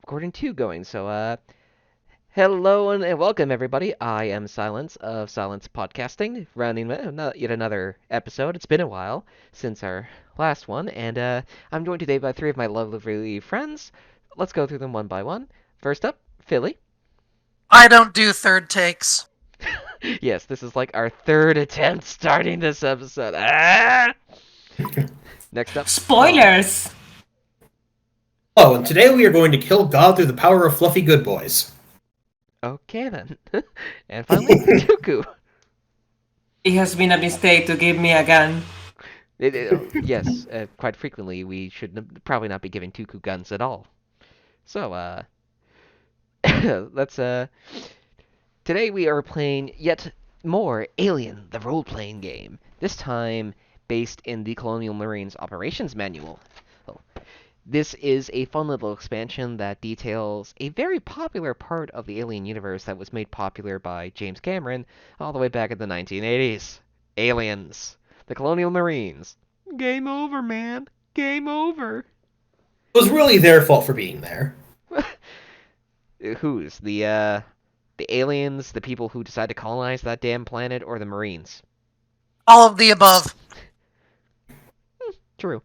recording 2 going. Hello and welcome everybody. I am Silence of Silence Podcasting, running yet another episode. It's been a while since our last one, and I'm joined today by three of my lovely friends. Let's go through them one by one. First up, Philly. I don't do third takes. Yes, this is like our third attempt starting this episode. Ah! Next up, Colin. Spoilers! Oh, and today we are going to kill God through the power of fluffy good boys. Okay then. And finally, Tuku. It has been a mistake to give me a gun. Yes, quite frequently we should probably not be giving Tuku guns at all. So, let's, today we are playing yet more Alien, the role-playing game. This time based in the Colonial Marines Operations Manual. Well, this is a fun little expansion that details a very popular part of the Alien universe that was made popular by James Cameron all the way back in the 1980s. Aliens. The Colonial Marines. Game over, man. Game over. It was really their fault for being there. Whose? The aliens, the people who decide to colonize that damn planet, or the Marines? All of the above. True.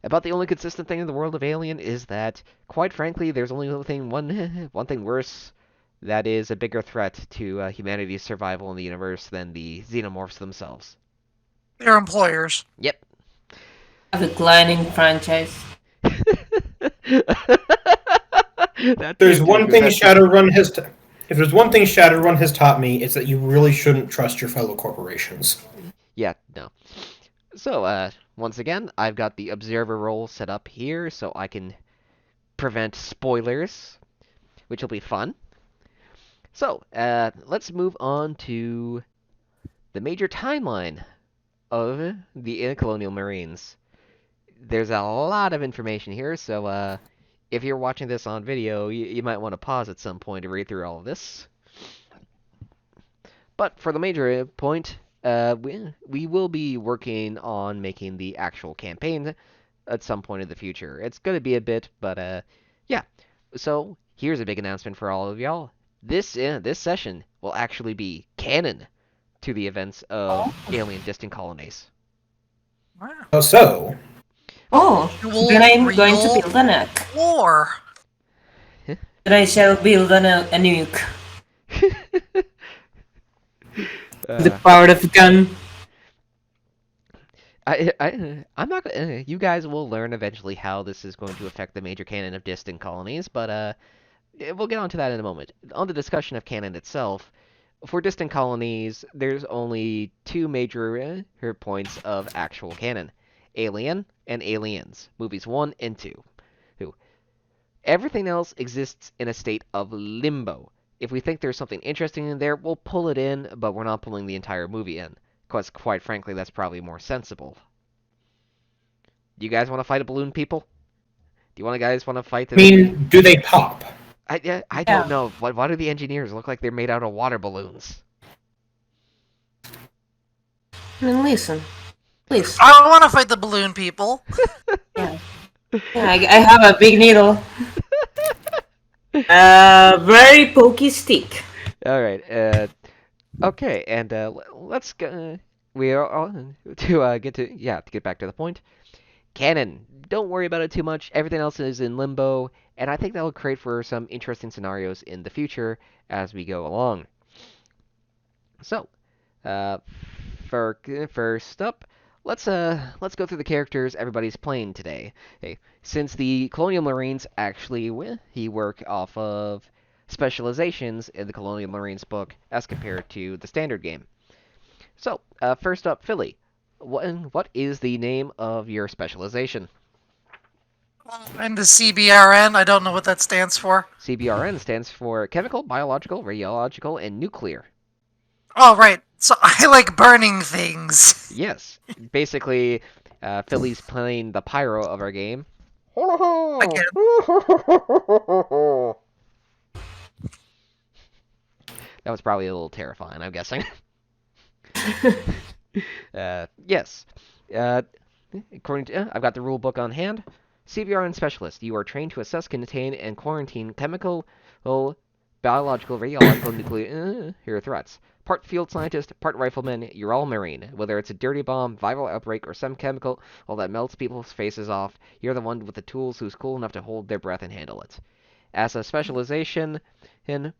About the only consistent thing in the world of Alien is that, quite frankly, there's only one thing worse that is a bigger threat to humanity's survival in the universe than the xenomorphs themselves. Their employers. Yep. A declining franchise. There's one thing Shadowrun has. If there's one thing Shadowrun has taught me, it's that you really shouldn't trust your fellow corporations. Yeah, no. So, once again, I've got the observer role set up here so I can prevent spoilers, which will be fun. So, let's move on to the major timeline of the Colonial Marines. There's a lot of information here, so if you're watching this on video, you might want to pause at some point to read through all of this. But for the major point, we will be working on making the actual campaign at some point in the future. It's going to be a bit, but yeah. So here's a big announcement for all of y'all. This session will actually be canon to the events of Alien Distant Colonies. Wow. Oh, so Oh, then I'm going to build a nuke. War. Then I shall build a nuke. The power of a gun. I'm not. You guys will learn eventually how this is going to affect the major canon of Distant Colonies, but we'll get onto that in a moment. On the discussion of canon itself, for Distant Colonies, there's only two major points of actual canon: Alien and Aliens, movies 1 and 2. Everything else exists in a state of limbo. If we think there's something interesting in there, we'll pull it in, but we're not pulling the entire movie in. Because, quite frankly, that's probably more sensible. Do you guys want to fight a balloon, people? Do you guys want to fight the... I mean, do they pop? I don't know. Why do the engineers look like they're made out of water balloons? I mean, listen. Please. I want to fight the balloon people. Yeah, I have a big needle. Very pokey stick. Alright, okay, and let's go... We are on to get back to the point. Canon. Don't worry about it too much. Everything else is in limbo, and I think that will create for some interesting scenarios in the future as we go along. So, first up, let's go through the characters everybody's playing today. Okay, since the Colonial Marines actually work off of specializations in the Colonial Marines book as compared to the standard game. So, first up, Philly. What is the name of your specialization? And the CBRN, I don't know what that stands for. CBRN stands for Chemical, Biological, Radiological, and Nuclear. Oh, right. So I like burning things. Yes. Basically, Philly's playing the pyro of our game. Again. That was probably a little terrifying, I'm guessing. Yes. According to, I've got the rule book on hand. CBRN Specialist. You are trained to assess, contain, and quarantine chemical, biological, radiological, nuclear threats. Part field scientist, part rifleman, you're all Marine. Whether it's a dirty bomb, viral outbreak, or some chemical that melts people's faces off, you're the one with the tools who's cool enough to hold their breath and handle it. As a specialization, in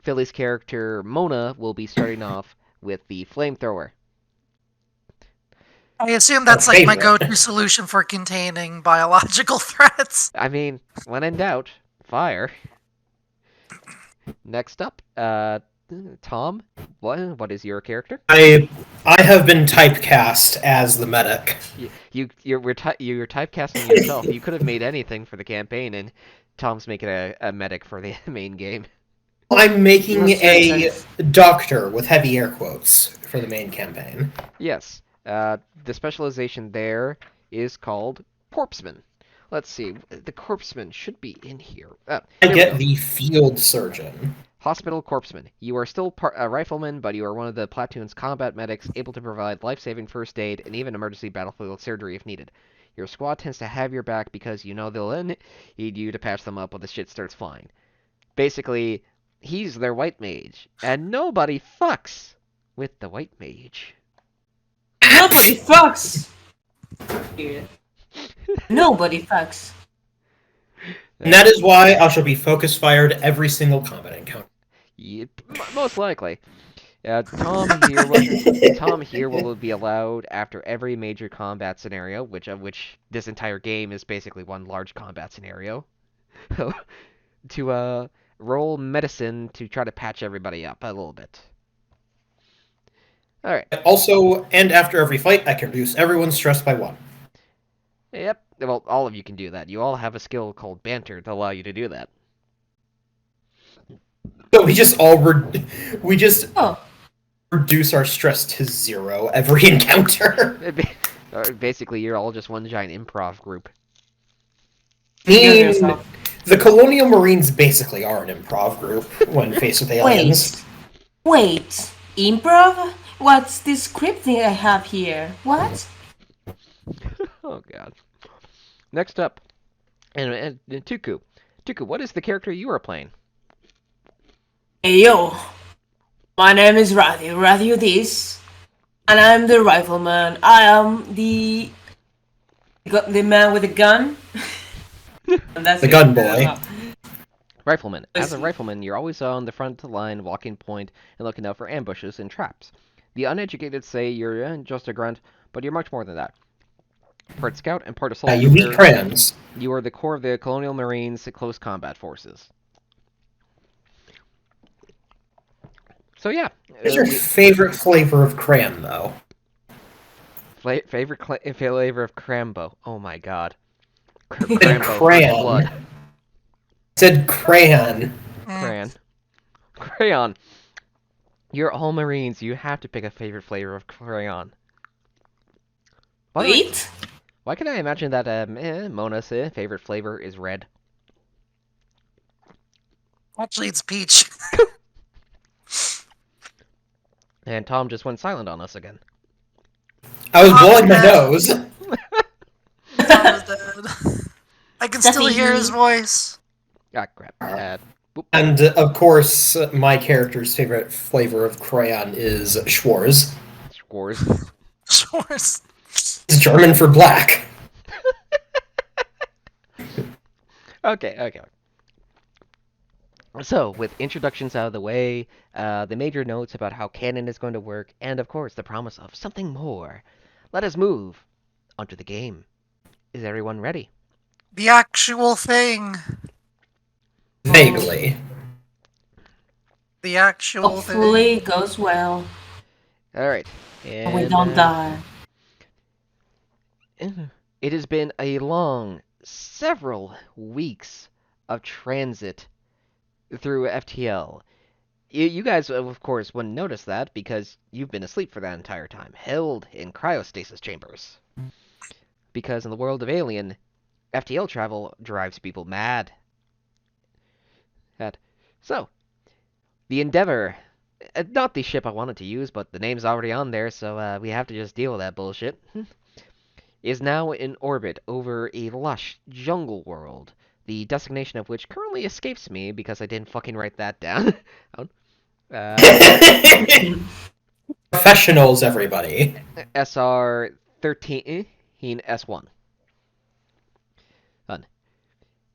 Philly's character Mona will be starting off with the flamethrower. I assume that's like my go-to solution for containing biological threats. I mean, when in doubt, fire. Next up, Tom, what is your character? I have been typecast as the medic. You're typecasting yourself. You could have made anything for the campaign, and Tom's making a medic for the main game. I'm making a doctor with heavy air quotes for the main campaign. Yes. The specialization there is called Corpseman. Let's see. The Corpseman should be in here. I get the field surgeon. Hospital Corpseman. You are still a rifleman, but you are one of the platoon's combat medics, able to provide life-saving first aid and even emergency battlefield surgery if needed. Your squad tends to have your back because you know they'll need you to patch them up when the shit starts flying. Basically, he's their white mage, and nobody fucks with the white mage. Nobody fucks! Nobody fucks. And that is why I shall be focus fired every single combat encounter. Yeah, most likely. Tom here will be allowed after every major combat scenario, which this entire game is basically one large combat scenario, to roll medicine to try to patch everybody up a little bit. All right. Also, and after every fight, I can reduce everyone's stress by 1. Yep. Well, all of you can do that. You all have a skill called Banter to allow you to do that. So we just reduce our stress to 0 every encounter. Basically, you're all just one giant improv group. The Colonial Marines basically are an improv group when faced with aliens. Wait, improv? What's this script thing I have here? What? Oh god. Next up, and Tuku. Tuku, what is the character you are playing? Hey yo, my name is Radio this, and I'm the rifleman. I am the man with the gun. And that's the gun boy. Rifleman. As a rifleman, you're always on the front line, walking point, and looking out for ambushes and traps. The uneducated say you're just a grunt, but you're much more than that. Part scout and part assault. You meet crayons. You are the core of the Colonial Marines' close combat forces. So yeah. What's your favorite flavor of crayon, though? Favorite flavor of Crambo. Oh my god. Crayon. Said crayon. Crayon. You're all Marines. You have to pick a favorite flavor of crayon. Wait? Why can I imagine that Mona's favorite flavor is red? Actually, it's peach. And Tom just went silent on us again. I was blowing my nose. I can still hear his voice. Ah, crap. And, of course, my character's favorite flavor of crayon is Schwarz. Schwarz. It's German for black. Okay. So, with introductions out of the way, the major notes about how canon is going to work, and of course the promise of something more, let us move onto the game. Is everyone ready? The actual thing. Vaguely. The actual Hopefully it goes well. Alright. And we don't die. It has been a long, several weeks of transit through FTL. You guys, of course, wouldn't notice that because you've been asleep for that entire time, held in cryostasis chambers. Because in the world of Alien, FTL travel drives people mad. So, the Endeavor, not the ship I wanted to use, but the name's already on there, so we have to just deal with that bullshit. is now in orbit over a lush jungle world, the designation of which currently escapes me because I didn't fucking write that down. uh, Professionals, everybody. SR 13 S1. Fun.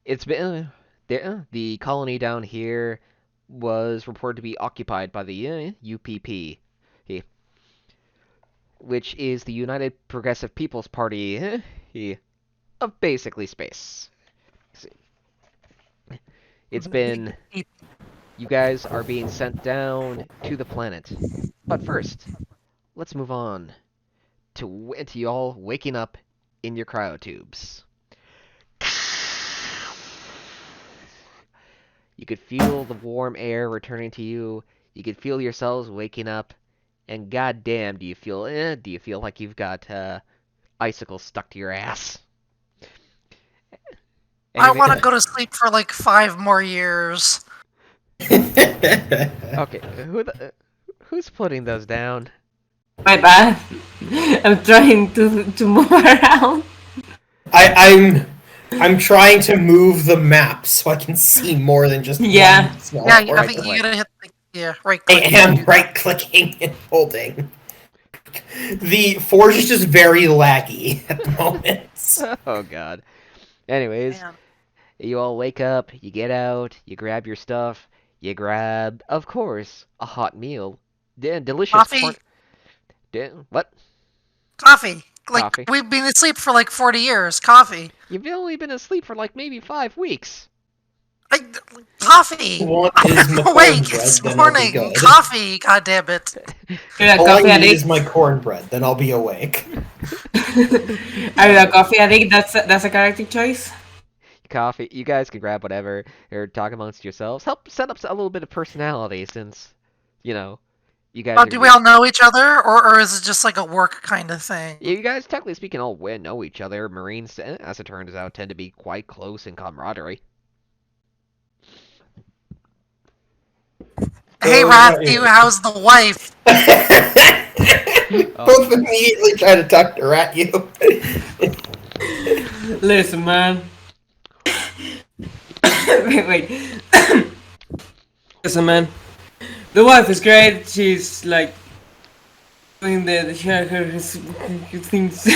It's been the colony down here was reported to be occupied by the UPP, which is the United Progressive People's Party of basically space. It's been you guys are being sent down to the planet, but first, let's move on to y'all waking up in your cryotubes. You could feel the warm air returning to you. You could feel yourselves waking up, and goddamn, do you feel like you've got icicles stuck to your ass? I Anyway, want to go to sleep for like 5 more years. okay, who's putting those down? My bad. I'm trying to move around. I'm trying to move the map so I can see more than just Yeah. one small Yeah, I part. think you gotta hit right I click. am right clicking and holding. The Forge is just very laggy at the moment. Oh god. Anyways, Man. you all wake up, you get out, you grab your stuff, you grab, of course, a hot meal. Delicious Coffee? What? Coffee. Like, Coffee. we've been asleep for like 40 years. Coffee. You've only been asleep for like maybe 5 weeks. Coffee! What is I'm my awake! cornbread, It's then I'll be morning! good. Coffee! God damn it! Are you a All coffee I need addict? is my cornbread, then I'll be awake. Are you a coffee addict? That's a character choice. Coffee. You guys can grab whatever or talk amongst yourselves. Help set up a little bit of personality since, you know, you guys Oh, are do we all know each other? Or is it just like a work kind of thing? You guys, technically speaking, all know each other. Marines, as it turns out, tend to be quite close in camaraderie. Hey, Oh, Matthew, how's the wife? Both immediately try to tuck her at you. Listen, man. wait. Listen, man. The wife is great. She's like doing her things.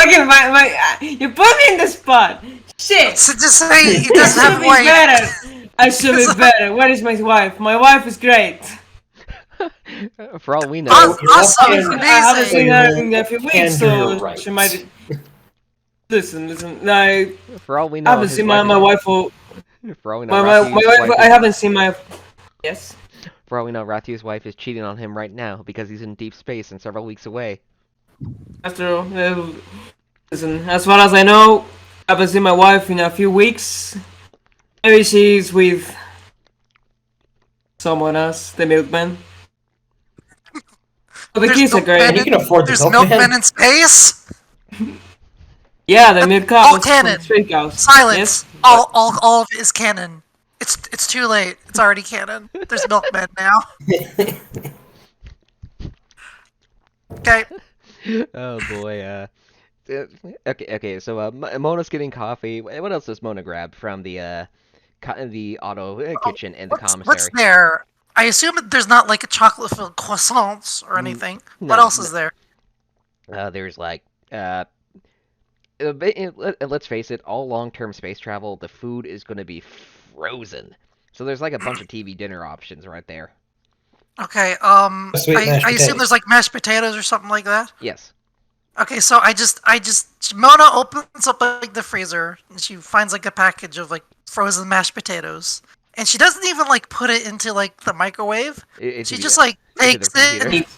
Okay, you put me in the spot. Shit. So just say he I doesn't should have a be wife. better. I should be better. Where is my wife? My wife is great. For all we know, Awesome, You're I haven't seen her amazing. in a few And weeks, you're so right. she might. Listen. I for all we know, haven't his seen my wife for. For all we know, My Rathi's wife. wife I is, haven't seen my. Yes. for all we know, Rathi's wife is cheating on him right now because he's in deep space and several weeks away. After all, listen. As far as I know, I haven't seen my wife in a few weeks. Maybe she's with someone else, the milkman. But the There's kids are milkmen great. You can afford the There's milkman. milkmen in space? Yeah, the milk cows. All canon. Street cows. Silence. Yes? All of it is canon. It's too late. It's already canon. There's milkmen now. Okay. Oh boy. Okay. So Mona's getting coffee. What else does Mona grab from the auto kitchen and the commissary? What's there? I assume there's not like a chocolate-filled croissants or anything. What no, else is there? There's like let's face it, all long-term space travel, the food is going to be frozen. So there's like a bunch of TV dinner options right there. Okay, Sweet mashed I assume potatoes. there's like mashed potatoes or something like that. Yes. Okay, so Mona opens up like the freezer and she finds like a package of like frozen mashed potatoes, and she doesn't even like put it into like the microwave. She just like takes it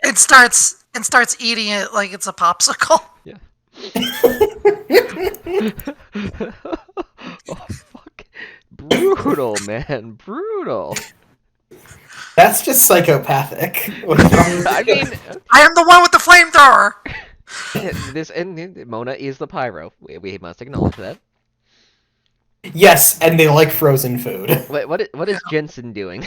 and starts eating it like it's a popsicle. Yeah. Oh fuck! Brutal, man, brutal. That's just psychopathic. I mean, I am the one with the flamethrower. and Mona is the pyro. We must acknowledge that. Yes, and they like frozen food. What is Jensen doing?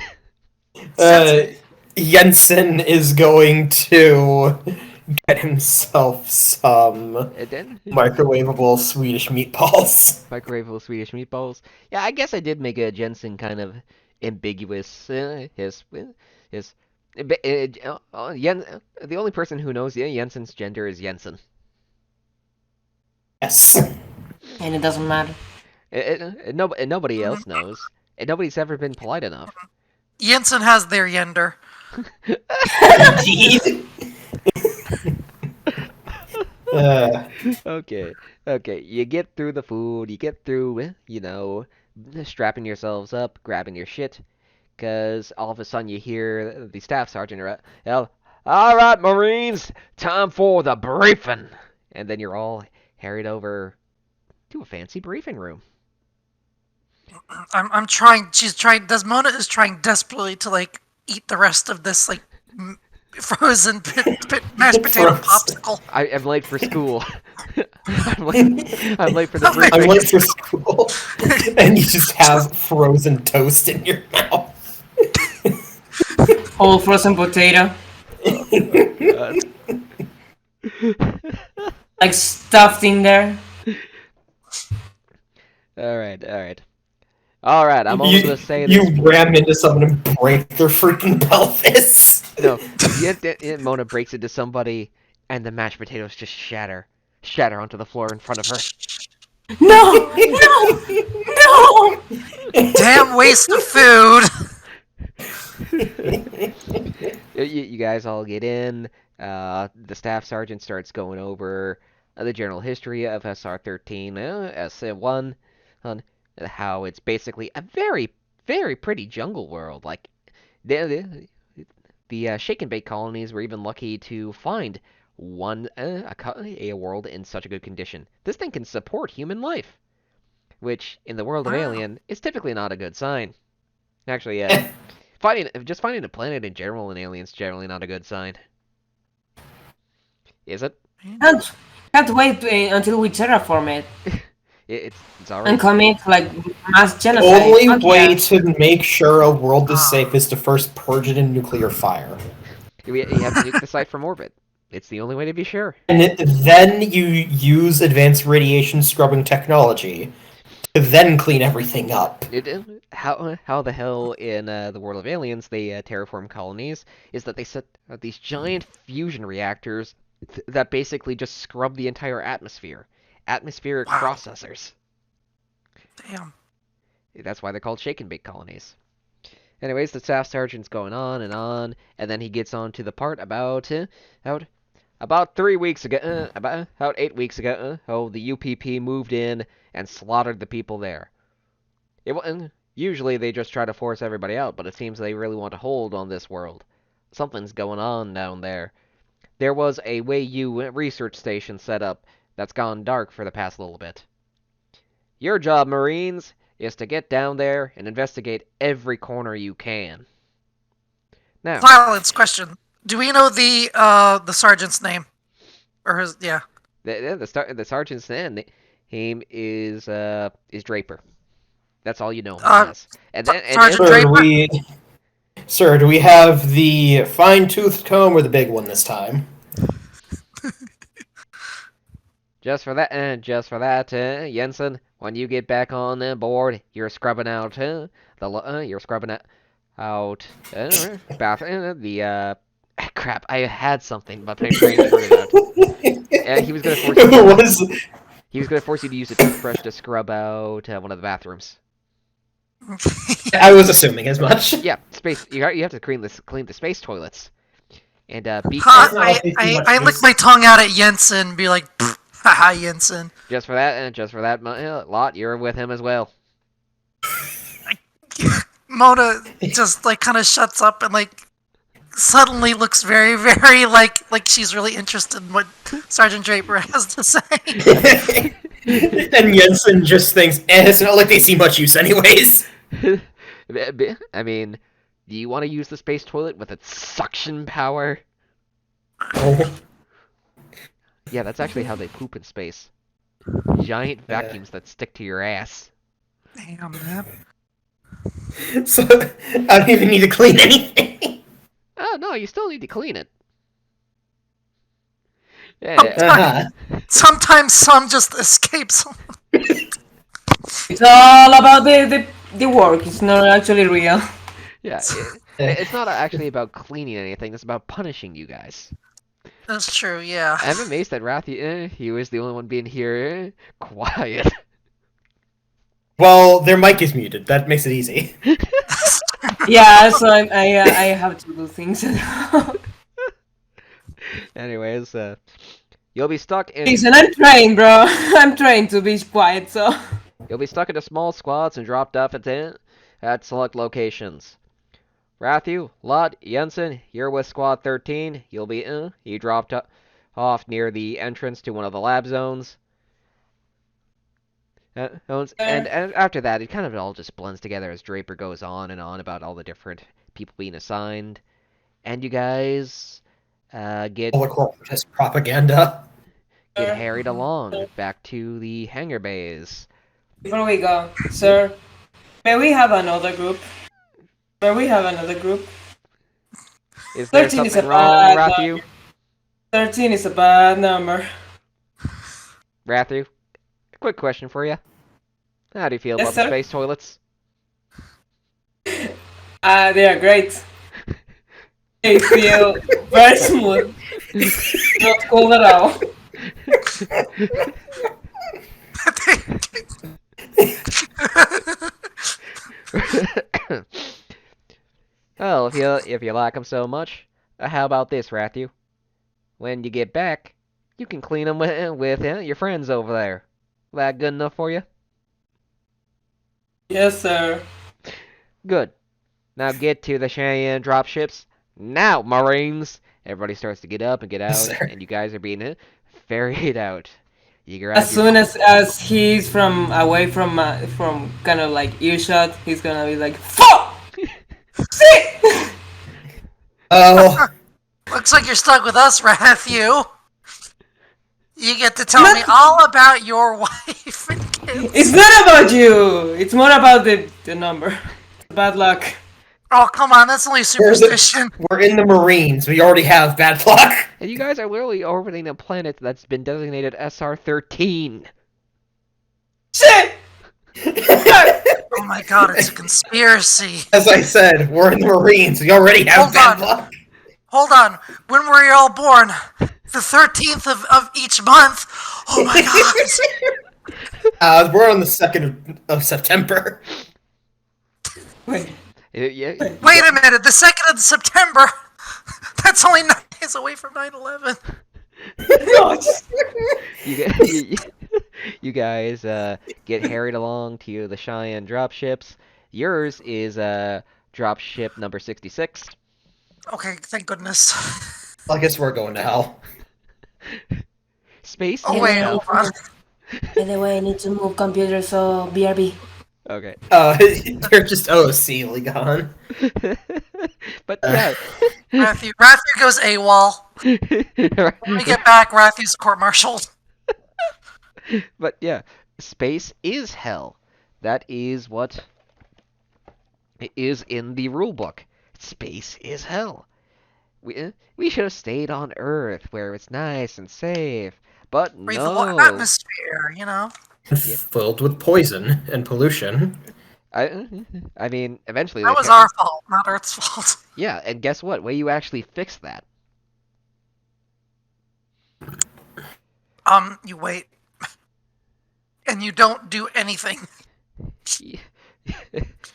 Jensen is going to get himself some And then microwavable Swedish meatballs. microwavable Swedish meatballs. Yeah, I guess I did make a Jensen kind of ambiguous. His the only person who knows Jensen's gender is Jensen. Yes. And it doesn't matter. And nobody else knows. And nobody's ever been polite enough. Jensen has their yender. Indeed. Okay, okay. You get through the food. You get through, strapping yourselves up, grabbing your shit, because all of a sudden you hear the staff sergeant yell, "All right, Marines, time for the briefing," and then you're all harried over to a fancy briefing room. I'm trying. She's trying. Desmona is trying desperately to like eat the rest of this like frozen mashed potato popsicle. I'm late for school. I'm late for the briefing. I'm late for school, and you just have frozen toast in your mouth. Whole frozen potato. Like stuffed in there. All right. I'm almost gonna say this. You ram into someone and break their freaking pelvis. No, Mona breaks into somebody, and the mashed potatoes just shatter onto the floor in front of her. No! No! Damn waste of food. You guys all get in. The staff sergeant starts going over the general history of SR-13, S1, on how it's basically a very, very pretty jungle world. Like, the shake and bake colonies were even lucky to find a world in such a good condition. This thing can support human life, which in the world of Alien is typically not a good sign. Actually, finding a planet in general in Alien's generally not a good sign. Is it? Can't wait until we terraform it. It's already. And commit like mass genocide. Only way to make sure a world is safe is to first purge it in nuclear fire. You have to nuke the site from orbit. It's the only way to be sure. And then you use advanced radiation scrubbing technology to then clean everything up. How the hell in the world of Aliens they terraform colonies is that they set these giant fusion reactors that basically just scrub the entire atmosphere. Atmospheric processors. Damn. That's why they're called shake and bake colonies. Anyways, the staff sergeant's going on, and then he gets on to the part about 3 weeks ago, about 8 weeks ago, the UPP moved in and slaughtered the people there. Usually they just try to force everybody out, but it seems they really want to hold on this world. Something's going on down there. There was a Wei-Yu research station set up that's gone dark for the past little bit. Your job, Marines, is to get down there and investigate every corner you can. Now, Silence question. Do we know the sergeant's name? Or his the sergeant's name is Draper. That's all you know him as. Sergeant Draper? Sir, do we have the fine-toothed comb or the big one this time? Just for that, Jensen, when you get back on board, you're scrubbing out bathroom. Crap, I had something, but my brain screwed it out. He was gonna force you to use a toothbrush to scrub out one of the bathrooms. I was assuming as much. Yeah, space. You have to clean the space toilets. And I lick my tongue out at Jensen, be like, haha, Jensen. Just for that, Lot, you're with him as well. Mona just like kind of shuts up and like suddenly looks very, very like she's really interested in what Sergeant Draper has to say. And Jensen just thinks, it's not like they see much use anyways. I mean, do you want to use the space toilet with its suction power? Oh. Yeah, that's actually how they poop in space. Giant vacuums that stick to your ass. Damn, man. So, I don't even need to clean anything. Oh, no, you still need to clean it. And, Sometimes some just escapes. It's all about the work. It's not actually real. yeah, it's not actually about cleaning anything. It's about punishing you guys. That's true, yeah. I'm amazed that Wrathy, he was the only one being here quiet. Well, their mic is muted. That makes it easy. Yeah, so I have to do things. Anyways, you'll be stuck in. Listen, I'm trying, bro. I'm trying to be quiet, so. You'll be stuck into small squads and dropped off at select locations. Rathu, Lot, Jensen, you're with Squad 13. You'll be you dropped off near the entrance to one of the lab zones. And after that, it kind of all just blends together as Draper goes on and on about all the different people being assigned. And you guys get All the corporate propaganda. harried along back to the hangar bays. Before we go, sir, may we have another group? May we have another group? Is there 13 is something a wrong, bad Rathu? number. 13 is a bad number. Rathu, quick question for you. How do you feel Yes, about the sir? space toilets? They are great. They feel very smooth. Not cold at all. Well, if you like them so much, how about this, Rathu? When you get back, you can clean them with your friends over there. That good enough for you? Yes, sir. Good. Now get to the Cheyenne dropships. Now, Marines! Everybody starts to get up and get out, Sir. and you guys are being ferried out. You grab As your soon as he's from away from kind of like earshot, he's gonna be like, "Fuck! See!" Oh, Looks like you're stuck with us, Matthew. You get to tell me all about your wife and kids. It's not about you. It's more about the number. Bad luck. Oh, come on, that's only superstition. we're in the Marines. We already have bad luck. And you guys are literally orbiting a planet that's been designated SR-13. Shit! Oh my god, it's a conspiracy. As I said, we're in the Marines. We already have Hold bad on. luck. Hold on, when were you all born? The 13th of each month? Oh my god. We're on the 2nd of September. Wait. Yeah, Wait a minute, the 2nd of September? That's only 9 days away from 9/11. you guys get harried along to the Cheyenne dropships. Yours is dropship number 66. Okay, thank goodness. I guess we're going to hell. Space. Oh wait, hold on. By the way, I need to move computer, so BRB. Okay. They're just OC gone. But yeah. Matthew goes AWOL. When we get back, Matthew's court-martialed. But yeah, space is hell. That is what is in the rulebook. Space is hell. We should have stayed on Earth where it's nice and safe. But Breathe no. the atmosphere, you know? Filled with poison and pollution. I mean, eventually That they was our fault, not Earth's fault. Yeah, and guess what? Way you actually fix that. You wait. And you don't do anything.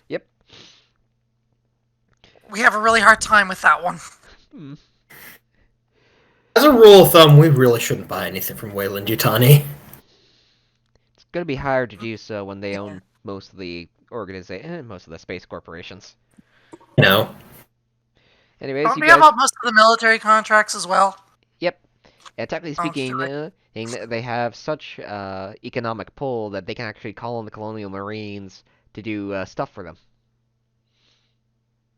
Yep. We have a really hard time with that one. As a rule of thumb, we really shouldn't buy anything from Wayland Yutani. It's gonna be hard to do so when they own most of the most of the space corporations. No. Anyways, Don't you we guys. have most of the military contracts as well? Yep. And technically Oh, speaking, sure. they have such economic pull that they can actually call on the Colonial Marines to do stuff for them.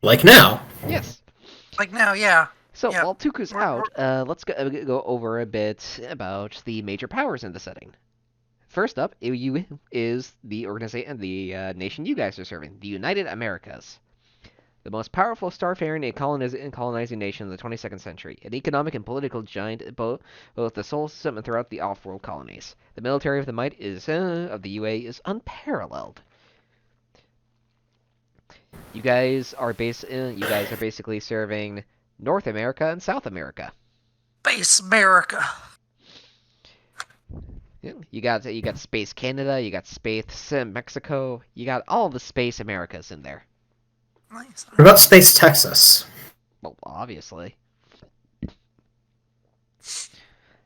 Like now. Yes. Like now, yeah. So Yeah. while Tuku's out, let's go over a bit about the major powers in the setting. First up, is the organization, the nation you guys are serving, the United Americas. the most powerful starfaring and colonizing nation in the 22nd century, an economic and political giant both the solar system and throughout the off-world colonies. The military of the UA is unparalleled. You guys are basically serving North America and South America. Space America. Yeah, you got Space Canada, you got Space Mexico, you got all the Space Americas in there. Nice. What about Space Texas? Well, obviously.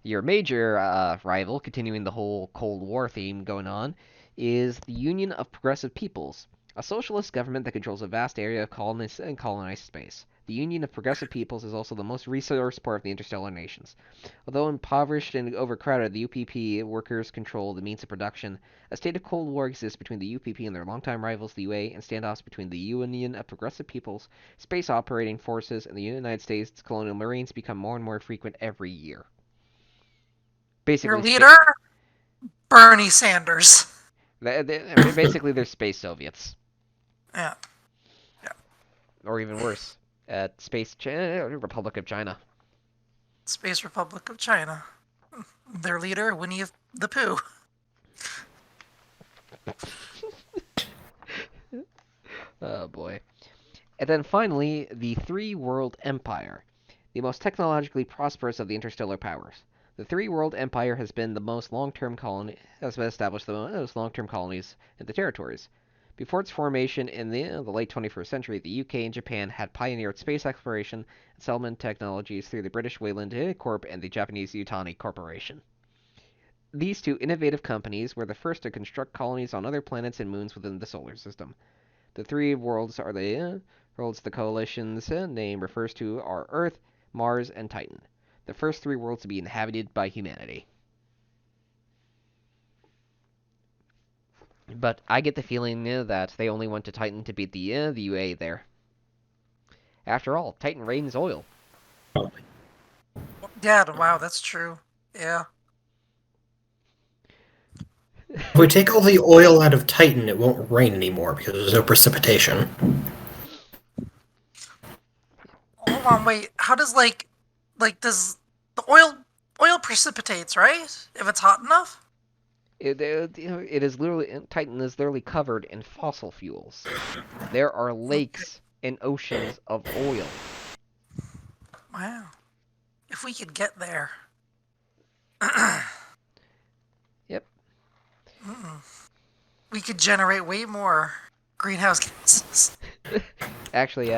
Your major rival, continuing the whole Cold War theme going on, is the Union of Progressive Peoples, a socialist government that controls a vast area of colonized space. The Union of Progressive Peoples is also the most resource poor of the interstellar nations. Although impoverished and overcrowded, the UPP workers control the means of production. A state of Cold War exists between the UPP and their longtime rivals, the UA, and standoffs between the Union of Progressive Peoples, Space Operating Forces, and the United States Colonial Marines become more and more frequent every year. Basically, your leader, Bernie Sanders. Basically, they're space Soviets. Yeah. Or even worse, Space Republic of China. Space Republic of China. Their leader, Winnie the Pooh. Oh boy. And then finally, the Three World Empire, the most technologically prosperous of the interstellar powers. The Three World Empire has been established the most long-term colonies in the territories. Before its formation in the late 21st century, the UK and Japan had pioneered space exploration and settlement technologies through the British Wayland Corp and the Japanese Yutani Corporation. These two innovative companies were the first to construct colonies on other planets and moons within the solar system. The three worlds are the coalition's name refers to are Earth, Mars, and Titan. The first three worlds to be inhabited by humanity. But I get the feeling that they only went to Titan to beat the UA there. After all, Titan rains oil. Yeah, wow, that's true. Yeah. If we take all the oil out of Titan, it won't rain anymore because there's no precipitation. Hold on, wait. How does does the oil precipitates, right? If it's hot enough? It is literally Titan is literally covered in fossil fuels. There are lakes and oceans of oil. Wow. If we could get there. Yep. We could generate way more greenhouse gases. Actually,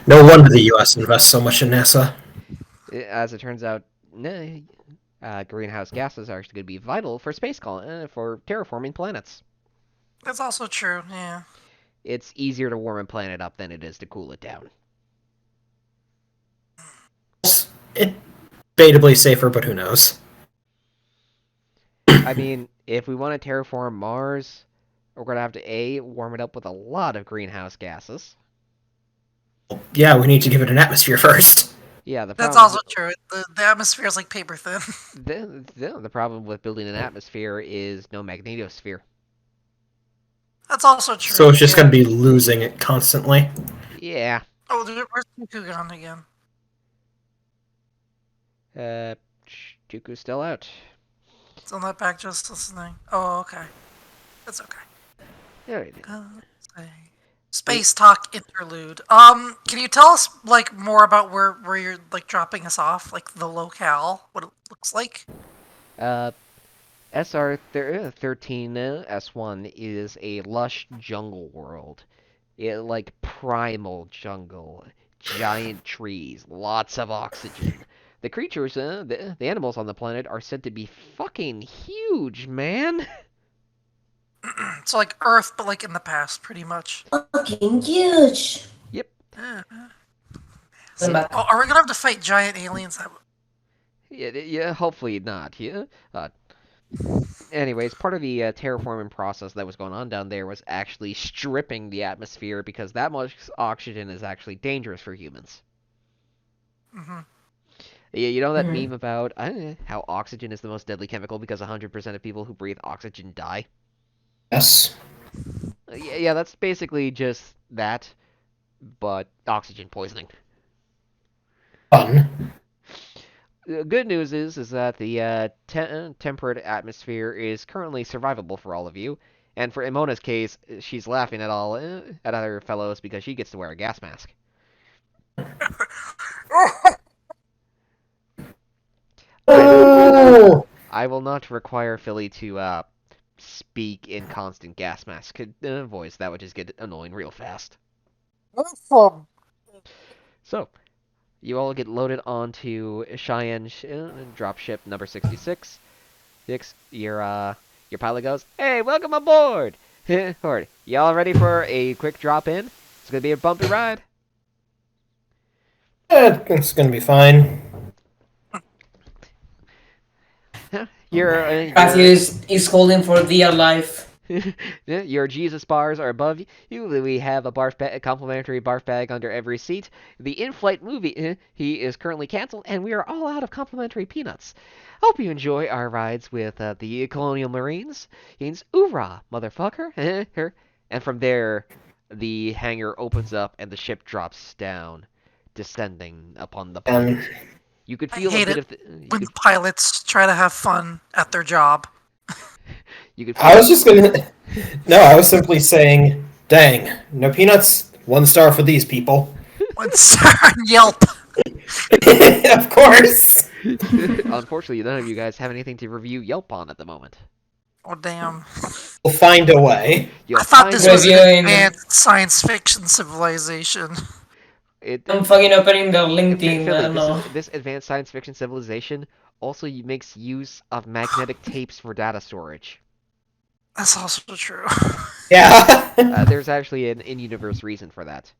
No wonder the U.S. invests so much in NASA. as it turns out, greenhouse gases are actually going to be vital for for terraforming planets. That's also true, yeah. It's easier to warm a planet up than it is to cool it down. It's debatably safer, but who knows? I mean, if we want to terraform Mars, we're going to have to warm it up with a lot of greenhouse gases. Yeah, we need to give it an atmosphere first. Yeah, That's also true. The atmosphere is like paper thin. The problem with building an atmosphere is no magnetosphere. That's also true. So it's just going to be losing it constantly. Yeah. Oh, where's Tuku gone again? Dooku's still out. Still not back, just listening. Oh, okay. That's okay. There it is. Space talk interlude. Can you tell us more about where you're dropping us off, the locale, what it looks like? SR-13 S1 is a lush jungle world. Primal jungle, giant trees, lots of oxygen. The creatures, the animals on the planet are said to be fucking huge, man. So Earth, but in the past, pretty much. Fucking huge. Yep. Are we gonna have to fight giant aliens? Yeah. Hopefully not. Yeah. Anyways, part of the terraforming process that was going on down there was actually stripping the atmosphere because that much oxygen is actually dangerous for humans. Mm-hmm. Yeah, you know that meme about how oxygen is the most deadly chemical because 100% of people who breathe oxygen die? Yes. Yeah, that's basically just that, but oxygen poisoning. Fun. The good news is that the temperate atmosphere is currently survivable for all of you. And for Imona's case, she's laughing at all at other fellows because she gets to wear a gas mask. Oh! I will not require Philly to speak in constant gas mask voice. That would just get annoying real fast. Awesome. So, you all get loaded onto Cheyenne dropship number 66. Your pilot goes, "Hey, welcome aboard!" Horde, y'all ready for a quick drop in? It's gonna be a bumpy ride. It's gonna be fine. Matthew is holding for dear life. Your Jesus bars are above you. We have a complimentary barf bag under every seat. The in-flight movie he is currently canceled, and we are all out of complimentary peanuts. Hope you enjoy our rides with the Colonial Marines. Means oorah, motherfucker. And from there, the hangar opens up and the ship drops down, descending upon the planet. You could feel a bit of when the pilots try to have fun at their job. You could feel I was just gonna. No, I was simply saying, dang, no peanuts? 1 star for these people. 1 star on Yelp. Of course! Unfortunately, none of you guys have anything to review Yelp on at the moment. Oh, damn. We'll find a way. I thought this was an advanced science fiction civilization. I'm fucking opening the LinkedIn. I don't know. This advanced science fiction civilization also makes use of magnetic tapes for data storage. That's also true. Yeah. There's actually an in-universe reason for that.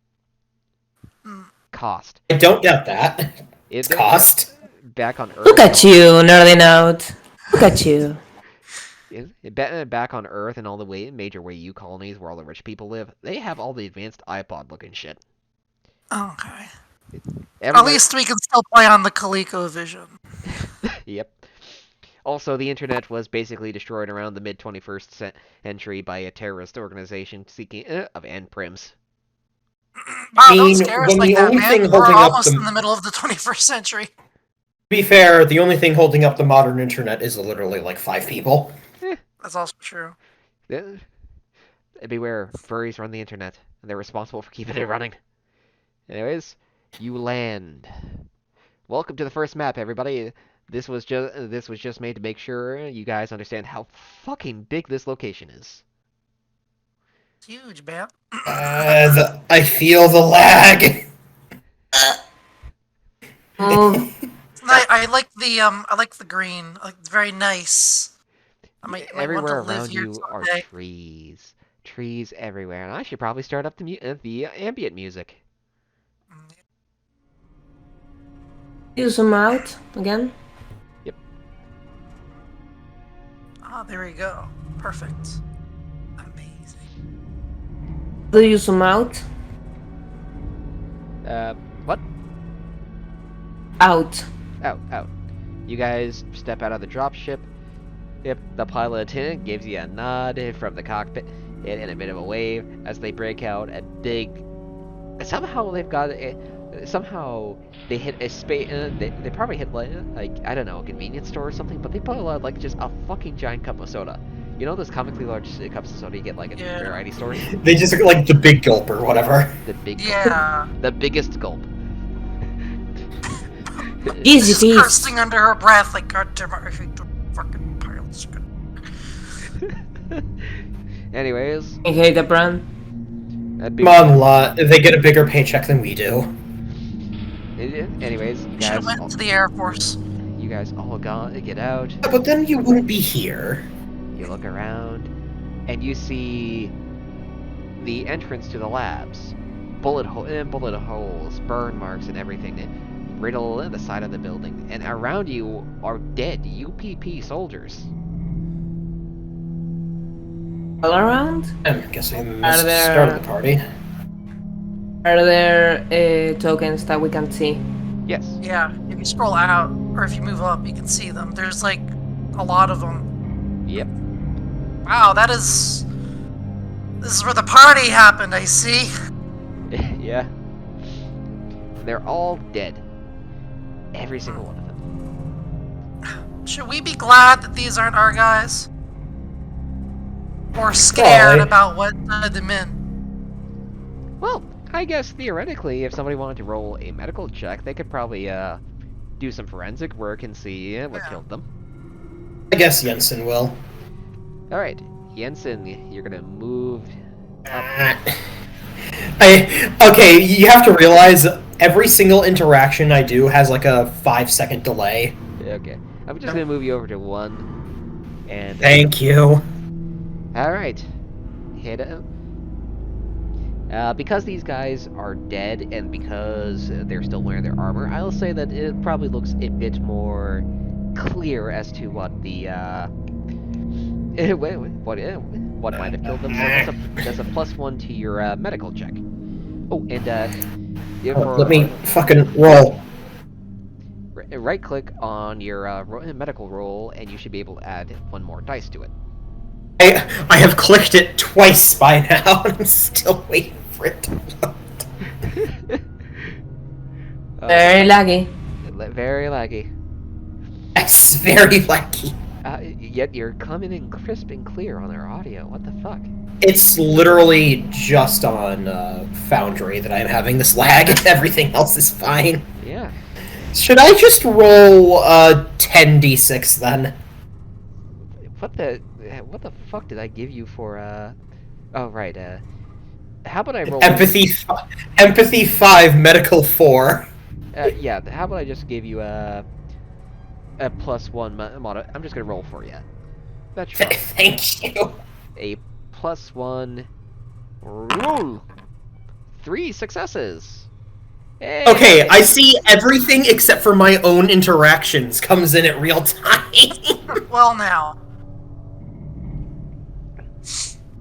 Cost. I don't doubt that. It's cost. Back on Earth. Look at you, nerding out. Look at you. Back on Earth and all the major Wei colonies where all the rich people live, they have all the advanced iPod-looking shit. Okay. At least we can still play on the ColecoVision. Yep. Also, the internet was basically destroyed around the mid-21st century by a terrorist organization seeking of NPRIMs. Wow, don't scare us like that, man. We're almost in the middle of the 21st century. To be fair, the only thing holding up the modern internet is literally like 5 people. That's also true. Beware, furries run the internet, and they're responsible for keeping it running. Anyways, you land. Welcome to the first map, everybody. This was just made to make sure you guys understand how fucking big this location is. It's huge, man. I feel the lag. I like the green. It's very nice. Everywhere around you are trees. Trees everywhere, and I should probably start up the ambient music. You zoom out again? Yep. Ah, there we go. Perfect. Amazing. Do you zoom out? What? Out. Out. You guys step out of the dropship. Yep, the pilot gives you a nod from the cockpit and a bit of a wave as they break out a big... Somehow they've got a... Somehow they hit a space. They probably hit like I don't know, a convenience store or something. But they put like just a fucking giant cup of soda. You know those comically large cups of soda you get like at variety stores? They just look like the big gulp or whatever. The big gulp. The biggest gulp. Easy She's cursing under her breath like, God damn it, I hate the fucking pilots. Anyways. I hate the brand. Come on, lot. They get a bigger paycheck than we do. Anyways, guys. Should have went to the Air Force. You guys all get out. Yeah, but then you wouldn't be here. You look around, and you see the entrance to the labs. Bullet holes, burn marks, and everything riddle the side of the building. And around you are dead UPP soldiers. All around? I'm guessing this is the start of the party. Are there tokens that we can see? Yes. Yeah, if you scroll out, or if you move up, you can see them. There's like a lot of them. Yep. Wow, this is where the party happened, I see. Yeah. They're all dead. Every single one of them. Should we be glad that these aren't our guys? Or scared about what led them in? Well, I guess theoretically, if somebody wanted to roll a medical check, they could probably do some forensic work and see what killed them. I guess Jensen will. Alright, Jensen, you're gonna move up. Okay, you have to realize every single interaction I do has like a 5-second delay. Okay, I'm just gonna move you over to 1. And thank you. Alright, hit it. Because these guys are dead and because they're still wearing their armor, I'll say that it probably looks a bit more clear as to what the what might have killed them. So that's a +1 to your medical check. Oh, and let me fucking roll. Right click on your medical roll, and you should be able to add 1 more dice to it. I have clicked it twice by now, and I'm still waiting for it to load. Very laggy. Very laggy. Yes, very laggy. Yet you're coming in crisp and clear on our audio. What the fuck? It's literally just on Foundry that I'm having this lag, and everything else is fine. Yeah. Should I just roll 10d6 then? What the fuck did I give you for Oh right, how about I roll Empathy 5, medical 4. Yeah, how about I just give you a +1 mod. I'm just gonna roll for you. That's fine. Thank you. A +1 roll. 3 successes. Hey. Okay, I see everything except for my own interactions comes in at real time. Well, now.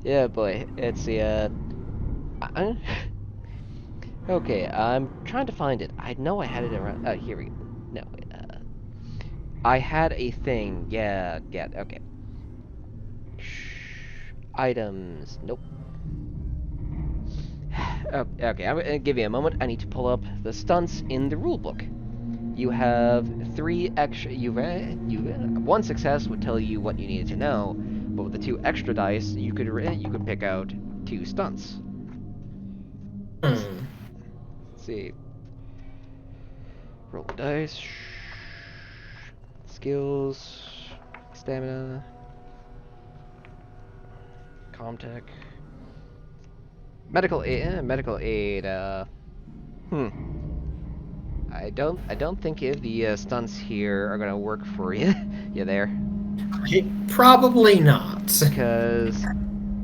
Yeah, boy, it's the okay, I'm trying to find it. I know I had it around. Here we go. No, I had a thing. Yeah, okay. Items. Nope. Oh, okay, I'm gonna give you a moment. I need to pull up the stunts in the rulebook. You have 3 extra. You 1 success would tell you what you needed to know, but with the 2 extra dice, you could pick out 2 stunts. Let's see. Roll the dice. Skills. Stamina. Comtech. Medical aid. Medical aid. I don't think if the stunts here are gonna work for you. You there? Probably not. Because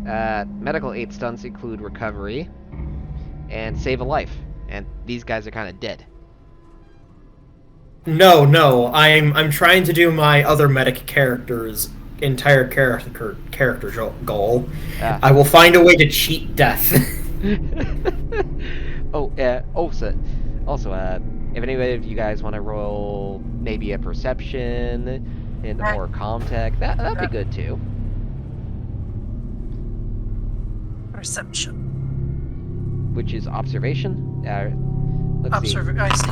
medical aid stunts include recovery and save a life, and these guys are kind of dead. No, I'm trying to do my other medic character's entire character goal. I will find a way to cheat death. Also, if anybody of you guys want to roll maybe a perception or comtech, that'd be good too. Perception. Which is observation. Let's see. I see.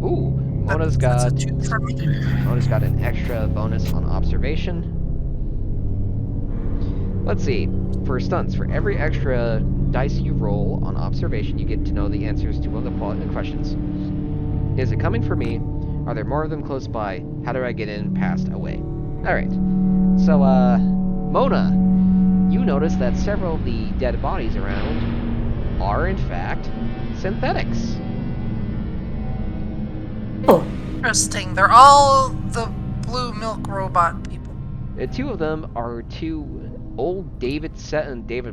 Ooh, Mona's got a 2 for me. Mona's got an extra bonus on observation. Let's see. For stunts, for every extra dice you roll on observation, you get to know the answers to one of the questions. Is it coming for me? Are there more of them close by? How do I get in, past, away? Alright. So, Mona, you notice that several of the dead bodies around are, in fact, synthetics. Oh. Interesting. They're all the blue milk robot people. 2 of them are 2 old David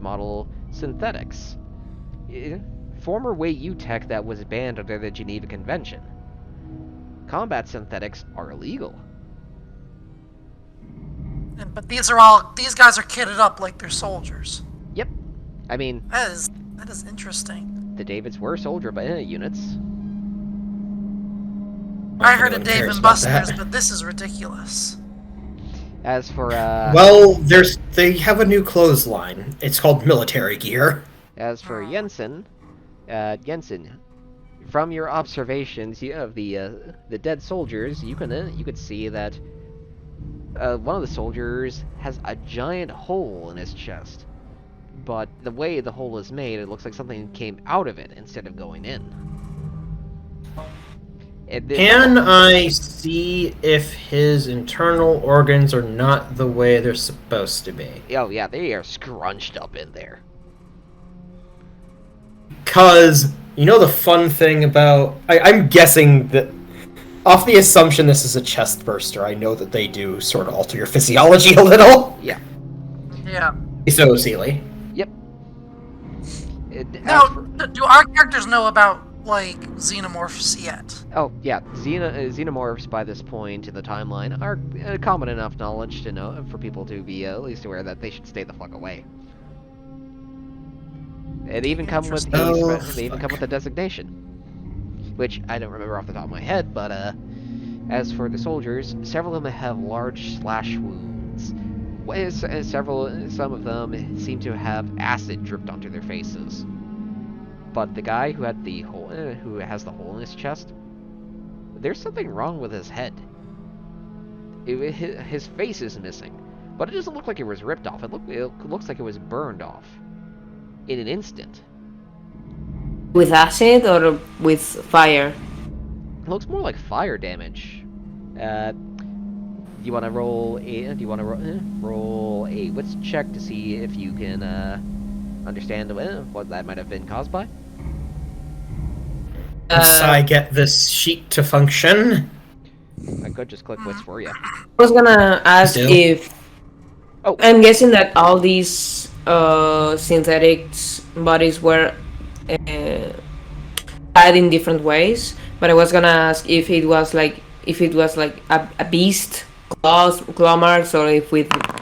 model synthetics. Former Wei-Yu tech that was banned under the Geneva Convention. Combat synthetics are illegal. But these guys are kitted up like they're soldiers. Yep. I mean, that is interesting. The Davids were soldier units. I heard of Dave and Buster's, but this is ridiculous. As for well, they have a new clothesline. It's called military gear. As for Jensen, from your observations of the dead soldiers, you could see that one of the soldiers has a giant hole in his chest. But the way the hole is made, it looks like something came out of it instead of going in. Can I see if his internal organs are not the way they're supposed to be? Oh yeah, they are scrunched up in there. Because, you know the fun thing about... I'm guessing that, off the assumption this is a chest burster, I know that they do sort of alter your physiology a little. Yeah. Yeah. So, Sealy. Yep. Now, do our characters know about, like, xenomorphs yet? Oh, yeah. Xenomorphs, by this point in the timeline, are common enough knowledge to know for people to be at least aware that they should stay the fuck away. They even come with a designation, which I don't remember off the top of my head. But as for the soldiers, several of them have large slash wounds. Some of them seem to have acid dripped onto their faces. But the guy who had the hole, who has the hole in his chest, there's something wrong with his head. His face is missing, but it doesn't look like it was ripped off. It looks like it was burned off in an instant. With acid or with fire? It looks more like fire damage. Do you want to roll a? Do you want to roll a wits check to see if you can understand what that might have been caused by? Once I get this sheet to function. I could just click wits for you. I was gonna ask if... Oh. I'm guessing that all these synthetic bodies were added in different ways, but I was gonna ask if it was like a beast, claw marks, or if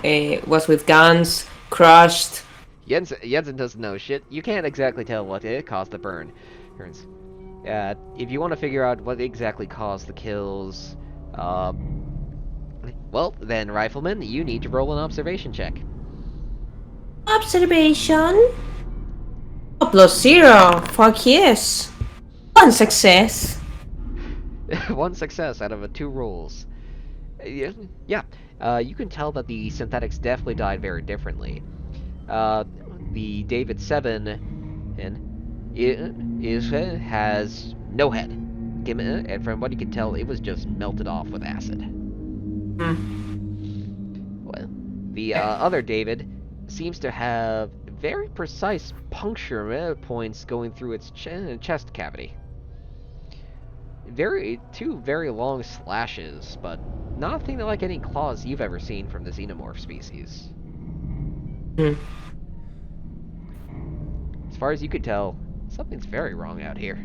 it was with guns, crushed. Jensen doesn't know shit. You can't exactly tell what caused the burns. If you want to figure out what exactly caused the kills, well, then, Rifleman, you need to roll an observation check. Observation? +0. Fuck yes. 1 success. 1 success out of 2 rolls. Yeah, you can tell that the synthetics definitely died very differently. The David 7 has no head. And from what you can tell, it was just melted off with acid. Well, the other David seems to have very precise puncture points going through its chest cavity. Two very long slashes, but nothing like any claws you've ever seen from the xenomorph species. As far as you could tell, something's very wrong out here.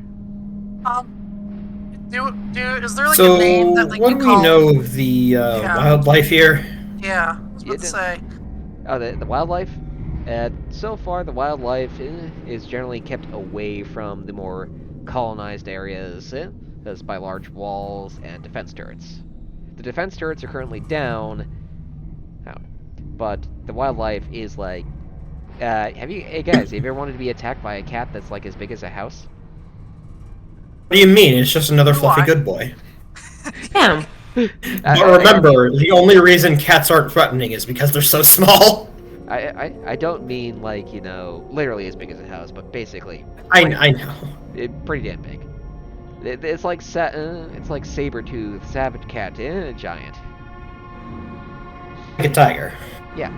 Is there like a name that like what do we know of the wildlife here? Yeah, I was about to say. Oh, the wildlife? So far, the wildlife is generally kept away from the more colonized areas, as by large walls and defense turrets. The defense turrets are currently down, but the wildlife is like... hey guys, have you ever wanted to be attacked by a cat that's like as big as a house? What do you mean? It's just another fluffy good boy. Damn. But remember, the only reason cats aren't threatening is because they're so small. I don't mean like, literally as big as a house, but basically. I know. Pretty damn big. It's like Sabertooth, Savage Cat, giant. Like a tiger. Yeah,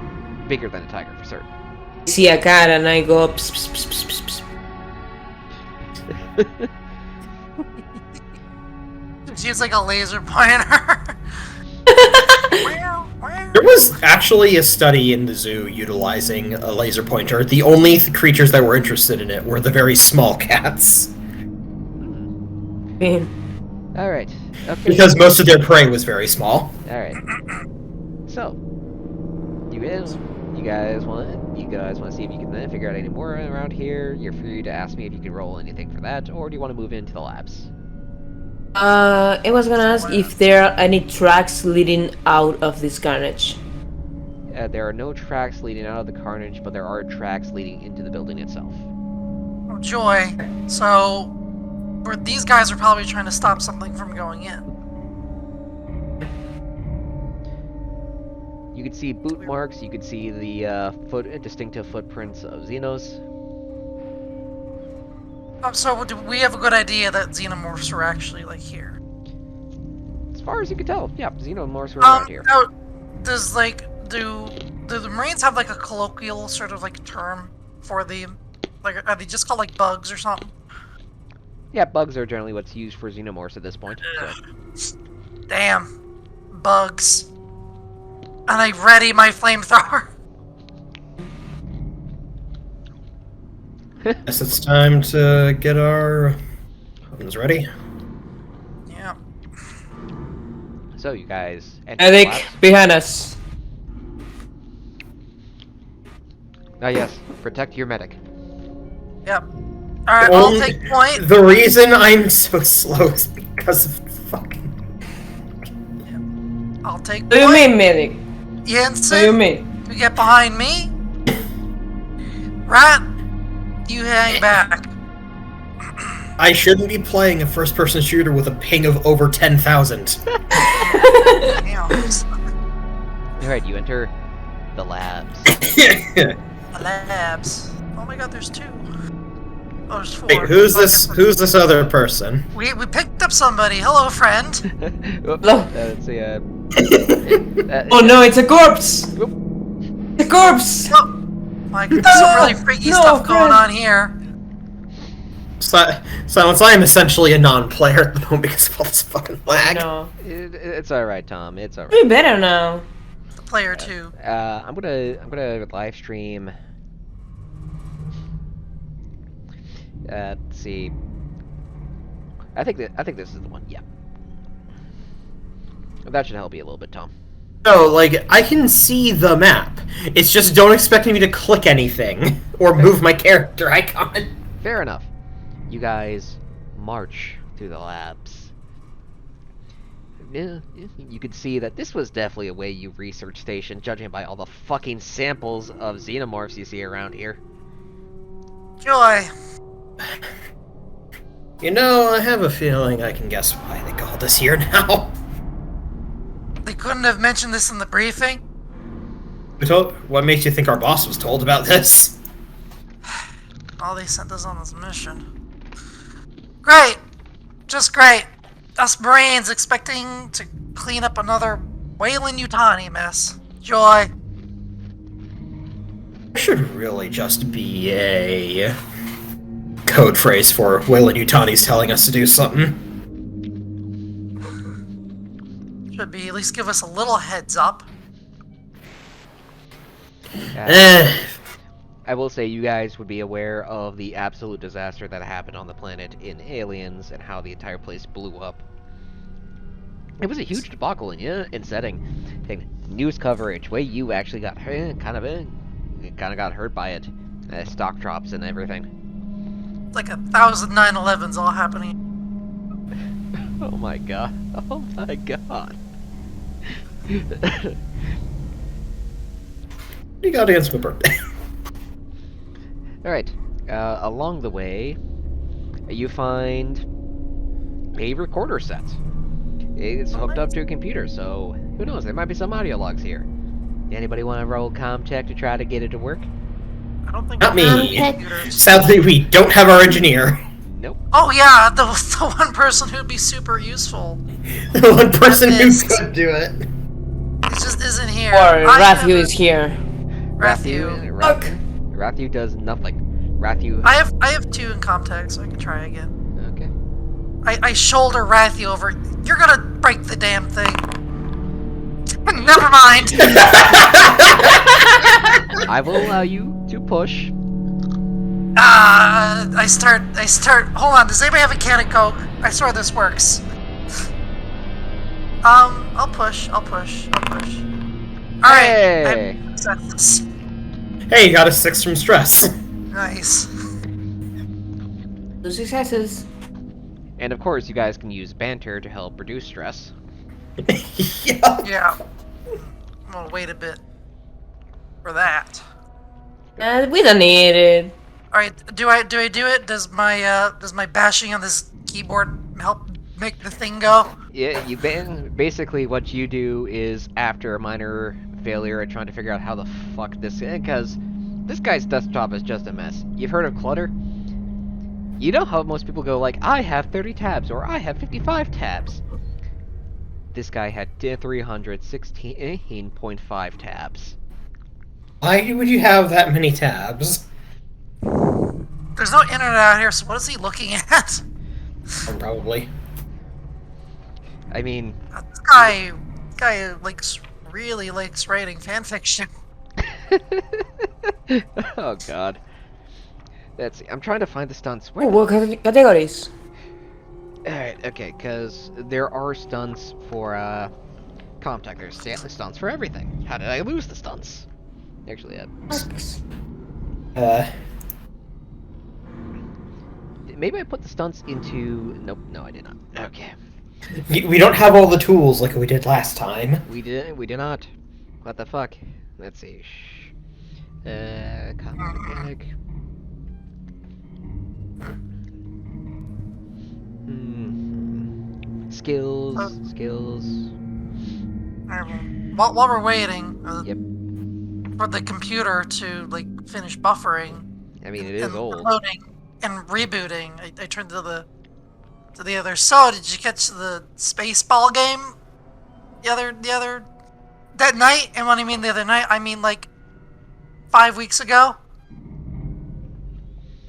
bigger than a tiger for certain. I see a cat and I go pss, pss, pss, pss, pss, pss. She's like a laser pointer. There was actually a study in the zoo utilizing a laser pointer. The only creatures that were interested in it were the very small cats. Alright. Okay. Because most of their prey was very small. Alright. So, you guys want to see if you can then figure out any more around here? You're free to ask me if you can roll anything for that, or do you want to move into the labs? I was gonna ask if there are any tracks leading out of this carnage. There are no tracks leading out of the carnage, but there are tracks leading into the building itself. Joy. So, these guys are probably trying to stop something from going in. You could see boot marks. You could see the distinctive footprints of Xenos. So do we have a good idea that xenomorphs are actually like here? As far as you can tell, yeah, Xenomorphs are around here. Now, does do the Marines have like a colloquial sort of like term for the, like, are they just called like bugs or something? Yeah, bugs are generally what's used for Xenomorphs at this point. So. Damn, bugs. And I ready my flamethrower. Guess it's time to get our weapons ready. Yeah. So you guys enter the Medic, labs. behind us. Ah, yes, protect your medic. Yep. Alright, I'll take point. The reason I'm so slow is because of fucking... I'll take What do you point. mean, medic? What do you Jensen, mean? you get behind me. Rat, you hang back. I shouldn't be playing a first-person shooter with a ping of over 10,000. Damn. Alright, you enter the labs. The labs. Oh my god, there's two. Oh, there's four. Wait, who's this other person? We picked up somebody. Hello, friend. Oops, No. let's see, Oh no, it's a corpse! Oop. The corpse! Oh, my god, there's some really freaky No, stuff going friend. on here. Silence, I am essentially a non-player at the moment because of all this fucking lag. No. It's alright, Tom. It's alright. We better now. The player two. I'm gonna live stream. Let's see. I think this is the one. Yeah. That should help you a little bit, Tom. No, like, I can see the map. It's just don't expect me to click anything or move my character icon. Fair enough. You guys march through the labs. Yeah, you could see that this was definitely a Wei-Yu research station, judging by all the fucking samples of xenomorphs you see around here. Joy. You know, I have a feeling I can guess why they called us here now. They couldn't have mentioned this in the briefing. What makes you think our boss was told about this? Oh, they sent us on this mission. Great. Just great. Us Marines expecting to clean up another Weyland-Yutani mess. Joy. There should really just be a code phrase for Weyland-Yutani's telling us to do something. Should be at least give us a little heads up. Eh. I will say you guys would be aware of the absolute disaster that happened on the planet in Aliens and how the entire place blew up. It was a huge debacle in setting. News coverage. Wei-Yu actually got kind of got hurt by it. Stock drops and everything. Like 1,000 9/11s all happening. Oh my god. Oh my god. You got against my birthday. Alright. Along the way, you find a recorder set. It's hooked up to a computer, so who knows? There might be some audio logs here. Anybody want to roll Comtech to try to get it to work? I don't think Not we have me. computers. Sadly, we don't have our engineer. Nope. Oh yeah, the one person who'd be super useful. The one person who Missed. could do it. It just isn't here. Or I Rathu have- is here. Rathu. Rathu does nothing. Rathu. I have 2 in Comtech, so I can try again. Okay. I shoulder Rathu over. You're gonna break the damn thing. Never mind. I will allow you to push. I start. Hold on. Does anybody have a can of Coke? I swear this works. I'll push. All right. Hey! I'm success. Hey, you got a 6 from stress. Nice. 2 successes. And of course, you guys can use banter to help reduce stress. Yeah. Yeah. I'm gonna wait a bit for that. And we don't need it. All right, do I do it? Does my bashing on this keyboard help make the thing go? Yeah, basically what you do is after a minor failure at trying to figure out how the fuck this, because this guy's desktop is just a mess. You've heard of clutter? You know how most people go like, I have 30 tabs or I have 55 tabs. This guy had 316.5 tabs. Why would you have that many tabs? There's no internet out here, so what is he looking at? Probably. I mean, This guy really likes writing fan fiction. oh god. Let's see. I'm trying to find the stunts. Oh, what categories? Alright, okay, because there are stunts for, Comtech. There's stunts for everything. How did I lose the stunts? Actually, maybe I put the stunts into... Nope, no I did not. Okay. We don't have all the tools like we did last time. We did not. What the fuck? Let's see. Combat mechanic. Skills. While we're waiting Yep. for the computer to finish buffering I mean, it is and old. loading and rebooting, I turned to the other. So, did you catch the Spaceball game the other that night? And when I mean the other night, I mean 5 weeks ago.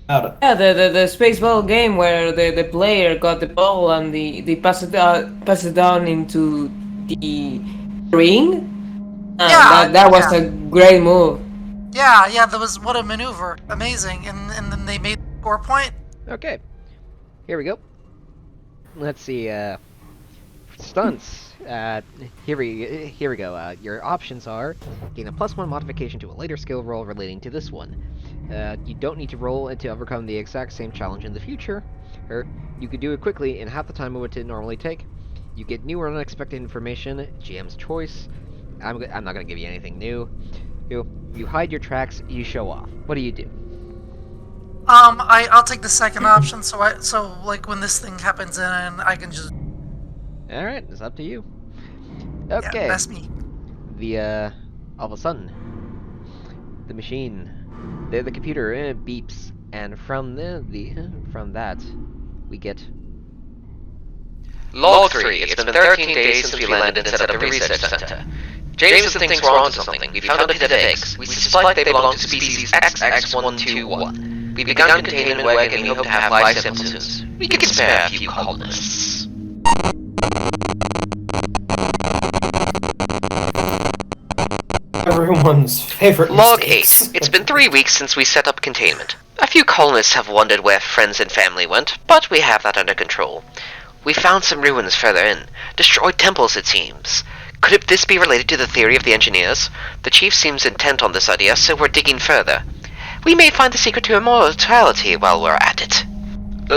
Yeah, the spaceball game where the player got the ball and they pass it down into the ring. Yeah, that was a great move. Yeah, that was what a maneuver, amazing, and then they made the score point. Okay. Here we go. Let's see, stunts. Here we go. Your options are gain a +1 modification to a later skill roll relating to this one. You don't need to roll to overcome the exact same challenge in the future, or you could do it quickly in half the time it would normally take. You get new or unexpected information, GM's choice. I'm not gonna give you anything new. You hide your tracks, you show off. What do you do? I'll take the second option. So when this thing happens in, I can just. All right, it's up to you. Yeah, Okay. that's me. All of a sudden, the machine, the computer beeps, and from from that, we get. Log 3. It's been 13 days since we landed and set up the research center. Jameson thinks we're onto something. We found a pit of eggs. We suspect they belong to species XX121. We've begun containment work and we hope to have live samples soon. We can spare a few colonists. Everyone's favorite Log mistakes. 8. It's been 3 weeks since we set up containment. A few colonists have wondered where friends and family went, but we have that under control. We found some ruins further in. Destroyed temples, it seems. Could this be related to the theory of the engineers? The chief seems intent on this idea, so we're digging further. We may find the secret to immortality while we're at it.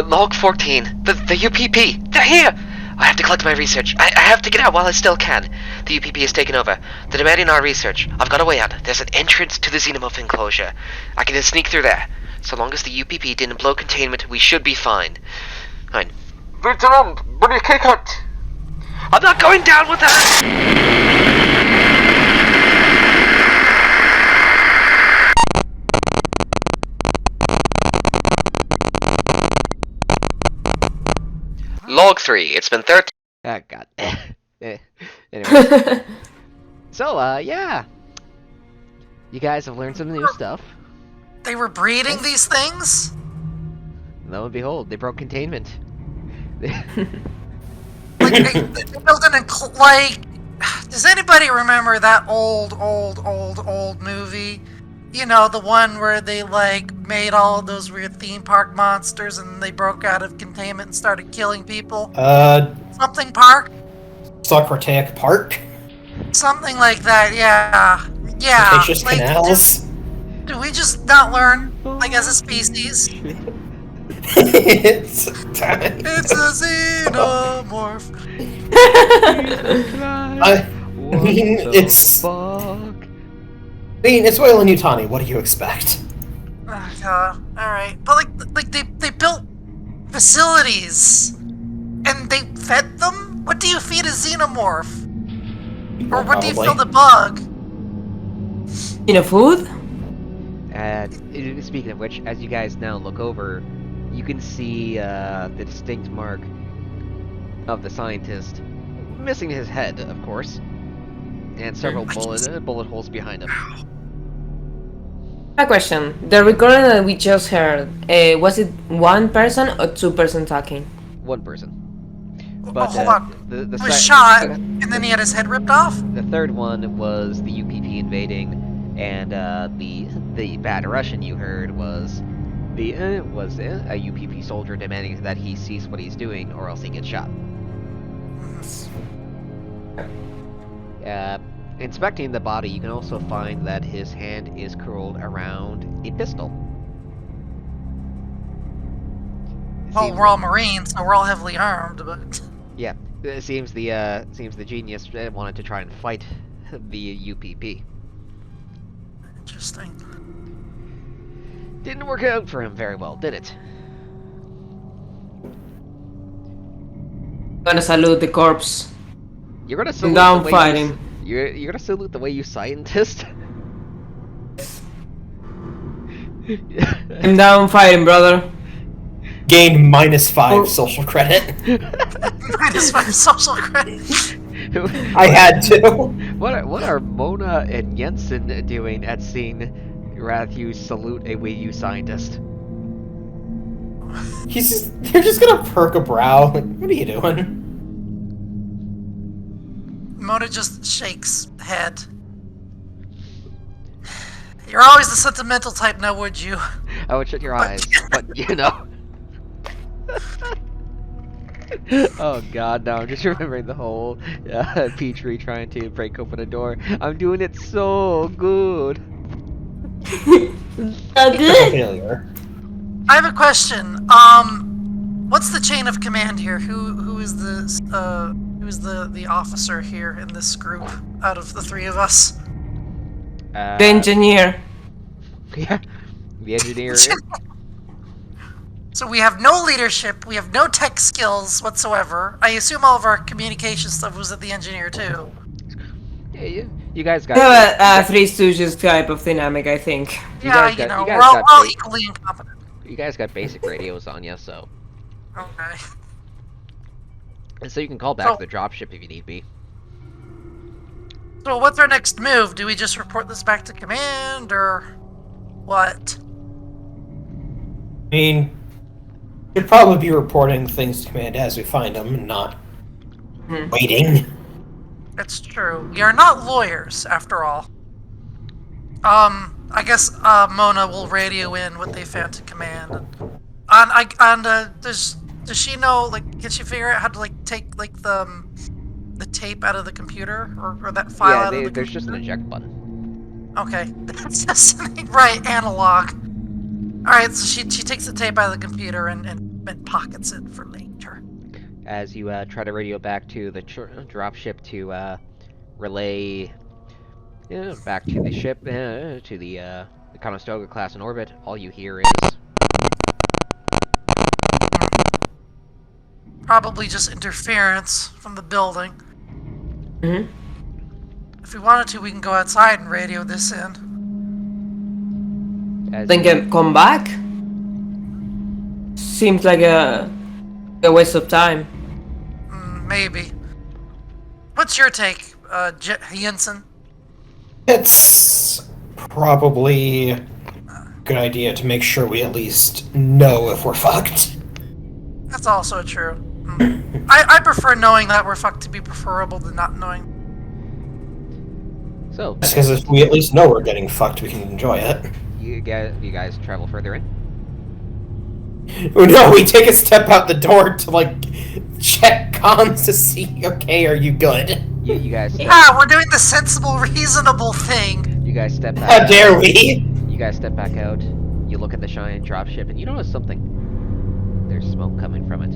Log 14. The UPP. They're here! I have to collect my research. I have to get out while I still can. The UPP has taken over. They're demanding our research. I've got a way out. There's an entrance to the Xenomorph enclosure. I can just sneak through there. So long as the UPP didn't blow containment, we should be fine. Fine. Vigilant! Buddy, kick it! I'm not going down with that! Log 3. It's been 13. Ah, God. Anyway. So, yeah. You guys have learned some new stuff. They were breeding these things. Lo and behold, they broke containment. They built does anybody remember that old movie? You know, the one where they made all those weird theme park monsters and they broke out of containment and started killing people? Something Park? Socratic Park? Something like that, yeah. Yeah. Cretaceous canals? Do we just not learn, as a species? It's time. It's a xenomorph. I mean, it's Oil and Yutani. What do you expect? Oh, God. right, but like they built facilities and they fed them. What do you feed a xenomorph? Or what do you Probably. feed the bug? Food? And speaking of which, as you guys now look over, you can see the distinct mark of the scientist, missing his head, of course, and several bullet holes behind him. A question. The recording that we just heard, was it one person or two person talking? One person. But hold on. the He was shot, and then he had his head ripped off? The third one was the UPP invading, and the bad Russian you heard was a UPP soldier demanding that he cease what he's doing, or else he gets shot. Inspecting the body, you can also find that his hand is curled around a pistol. Well, we're all Marines, so we're all heavily armed, but... Yeah, it seems the genius wanted to try and fight the UPP. Interesting. Didn't work out for him very well, did it? Gonna salute the corpse. You're gonna salute Down the way fighting. you're gonna salute the way you scientist. I'm down fighting, brother. Gained -5 social credit. -5 social credit. I had to. What are Mona and Jensen doing at seeing Rathu salute a Wii U scientist? They're just gonna perk a brow. Like, what are you doing? Mona just shakes head. You're always the sentimental type, now would you? I would shut your eyes, but you know. Oh god, no, I'm just remembering the whole Petrie trying to break open a door. I'm doing it so good. Failure. I have a question. What's the chain of command here? Who is the officer here in this group out of the three of us? The engineer. Yeah, the engineer. So we have no leadership, we have no tech skills whatsoever. I assume all of our communication stuff was at the engineer too. Yeah, you guys We got. have a Three Stooges type of dynamic, I think. You Yeah, guys got- you we're guys all, got we're all bait. equally incompetent. You guys got basic radios on you, so Okay. you can call back So- to the dropship if you need be. So what's our next move? Do we just report this back to command, or what? I mean, should probably be reporting things to command as we find them, and not waiting. It's true. We are not lawyers, after all. I guess Mona will radio in what they found to command. Does she know? Like, can she figure out how to take the tape out of the computer or that file out of the there's computer? just an eject button. Okay, that's just right analog. All right, so she takes the tape out of the computer and pockets it for later. As you try to radio back to the dropship to relay back to the ship to the Conestoga class in orbit, all you hear is Probably just interference from the building. Mm-hmm. If we wanted to, we can go outside and radio this in. as Then come back? Seems like a waste of time. Maybe. What's your take, Jensen? It's probably a good idea to make sure we at least know if we're fucked. That's also true. I prefer knowing that we're fucked to be preferable to not knowing. so Because if we at least know we're getting fucked, we can enjoy it. you guys travel further in. No, we take a step out the door to check comms to see. Okay, are you good? You guys Yeah, we're doing the sensible, reasonable thing. you guys step back. How out. dare we? You guys step back out. You look at the giant dropship, and you notice something. There's smoke coming from it.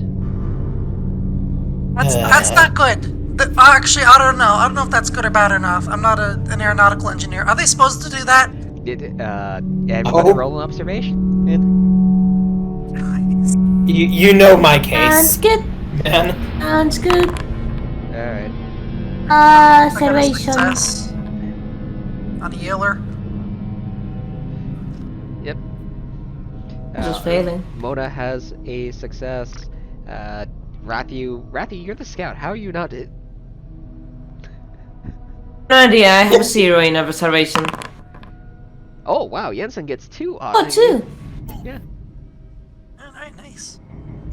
That's not good. Actually, I don't know. I don't know if that's good or bad enough. I'm not an aeronautical engineer. Are they supposed to do that? Everybody roll an observation. You know my Sounds case, good. man. Sounds good. Alright. I got a Observation. success on a Yealer. Yep. Just failing. Mona has a success. Rathu, you're the scout. How are you not? No idea, I have 0 in observation. Oh wow, Jensen gets 2. Oh, 2. Yeah. Alright, nice.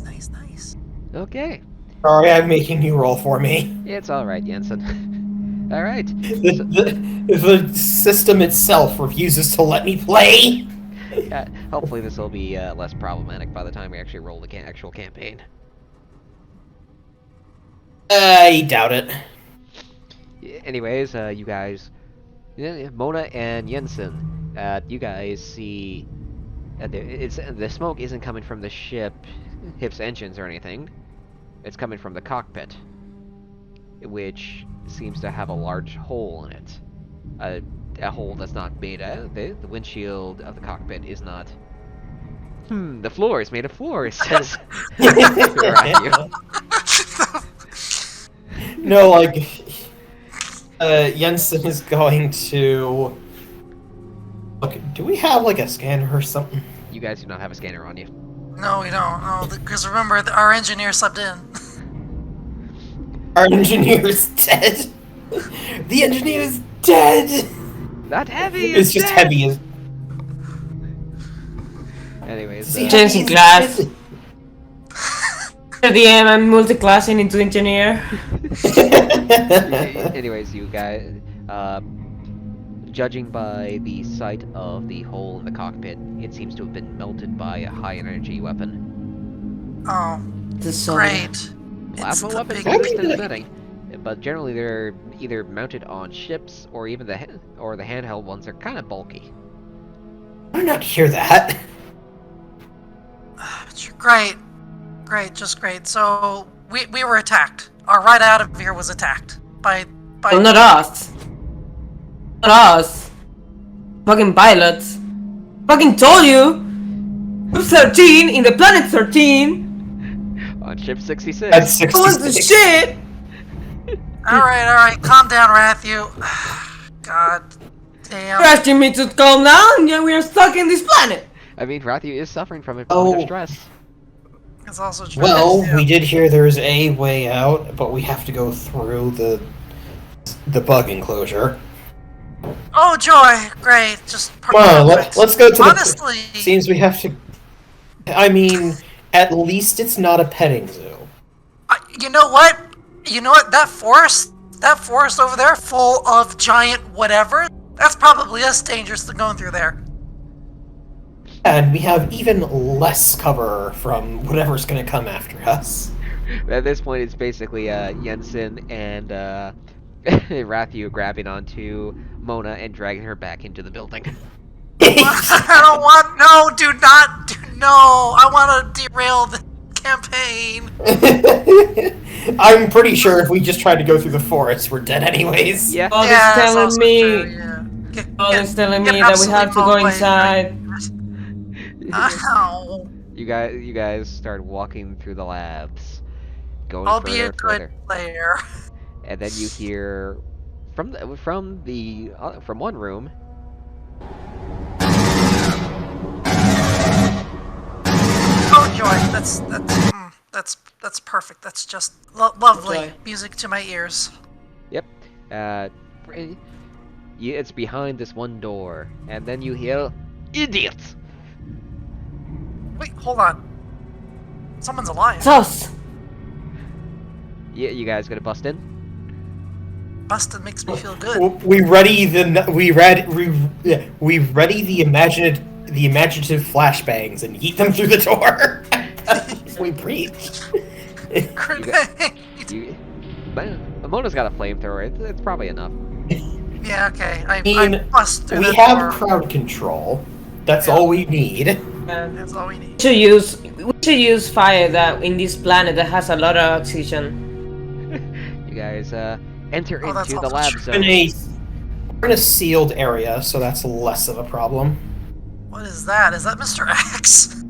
Nice. Okay. Sorry, I'm making you roll for me. It's all right, Jensen. All right. The system itself refuses to let me play. Yeah, hopefully this will be less problematic by the time we actually roll the actual campaign. I doubt it. Anyways, you guys, Mona and Jensen, you guys see the smoke isn't coming from the ship's engines or anything. It's coming from the cockpit, which seems to have a large hole in it. A hole that's not made out. The windshield of the cockpit is not. The floor is made of floor, says Rathu. No, like, Jensen is going to... Look, do we have, like, a scanner or something? You guys do not have a scanner on you. No, we don't. No, because remember, our engineer subbed in. Our engineer's dead. The engineer is dead. Not heavy. It's just dead. heavy as... Anyways, Changing class. The DM, I'm multi-classing into engineer. anyways, you guys, judging by the sight of the hole in the cockpit, it seems to have been melted by a high-energy weapon. Oh, The soul. great. Plasma the weapons big- exist in the setting, but generally they're either mounted on ships or even the handheld ones are kind of bulky. I did not hear that. Great, just great. So, we were attacked. Our ride out of here was attacked by Well, not us. Not us. Fucking pilots. Fucking told you! Group 13 in the planet 13! On ship 66. That's What was the 66. shit? Alright, calm down, Rathu. God damn. You're asking me to calm down? Yeah, we are stuck in this planet! I mean, Rathu is suffering from a point of stress. It's also true. Well, Yeah. we did hear there's a way out, but we have to go through the bug enclosure. Oh, joy! Great, just Come on, perfect. let's go to Honestly, Seems we have to... I mean, at least it's not a petting zoo. you know what? That forest over there, full of giant whatever. That's probably us dangerous than going through there. And we have even less cover from whatever's gonna come after us. At this point, it's basically Jensen and Rathu grabbing onto Mona and dragging her back into the building. I don't want. No, no. I want to derail the campaign. I'm pretty sure if we just tried to go through the forest, we're dead anyways. Yeah. Oh, Yeah, it's that's telling also me. true, yeah. Oh, it's telling get me that we have to go absolutely inside. Ow. You guys start walking through the labs, going I'll further be a and good further, player. and then you hear from one room. Oh joy, that's perfect. That's just lovely Joy. music to my ears. Yep. It's behind this one door, and then you hear, "Idiots!" Wait, hold on. Someone's alive. It's us! Yeah, you guys gonna bust in? Busted makes me feel good. We ready the imaginative flashbangs and yeet them through the door. We breathe. Grenade. Mona's got a flamethrower. It's probably enough. Yeah, okay. I mean, bust through We that have door. crowd control. That's Yeah. all we need. That's all we need. We should use fire that in this planet that has a lot of oxygen. You guys enter Oh, that's into the also lab true. zone. We're in a sealed area, so that's less of a problem. What is that? Is that Mr. X?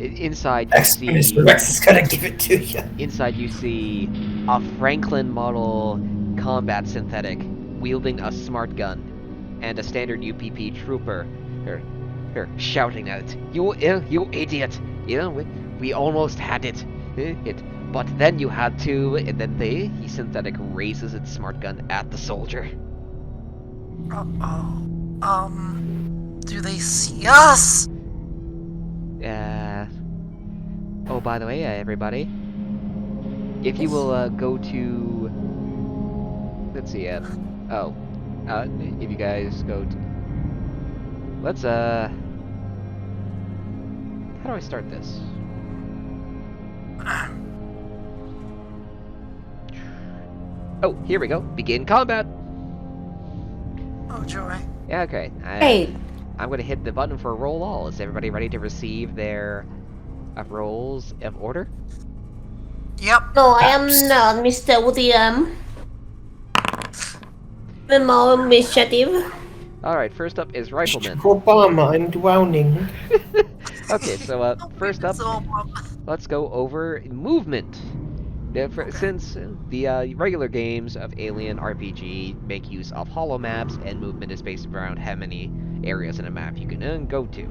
Inside you see Mr. Rex is gonna give it to you. inside you see a Franklin model combat synthetic wielding a smart gun, and a standard UPP trooper, shouting at it. You idiot! We almost had it. But then you had to, and then he synthetic raises its smart gun at the soldier. Do they see us? Oh, by the way, everybody, if you will go to, let's see, if you guys go to, let's how do I start this? Oh, here we go. Begin combat. Oh joy. Yeah, okay. Hey, I'm gonna hit the button for roll all. Is everybody ready to receive their rolls of order? Yep. no, I am not, Mr. William. I'm more initiative. Alright, first up is Rifleman. Mr. Obama, I'm drowning. Okay, so first up, So, let's go over movement. Since the regular games of Alien RPG make use of hollow maps, and movement is based around how many areas in a map you can go to.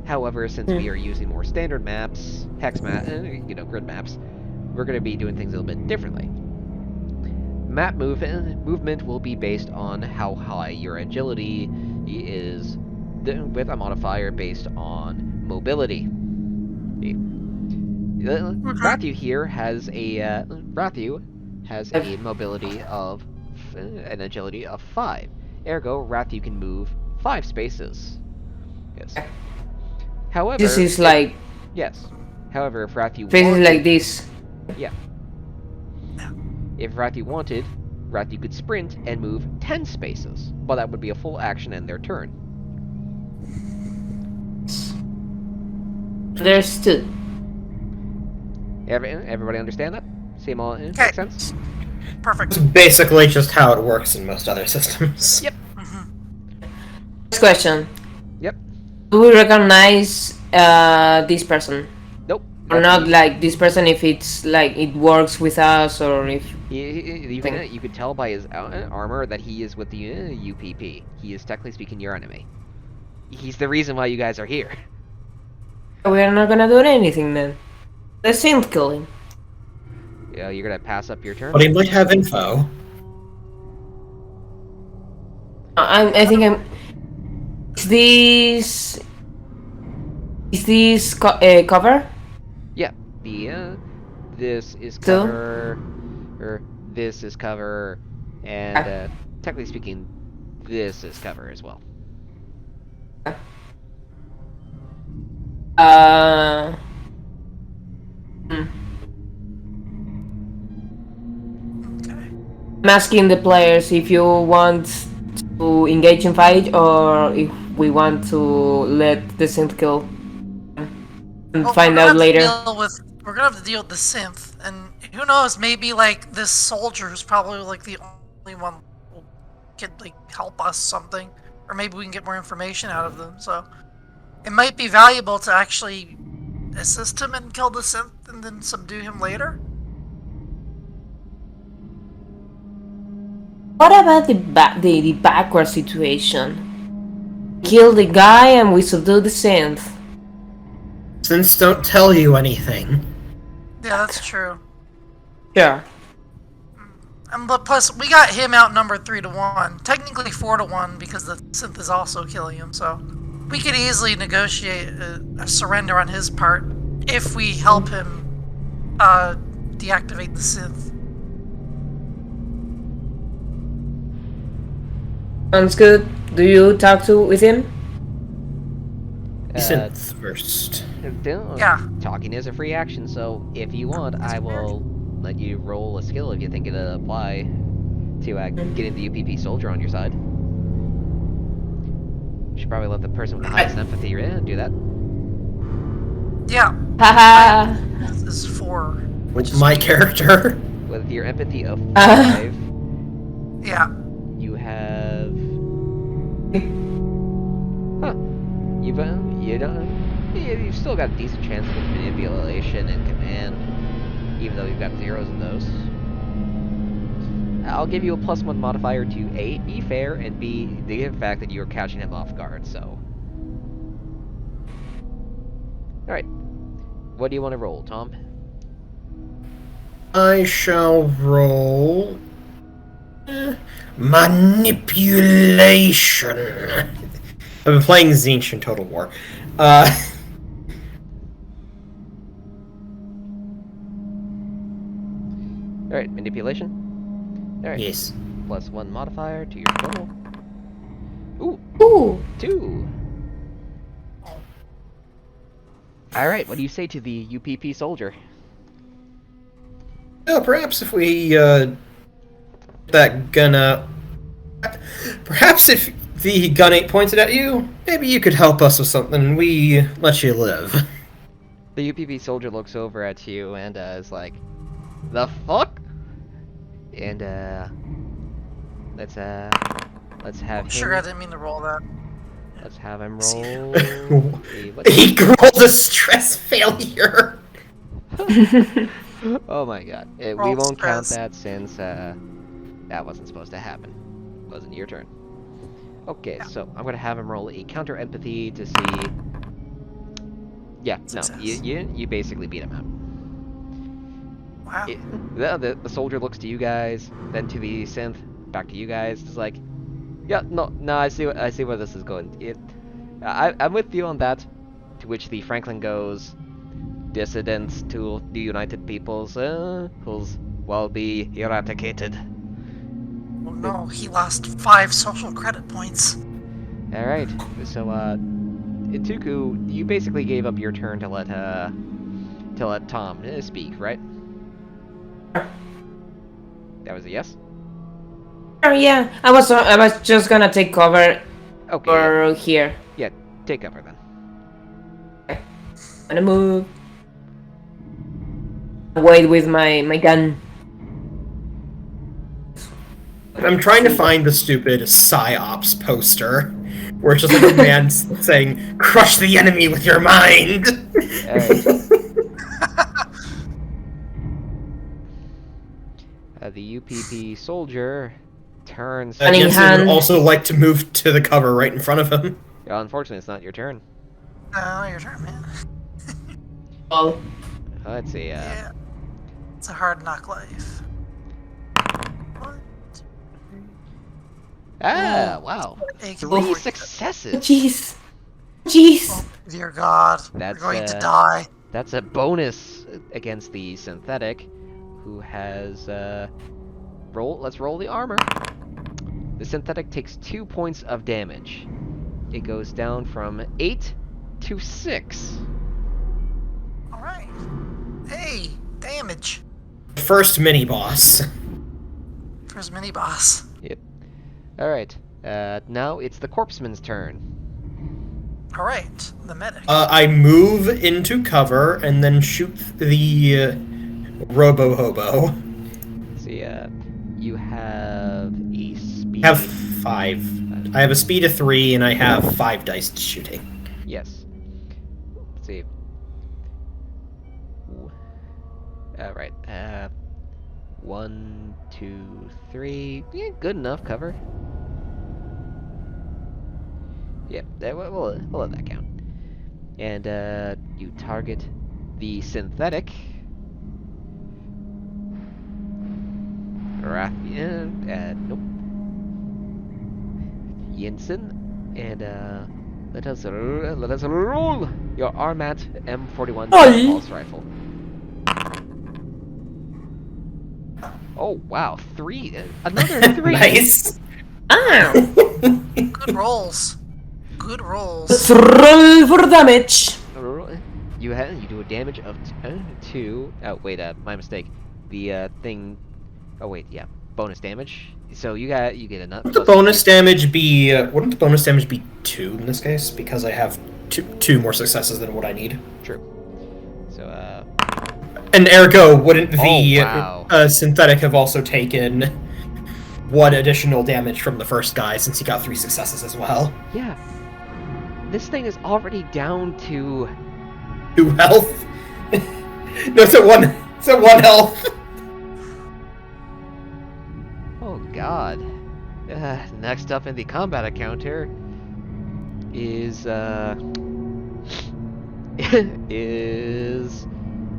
However, since we are using more standard maps, hex map, grid maps, we're going to be doing things a little bit differently. Map movement will be based on how high your agility is, with a modifier based on mobility. Rathu here has a mobility of an agility of 5. Ergo, Rathu can move 5 spaces. Yes. However, This is like yes. However, if Rathu faces wanted, like this. yeah. If Rathu wanted, Rathu could sprint and move 10 spaces, but that would be a full action and their turn. There's two. Everybody understand that? Same all make sense? perfect. It's basically just how it works in most other systems. Yep. Next question. Yep. Do we recognize this person? Nope. Or not like this person if it's like it works with us or if... You can tell by his armor that he is with the UPP. He is technically speaking your enemy. He's the reason why you guys are here. We're not gonna do anything then. Let's synth kill him. Yeah, you're gonna pass up your turn? But he might have info. I think I'm... Is this cover? Yeah. This is So? cover, or this is cover, and technically speaking, this is cover as well. I'm asking the players if you want to engage in fight or if we want to let the synth kill and Well, find out later. We're gonna have to deal with the synth, and who knows? Maybe like this soldier who's probably like the only one who could like help us something, or maybe we can get more information out of them. So it might be valuable to actually assist him and kill the synth, and then subdue him later. What about the backward situation? Kill the guy and we subdue the synth. Synths don't tell you anything. Yeah, that's true. Sure. But plus, we got him outnumbered 3-1. Technically 4-1 because the synth is also killing him. So we could easily negotiate a surrender on his part if we help him deactivate the synth. Sounds good. Do you talk with him? Synth first. Yeah. Talking is a free action, so if you want, I will let you roll a skill if you think it'll apply to getting the UPP soldier on your side. Should probably let the person with the highest empathy do that. Yeah. Haha. This is 4. With my character. With your empathy of 5, Yeah. you have... Huh. you don't. You've still got a decent chance with manipulation and command, even though you've got zeros in those. I'll give you a +1 modifier to A, be fair, and B, the fact that you're catching him off guard, so. Alright. What do you want to roll, Tom? I shall roll... manipulation. I've been playing Zinch in Total War. Alright, manipulation. Alright. Yes. +1 modifier to your total. Ooh, Ooh. 2. Alright, what do you say to the UPP soldier? Perhaps if we, that gun out... Perhaps if the gun ain't pointed at you, maybe you could help us with something and we let you live. The UPP soldier looks over at you and is like, "The fuck?" And let's have I'm him. sure I didn't mean to roll that. Let's have him See. roll. He rolled a stress failure. Oh my god. We Roll won't count stress. that since that wasn't supposed to happen. Wasn't your turn. Okay, so I'm gonna have him roll a counter empathy to see. Yeah, Success. no, you basically beat him out. Wow. The soldier looks to you guys, then to the synth, back to you guys. It's like, yeah, no, I see where this is going. I'm with you on that. To which the Franklin goes, dissidents to the United Peoples will be eradicated. Well, no, he lost 5 social credit points. All right, so Ituku, you basically gave up your turn to let Tom speak, right? That was a yes. Oh yeah, I was just gonna take cover Okay. for here. Yeah, take cover then. Gonna move. Wait with my gun. I'm trying to find the stupid PsyOps poster, where it's just like a man saying, "Crush the enemy with your mind." The UPP soldier turns. Funny Jensen hand. would also like to move to the cover right in front of him. Unfortunately, it's not your turn. Oh, your turn, man. Oh, Let's see. Yeah. It's a hard knock life. Wow. Hey, 3 successes. jeez, jeez. Oh, dear God. That's, We're going to die. That's a bonus against the synthetic, who has Let's roll the armor. The synthetic takes 2 points of damage. It goes down from 8 to 6. Alright. Hey, damage. First mini boss. First mini boss. Yep. All right. Now it's the corpseman's turn. Alright, the medic. I move into cover and then shoot the Robo Hobo. Let's see. You have a speed. I have 5. I have a speed of 3 and I have 5 dice shooting. Yes. Let's see. Right. 1, 2, 3. Yeah, good enough cover. Yep. We'll let that count. And you target the synthetic. Nope. Jensen, and let us roll your Armat M41 pulse rifle. Oh wow, 3, another 3. Nice. Ah, Good rolls. Good rolls. let's roll for damage. You do a damage of 2. Oh wait, my mistake. The thing. Oh wait, yeah, bonus damage. So you get another. Wouldn't the bonus damage be? Wouldn't the bonus damage be 2 in this case? Because I have two more successes than what I need. True. So And ergo, wouldn't the Oh, wow. synthetic have also taken 1 additional damage from the first guy since he got 3 successes as well? yeah. This thing is already down to... 2 health? No, it's at 1. It's at 1 health. Oh god. Next up in the combat encounter is is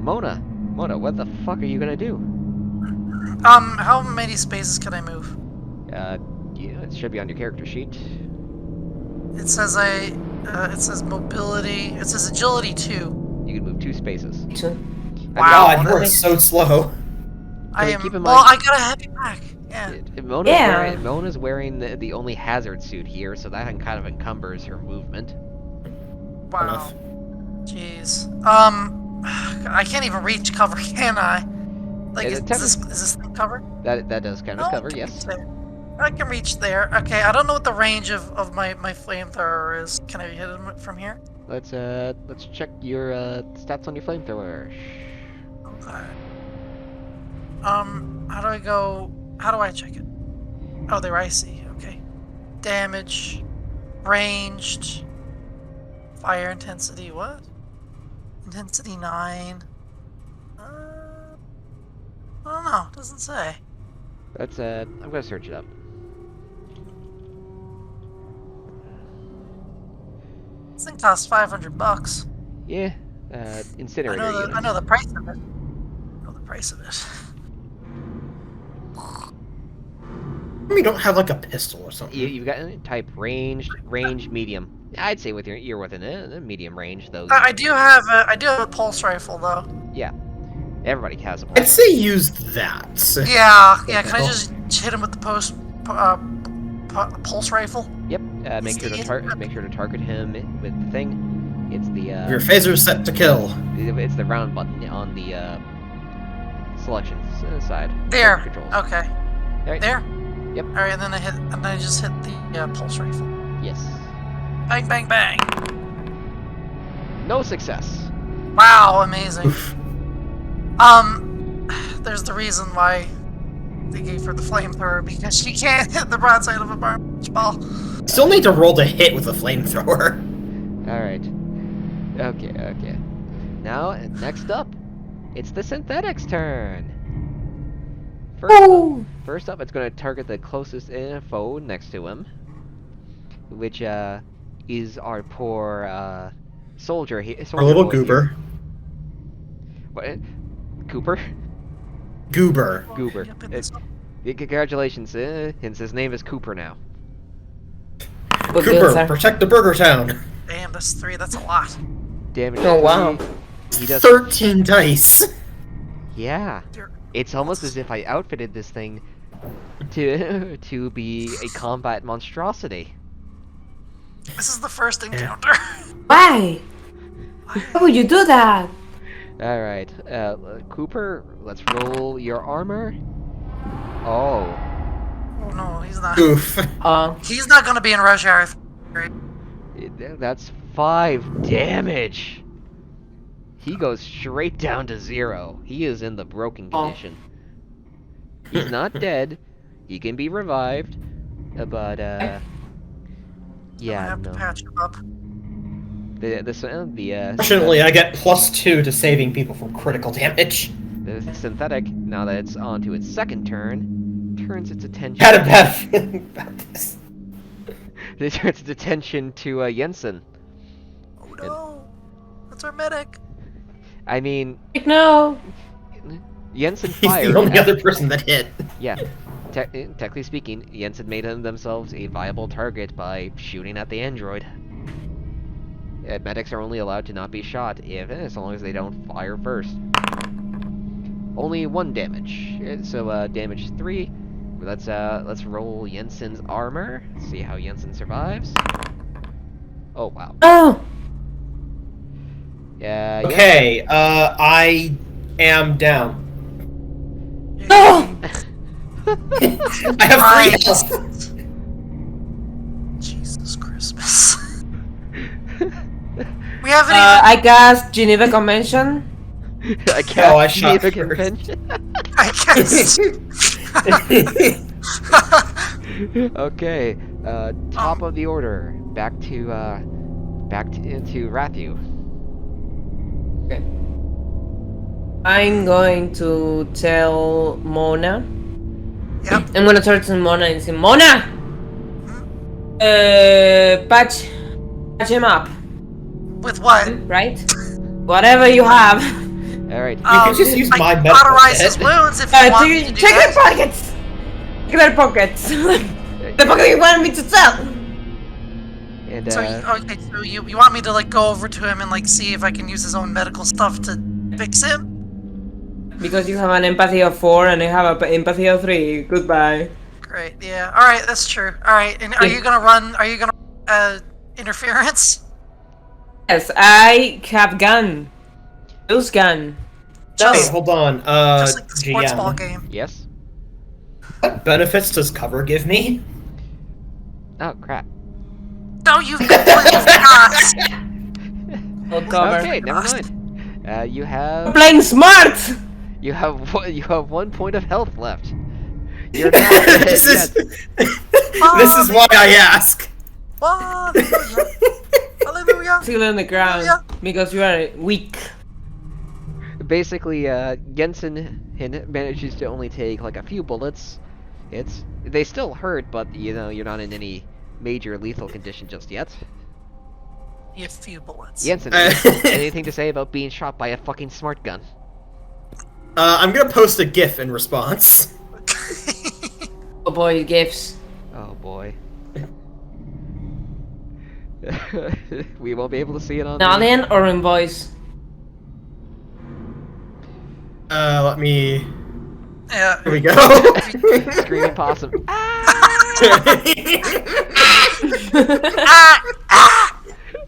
Mona. Mona, what the fuck are you gonna do? How many spaces can I move? Yeah, it should be on your character sheet. It says it says mobility. It says agility 2. You can move 2 spaces. Wow, God, you are so slow. I am. keep in Well, mind- I got a heavy pack. Yeah. Mona's wearing the only hazard suit here, so that kind of encumbers her movement. Wow. Enough. Jeez. I can't even reach cover, can I? Like, Yeah, is this thing covered? That does kind of Oh, cover, I can yes. reach there. I can reach there. Okay, I don't know what the range of my flamethrower is. Can I hit him from here? Let's check your stats on your flamethrower. Okay. How do I go? How do I check it? Oh, there I see. Okay. Damage, ranged, fire intensity. What? Intensity 9. I don't know. Doesn't say. That's I'm gonna search it up. This thing costs $500. Yeah, incinerator I units. know the price of it. I know the price of it. We don't have like a pistol or something. You've got type ranged, medium. I'd say you're within a medium range, though. I do have a pulse rifle though. Yeah, everybody has a I'd pulse. say use that. Yeah. Can I just hit him with the pulse rifle? Yep. Make sure to target him with the thing. It's the Your phaser's set to kill. it's the round button on the selection side. There. Controls. Okay. Right. There. Yep. All right, and then I just hit the pulse rifle. Yes. Bang, bang, bang. No success. Wow, amazing. There's the reason why they gave her the flamethrower, because she can't hit the broadside of a barge ball. Still need to roll to hit with a flamethrower. All right. Okay. Now, next up, it's the synthetics turn. First up, it's going to target the closest foe next to him, which is our poor soldier. Our little boy goober. here. What? Cooper? Goober. Goober. Congratulations, since his name is Cooper now. Cooper, protect the Burger Town. Damn, that's 3. That's a lot. Damage. Oh, wow. He does. 13 dice. Yeah. It's almost as if I outfitted this thing to be a combat monstrosity. This is the first encounter. Why? Why would you do that? All right, Cooper, let's roll your armor. Oh, Oh no, he's not. Oof. He's not gonna be in rush hour. that's 5 damage. He goes straight down to 0. He is in the broken condition. He's not dead. He can be revived, but I yeah, have to no. patch him up. Fortunately, I get +2 to saving people from critical damage. The synthetic, now that it's on to its second turn, turns its attention. Had a bad feeling about this. It turns its attention to Jensen. Oh no, that's our medic. I mean, No. Jensen He's fired. the only other person that hit. Yeah, technically speaking, Jensen made themselves a viable target by shooting at the android. Medics are only allowed to not be shot as long as they don't fire first. Only 1 damage. So damage 3. Let's roll Jensen's armor. See how Jensen survives. Oh wow. Oh. Yeah. Okay, I am down. No. I have 3 health. Jesus Christmas. We haven't I guess Geneva Convention. I can't I shot the first. convention. I guess. Okay, top of the order. Back to back to Rathu. Okay. I'm going to tell Mona. Yep. I'm gonna turn to Mona and say, Mona! Patch him up, With what? right? Whatever you have. All right. You can just use I my can medical cauterize his kit. wounds if you want me to do Check their that. pockets! Check their pockets! The fuck do you want me to tell? And So, okay, so you want me to like go over to him and like see if I can use his own medical stuff to fix him? Because you have an empathy of 4 and I have an empathy of 3. Goodbye. Great, yeah. Alright, that's true. Alright, and are you gonna run interference? Yes, I have gun. Use gun. Hey, Just, hold on. just like the sports ball GM. game. yes. What benefits does cover give me? Oh crap. No, you completely forgot! I'll cover. Okay, never mind. You I'm have playing smart! you have 1 point of health left. You're not this is this is why I ask. Hallelujah! Hallelujah! Still on the ground Yeah. because you are weak. Basically, Jensen manages to only take like a few bullets. They still hurt, but you know you're not in any major lethal condition just yet. You have a few bullets. Jensen, anything to say about being shot by a fucking smart gun? I'm gonna post a GIF in response. Oh boy, gifts. Oh boy. We won't be able to see it on. Alien or in voice? Let me. Yeah. Here we go. Screaming possum.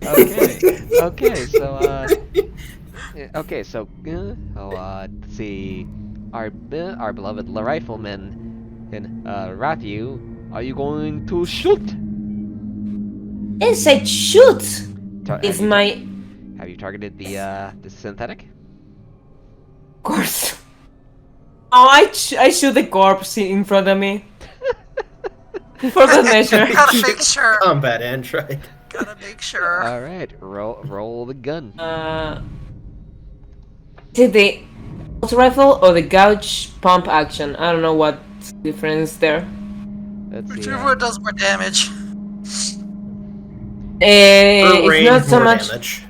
Okay. Okay. So Okay. So let's see. Our beloved rifleman and Rathu, are you going to shoot? I said shoot! Have It's you my... Have you targeted the synthetic? Of course. Oh, I shoot the corpse in front of me. For the measure. Gotta make sure. Combat android. Gotta make sure. All right. Roll the gun. Is it the auto rifle or the gouge pump action? I don't know what's the difference there. Let's see. Whichever one does more damage. Per It's range, not so more much. damage.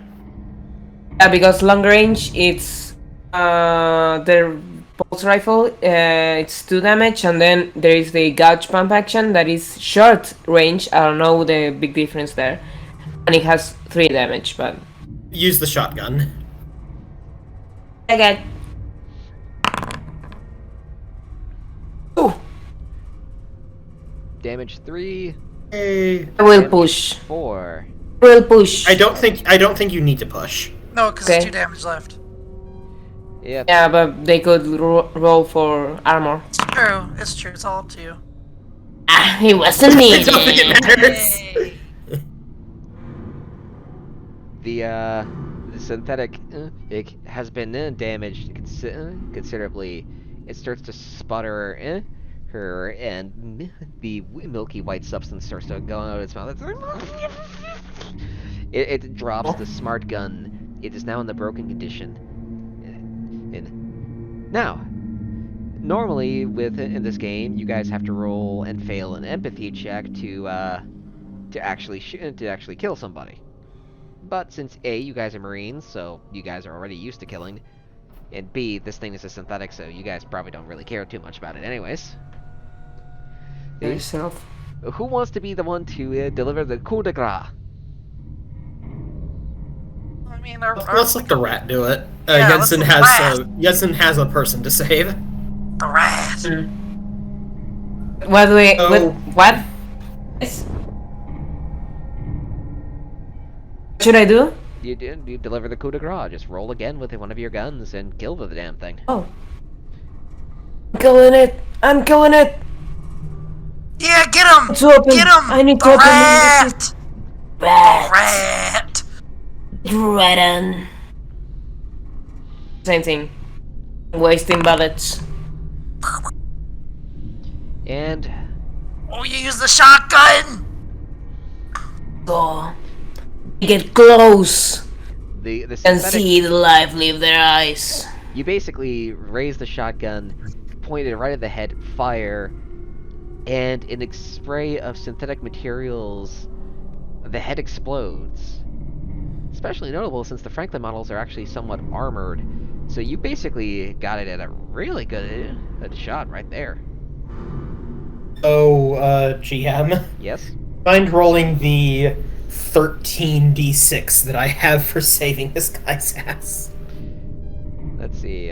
Yeah, because long range it's the pulse rifle, it's 2 damage, and then there is the gouge pump action that is short range. I don't know the big difference there, and it has 3 damage. But Use the shotgun. okay. Ooh, Damage 3, Hey. I will push. 4. I will push. I don't think you need to push. No, because Okay. there's 2 damage left. Yep. Yeah, but they could roll for armor. It's true. It's true. It's all up to you. Ah, it wasn't I me. don't think it matters. Yay. The synthetic it has been damaged considerably. It starts to sputter her, and the milky white substance starts to go out of its mouth. It drops the smart gun. It is now in the broken condition. And now, normally in this game, you guys have to roll and fail an empathy check to actually kill somebody. But since A, you guys are Marines, so you guys are already used to killing, and B, this thing is a synthetic, so you guys probably don't really care too much about it anyways. Yourself. Who wants to be the one to deliver the coup de grace? I mean, Let's let the rat do it. Yeah, let's Jensen let the has rat. Jensen has a person to save. the rat. What do we? Oh. What? Yes. What should I do? You deliver the coup de grace. Just roll again with one of your guns and kill the damn thing. Oh. I'm killing it! I'm killing it! Yeah, get him! It's open. Get him! I need to the open rat! The Rat! rat! Redden. Same thing. Wasting bullets. And Oh, you use the shotgun! Go. Get close The and synthetic. see the life leave their eyes. You basically raise the shotgun, point it right at the head, fire, and in a spray of synthetic materials, the head explodes. Especially notable since the Franklin models are actually somewhat armored, so you basically got it at a really good shot right there. Oh, GM. Yes? Mind rolling the 13d6 that I have for saving this guy's ass. Let's see,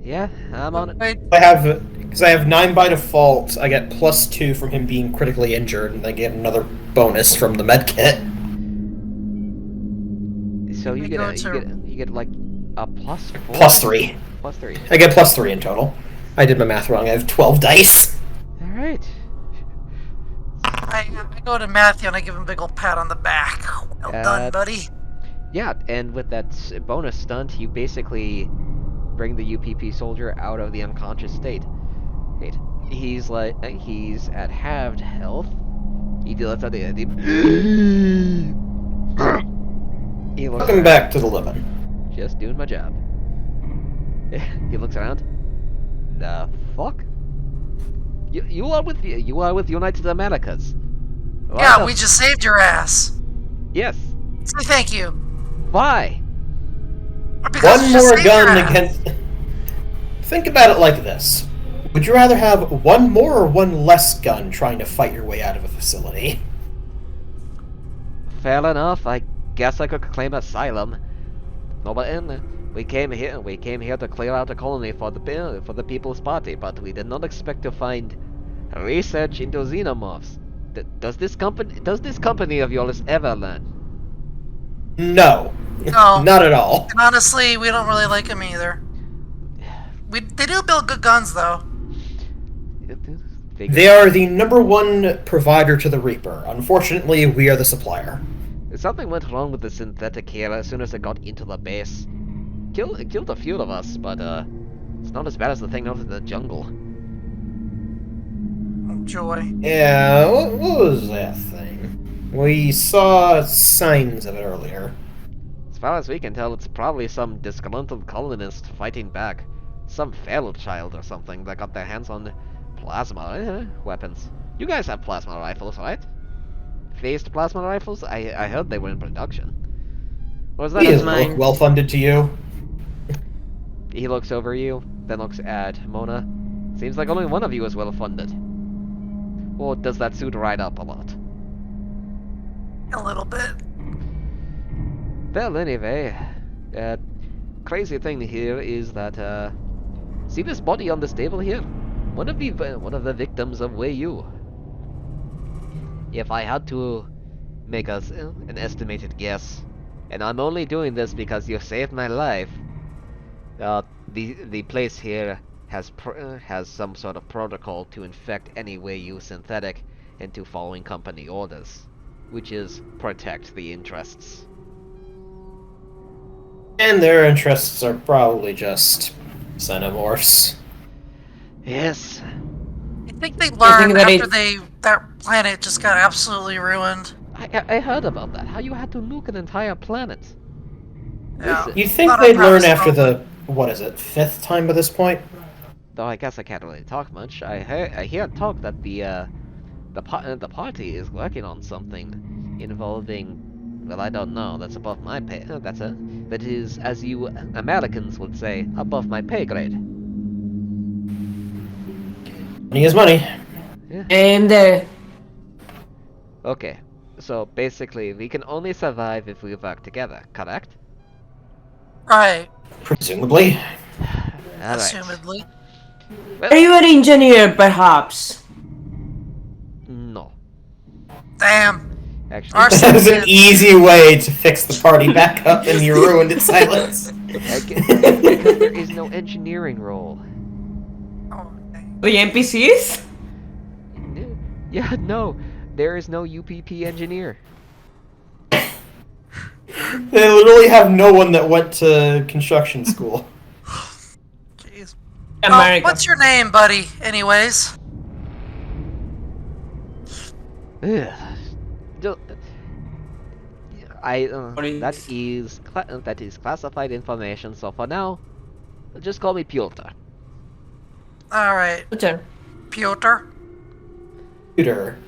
yeah, I'm on it. Wait, Because I have 9 by default, I get +2 from him being critically injured, and I get another bonus from the medkit. So you We get go a, you get like a +4? +3. +3. I get +3 in total. I did my math wrong. I have 12 dice. Alright. I go to Matthew and I give him a big old pat on the back. Well done, buddy. Yeah, and with that bonus stunt, you basically bring the UPP soldier out of the unconscious state. Wait, he's at halved health. He lets out the he looks Welcome around. back to the living. Just doing my job. He looks around. The fuck? You are with United Americas. Why Yeah, the- we just saved your ass. Yes. Say thank you. Why? Because One we just more saved your gun ass. against. Think about it like this: would you rather have one more or one less gun trying to fight your way out of a facility? Fair enough. I guess I could claim asylum. No, but we came here. We came here to clear out a colony for the People's Party, but we did not expect to find research into xenomorphs. Does this company of yours ever learn? No, No. not at all. And honestly, we don't really like him either. They do build good guns, though. They are the #1 provider to the Reaper. Unfortunately, we are the supplier. Something went wrong with the synthetic here as soon as it got into the base. Killed a few of us, but it's not as bad as the thing out in the jungle. Oh, joy. Yeah, what was that thing? We saw signs of it earlier. As far as we can tell, it's probably some disgruntled colonist fighting back. Some feral child or something that got their hands on plasma weapons. You guys have plasma rifles, right? Phased plasma rifles? I heard they were in production. Or was that He a doesn't look well funded to you. He looks over you, then looks at Mona. Seems like only one of you is well funded. Or does that suit ride up a lot? A little bit. Well, anyway, crazy thing here is that, see this body on this table here? One of the victims of Wei-Yu. If I had to make an estimated guess, and I'm only doing this because you saved my life, the place here has some sort of protocol to infect any Wei-Yu synthetic into following company orders, which is protect the interests. And their interests are probably just xenomorphs. Yes. I think they think learned that after that planet just got absolutely ruined. I heard about that. How you had to nuke an entire planet. Yeah. Listen, You'd think Not they'd a learn promise after moment. the, what is it, 5th time by this point? though I guess I can't really talk much. I hear talk that the party is working on something involving. Well, I don't know. That's above my pay. That is, as you Americans would say, above my pay grade. Money is money. And Okay, so basically, we can only survive if we work together. Correct? Right. Presumably. All right. Assumedly. are you an engineer, perhaps? No, Damn. actually. Our That was an easy way to fix the party back up and you ruined its silence. Because there is no engineering role. Oh, dang. The NPCs? Yeah, no, there is no UPP engineer. They literally have no one that went to construction school. Jeez. America. What's your name, buddy, anyways? Ugh. Don't- That is classified information. So for now, just call me Piotr. All right, Peter. Piotr. Computer.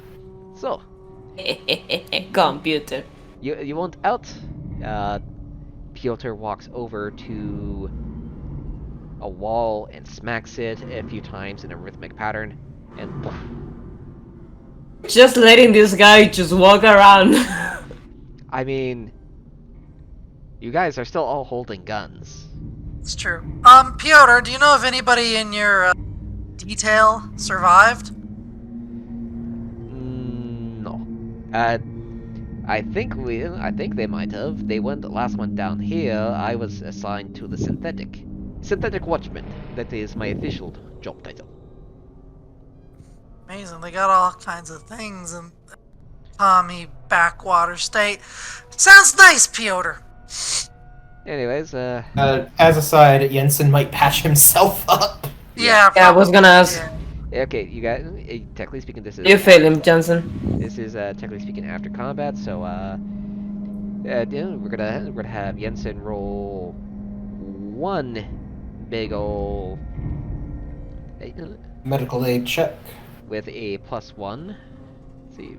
So Computer. you want out? Piotr walks over to a wall and smacks it a few times in a rhythmic pattern, and poof. Just letting this guy just walk around. I mean, you guys are still all holding guns. It's true. Piotr, do you know if anybody in your detail survived? No. I think they might have. They went the last one down here. I was assigned to the synthetic watchman. That is my official job title. Amazing. They got all kinds of things in Tommy Backwater State. Sounds nice, Piotr. Anyways, As a side, Jensen might patch himself up. Yeah. Yeah, I was gonna ask. Yeah. okay, you guys. Technically speaking, this is You failed him, Johnson. This is technically speaking after combat, so yeah, we're gonna have Jensen roll one big ol' Medical aid check. with a +1. Let's see,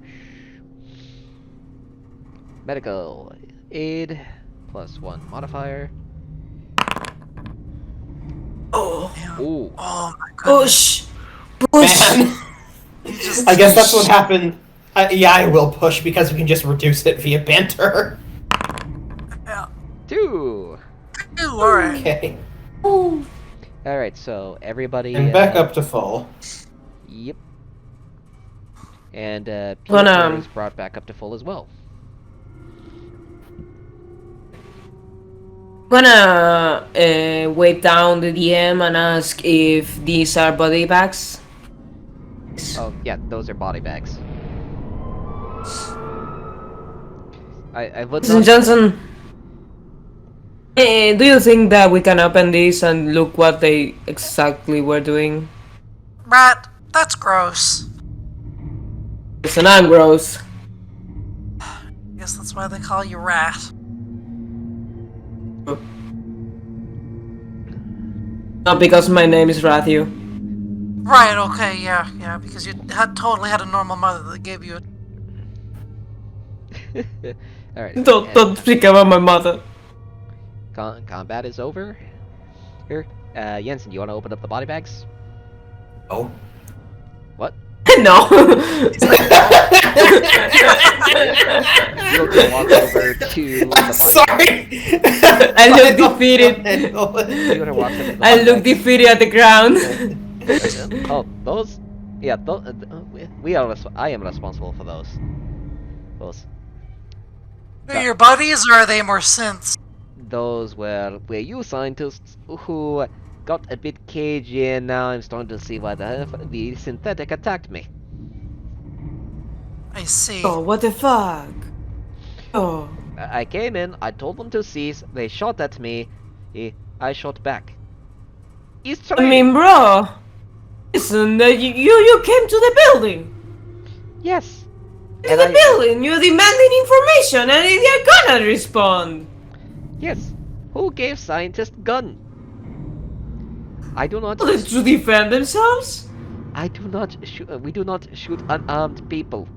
medical aid +1 modifier. Oh. Ooh, Oh my goodness. Push. Man. I guess that's what happened. Yeah, I will push because we can just reduce it via banter. Yeah. 2. Ooh, alright. Okay. Ooh. All right, so everybody. And back up to full. Yep. And Wanna- Peter is brought back up to full as well. Gonna wave down the DM and ask if these are body bags. Oh, yeah, those are body bags. I would Listen, not... Johnson. Do you think that we can open this and look what they exactly were doing? Rat, that's gross. Listen, I'm gross. I guess that's why they call you Rat. Not because my name is Rathu. Right, okay, yeah, because you totally had a normal mother that gave you a... Alright. Don't speak about my mother. Combat is over. Here, Jensen, you want to open up the body bags? Oh. What? No. You'll go walk over to the body Sorry. I look defeated. You wanna walk over to the I body look bags? defeated at the ground. Oh, those... Yeah, we are... I am responsible for those. Those. Are your buddies, or are they more synths? Those were you scientists who got a bit cagey, and now I'm starting to see why the synthetic attacked me. I see. Oh, what the fuck? Oh. I came in, I told them to cease, they shot at me, I shot back. It's I mean, bro. Listen, you came to the building. yes. To And the building, you're demanding information, and they're gonna respond. Yes. Who gave scientists gun? I do not. To defend themselves? I do not shoot. We do not shoot unarmed people.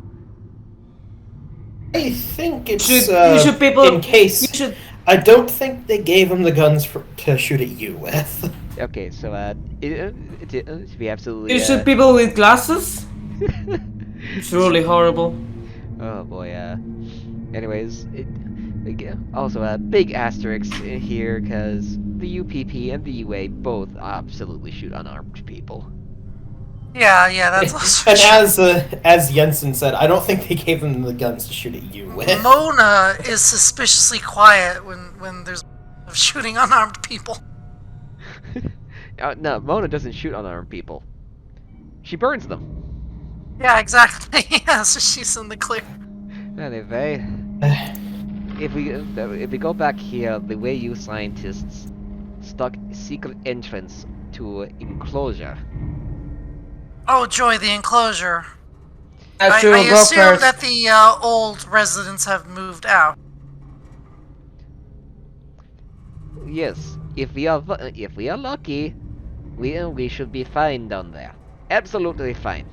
I think it's You should people. in case. You should. I don't think they gave him the guns to shoot at you with. Okay, so to be absolutely. You should people with glasses. Truly horrible. Oh boy. Anyways, also a big asterisk here because the UPP and the UA both absolutely shoot unarmed people. Yeah, that's also And as Jensen said, I don't think they gave him the guns to shoot at you with. Mona is suspiciously quiet when there's shooting unarmed people. No, Mona doesn't shoot unarmed people. She burns them. Yeah, exactly. Yeah, so she's in the clear. Anyway, if we go back here, the way you scientists stuck secret entrance to enclosure. Oh, joy, the enclosure. I I should go assume first. that the old residents have moved out. Yes, if we are lucky, we should be fine down there. Absolutely fine.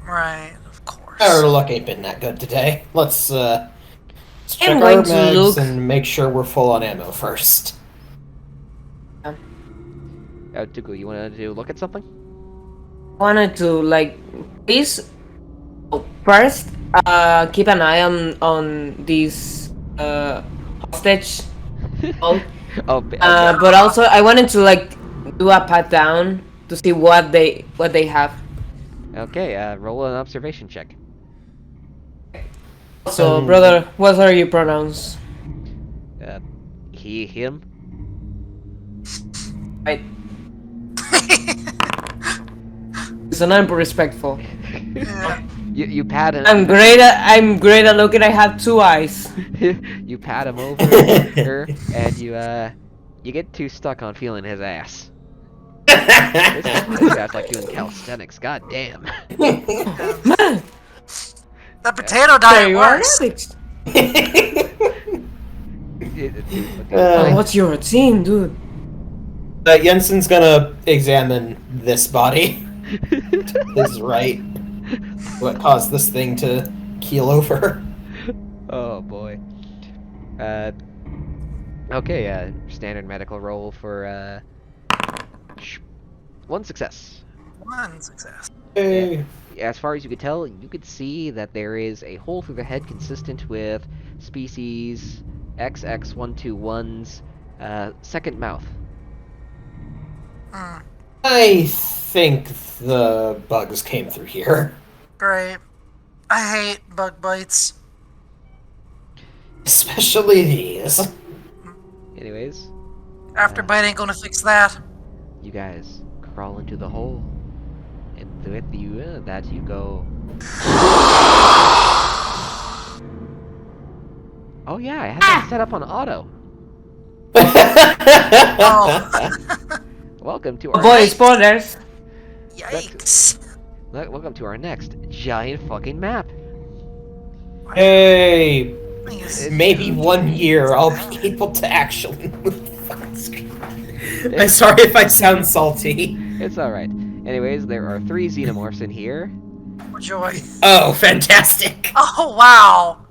Right, of course. Our luck ain't been that good today. Let's I'm check going our to mags look. and make sure we're full on ammo first. Tuku, you wanted to look at something? Wanted to like please first keep an eye on these hostage. Oh, But also I wanted to like do a pat down to see what they have. okay. Roll an observation check. So brother, what are your pronouns? He, him. Right. So I'm respectful. Yeah. You pat him. I'm great at looking. I have 2 eyes. You pat him over, and you get too stuck on feeling his ass. This guy's like doing calisthenics. God damn. Man, That potato there diet you are. works. What's your routine, dude? Jensen's gonna examine this body. This is right. What caused this thing to keel over? Oh boy. Okay. Standard medical roll for 1 success. One success. Hey. As far as you could tell, you could see that there is a hole through the head consistent with species XX121's second mouth. Hmm. I think the bugs came through here. Great. I hate bug bites. Especially these. Anyways, Afterbite ain't gonna fix that. you guys crawl into the hole, and with that you go. Oh yeah, I had that set up on auto. Oh. Welcome to our Boy, spoilers. Yikes. welcome to our next giant fucking map. Hey, Thing is- maybe one year I'll be able to actually move the fucking screen. I'm sorry if I sound salty. It's all right. Anyways, there are 3 xenomorphs in here. Joy. Oh, fantastic! Oh, wow.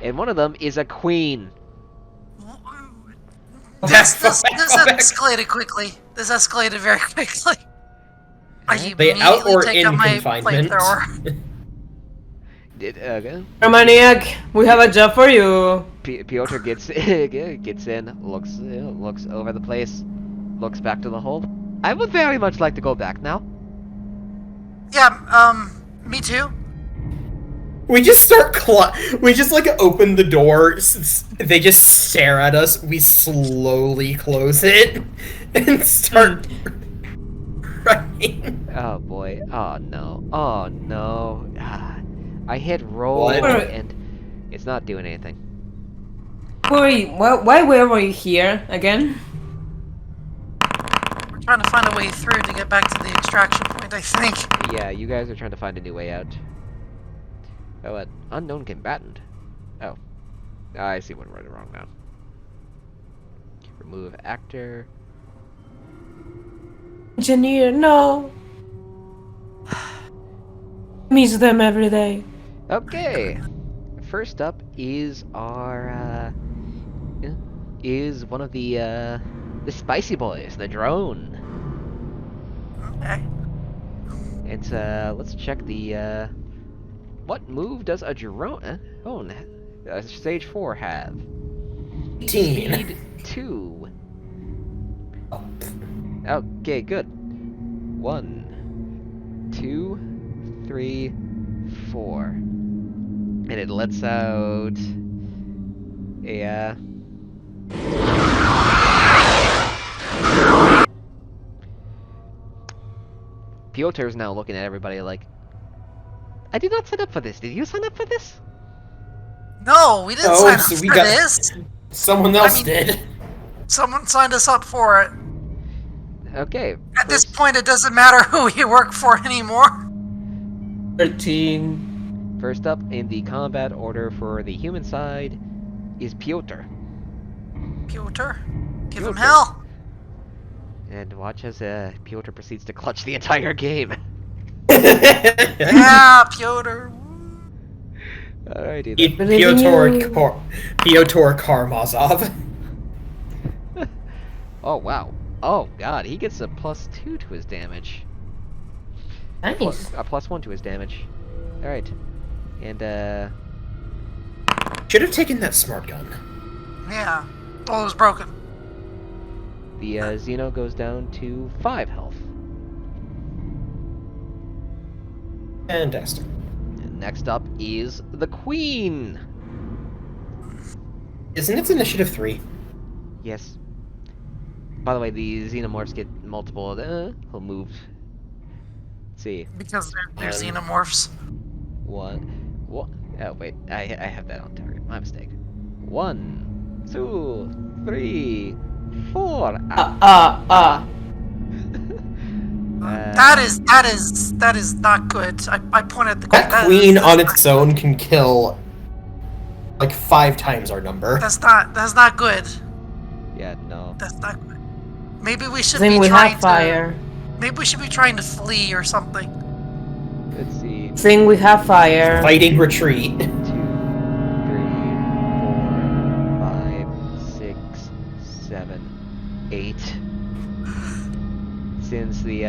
And one of them is a queen. This Back. escalated quickly. This escalated very quickly. I They out immediately or take in out my confinement? flamethrower. Maniac, we have a job for you. Piotr gets in, looks over the place, looks back to the hole. I would very much like to go back now. Yeah, me too. We just we just like open the door. They just stare at us. We slowly close it and start running. Oh boy. Oh no. Oh no. I hit roll What? and it's not doing anything. Wait, why were we here again? We're trying to find a way through to get back to the extraction point, I think. Yeah, you guys are trying to find a new way out. Oh, unknown combatant. Oh. I see what right or wrong now. Remove actor. Engineer, no. Miss them every day. Okay. First up is our is one of the spicy boys, the drone. Okay. It's let's check the what move does a drone stage 4 have? 18. Speed 2. Okay, good. 1, 2, 3, 4. And it lets out a Piotr's now looking at everybody like, I did not sign up for this. Did you sign up for this? No, we didn't No, sign up so we for got- this. Someone else mean- did. Someone signed us up for it. Okay. At this point, it doesn't matter who we work for anymore. 13. First up in the combat order for the human side is Piotr. Piotr, give him Piotr. hell. And watch as Piotr proceeds to clutch the entire game. Yeah, Piotr. Alrighty then. Believe in you. Piotr Karamazov. Oh wow. Oh god, he gets a +2 to his damage. Nice. A +1 to his damage. Alright. And Should have taken that smart gun. Yeah. Oh, it was broken. the Xeno goes down to 5 health. Fantastic. And next up is the Queen. Isn't it initiative 3? Yes. By the way, the Xenomorphs get multiple. He'll move. Let's see. Because they're xenomorphs. One. What? Oh wait, I have that on target. My mistake. 1, 2, 3, 4. That is not good. I point at the queen. That queen on its own can kill like 5 times our number. That's not good. Yeah, no. That's not good. Maybe we should Thing be we trying have fire. Maybe we should be trying to flee or something. Let's see. Thing we have fire. Fighting retreat. 2, 3, 4, 5, 6, 7, 8. Since the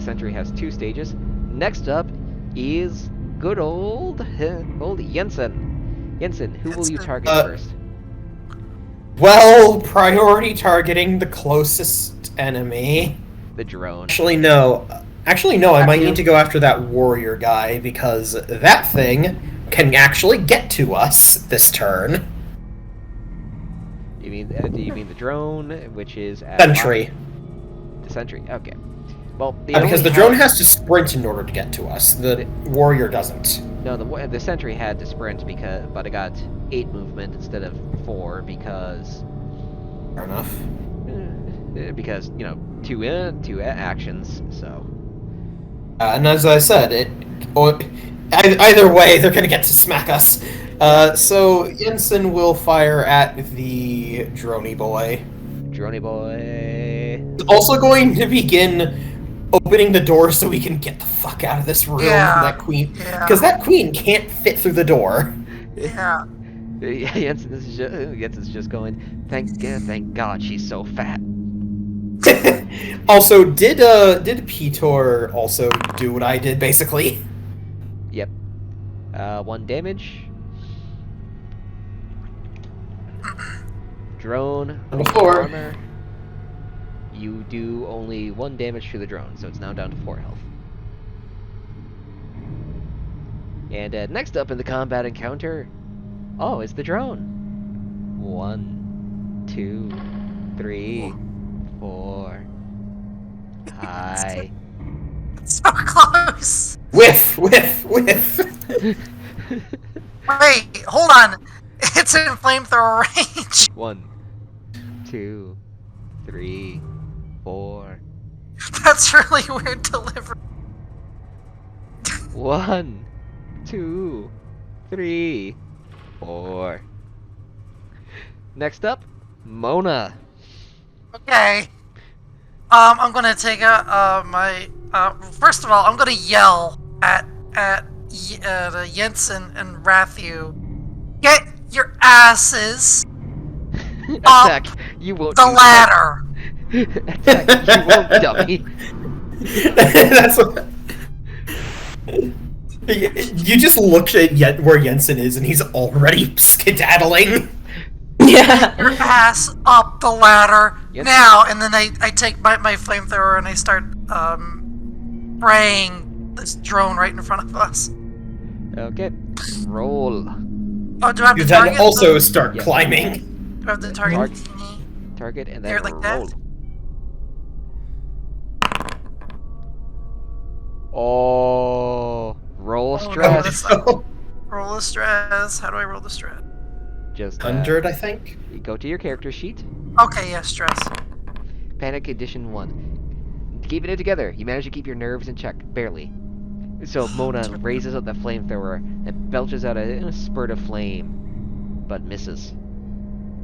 sentry has 2 stages, next up is good old Jensen. Jensen, who will you target first? Well, priority targeting the closest enemy. The drone. Actually, no. I might need to go after that warrior guy because that thing can actually get to us this turn. You mean the drone, which is at Sentry. The sentry. Okay. Well, Because the drone has to sprint in order to get to us. The warrior doesn't. No, the sentry had to sprint but it got 8 movement instead of 4 because. Fair enough. Because 2 actions. So. And as I said, either way, they're gonna get to smack us. So Jensen will fire at the droney boy. Droney boy. Also going to begin opening the door so we can get the fuck out of this room. Yeah. That queen, Yeah. because that queen can't fit through the door. Yeah. Jensen's just going. Thank God she's so fat. Also, did Piotr also do what I did basically? Yep. 1 damage. Drone. On the floor. Armor. You do only 1 damage to the drone, so it's now down to 4 health. And next up in the combat encounter, it's the drone. 1, 2, 3, 4. Hi. So close. Whiff. Wait, hold on. It's in flamethrower range. 1, 2, 3, 4. That's really weird delivery. 1, 2, 3, 4. Next up, Mona. Okay. I'm gonna take out my. First of all, I'm gonna yell at Jensen and Rathu. Get your asses Attack! You won't. the ladder. Attack! You won't, dummy. That's what. You just looked at where Jensen is, and he's already skedaddling. Yeah. Your ass up the ladder Yes. now, and then I take my flamethrower and I start spraying this drone right in front of us. Okay. Roll. Oh, do I have You to then target? also start Yes. climbing. Do I have to target? Target. Target and then There, like that? roll. Oh, roll Oh, stress. no, that's- Roll the stress. How do I roll the stress? Just 100, I think. you go to your character sheet. Okay, yeah, stress. Panic Edition 1. Keeping it together. You manage to keep your nerves in check, barely. So Mona raises up the flamethrower and belches out a spurt of flame, but misses.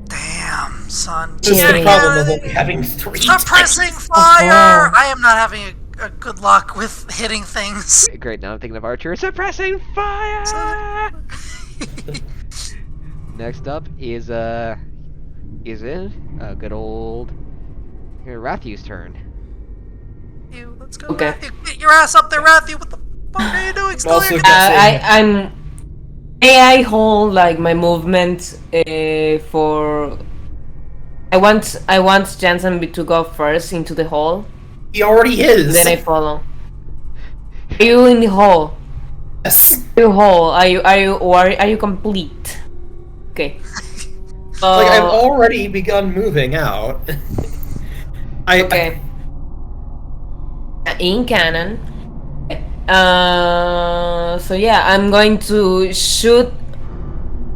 Damn. son. This is the problem of only having 3 Suppressing dice. fire! I am not having a good luck with hitting things. Great, now I'm thinking of Archer. Suppressing fire! Next up is good old Rathu's turn. Let's go, Okay. Matthew. Get your ass up there, Matthew. What the fuck are you doing? Still Also here? I'm. May I hold like my movement for? I want Jansen to go first into the hole. He already is. Then I follow. Are you in the hole? Yes. Are you whole? Are you complete? Okay. Like, I've already begun moving out. Okay. In canon. So yeah, I'm going to shoot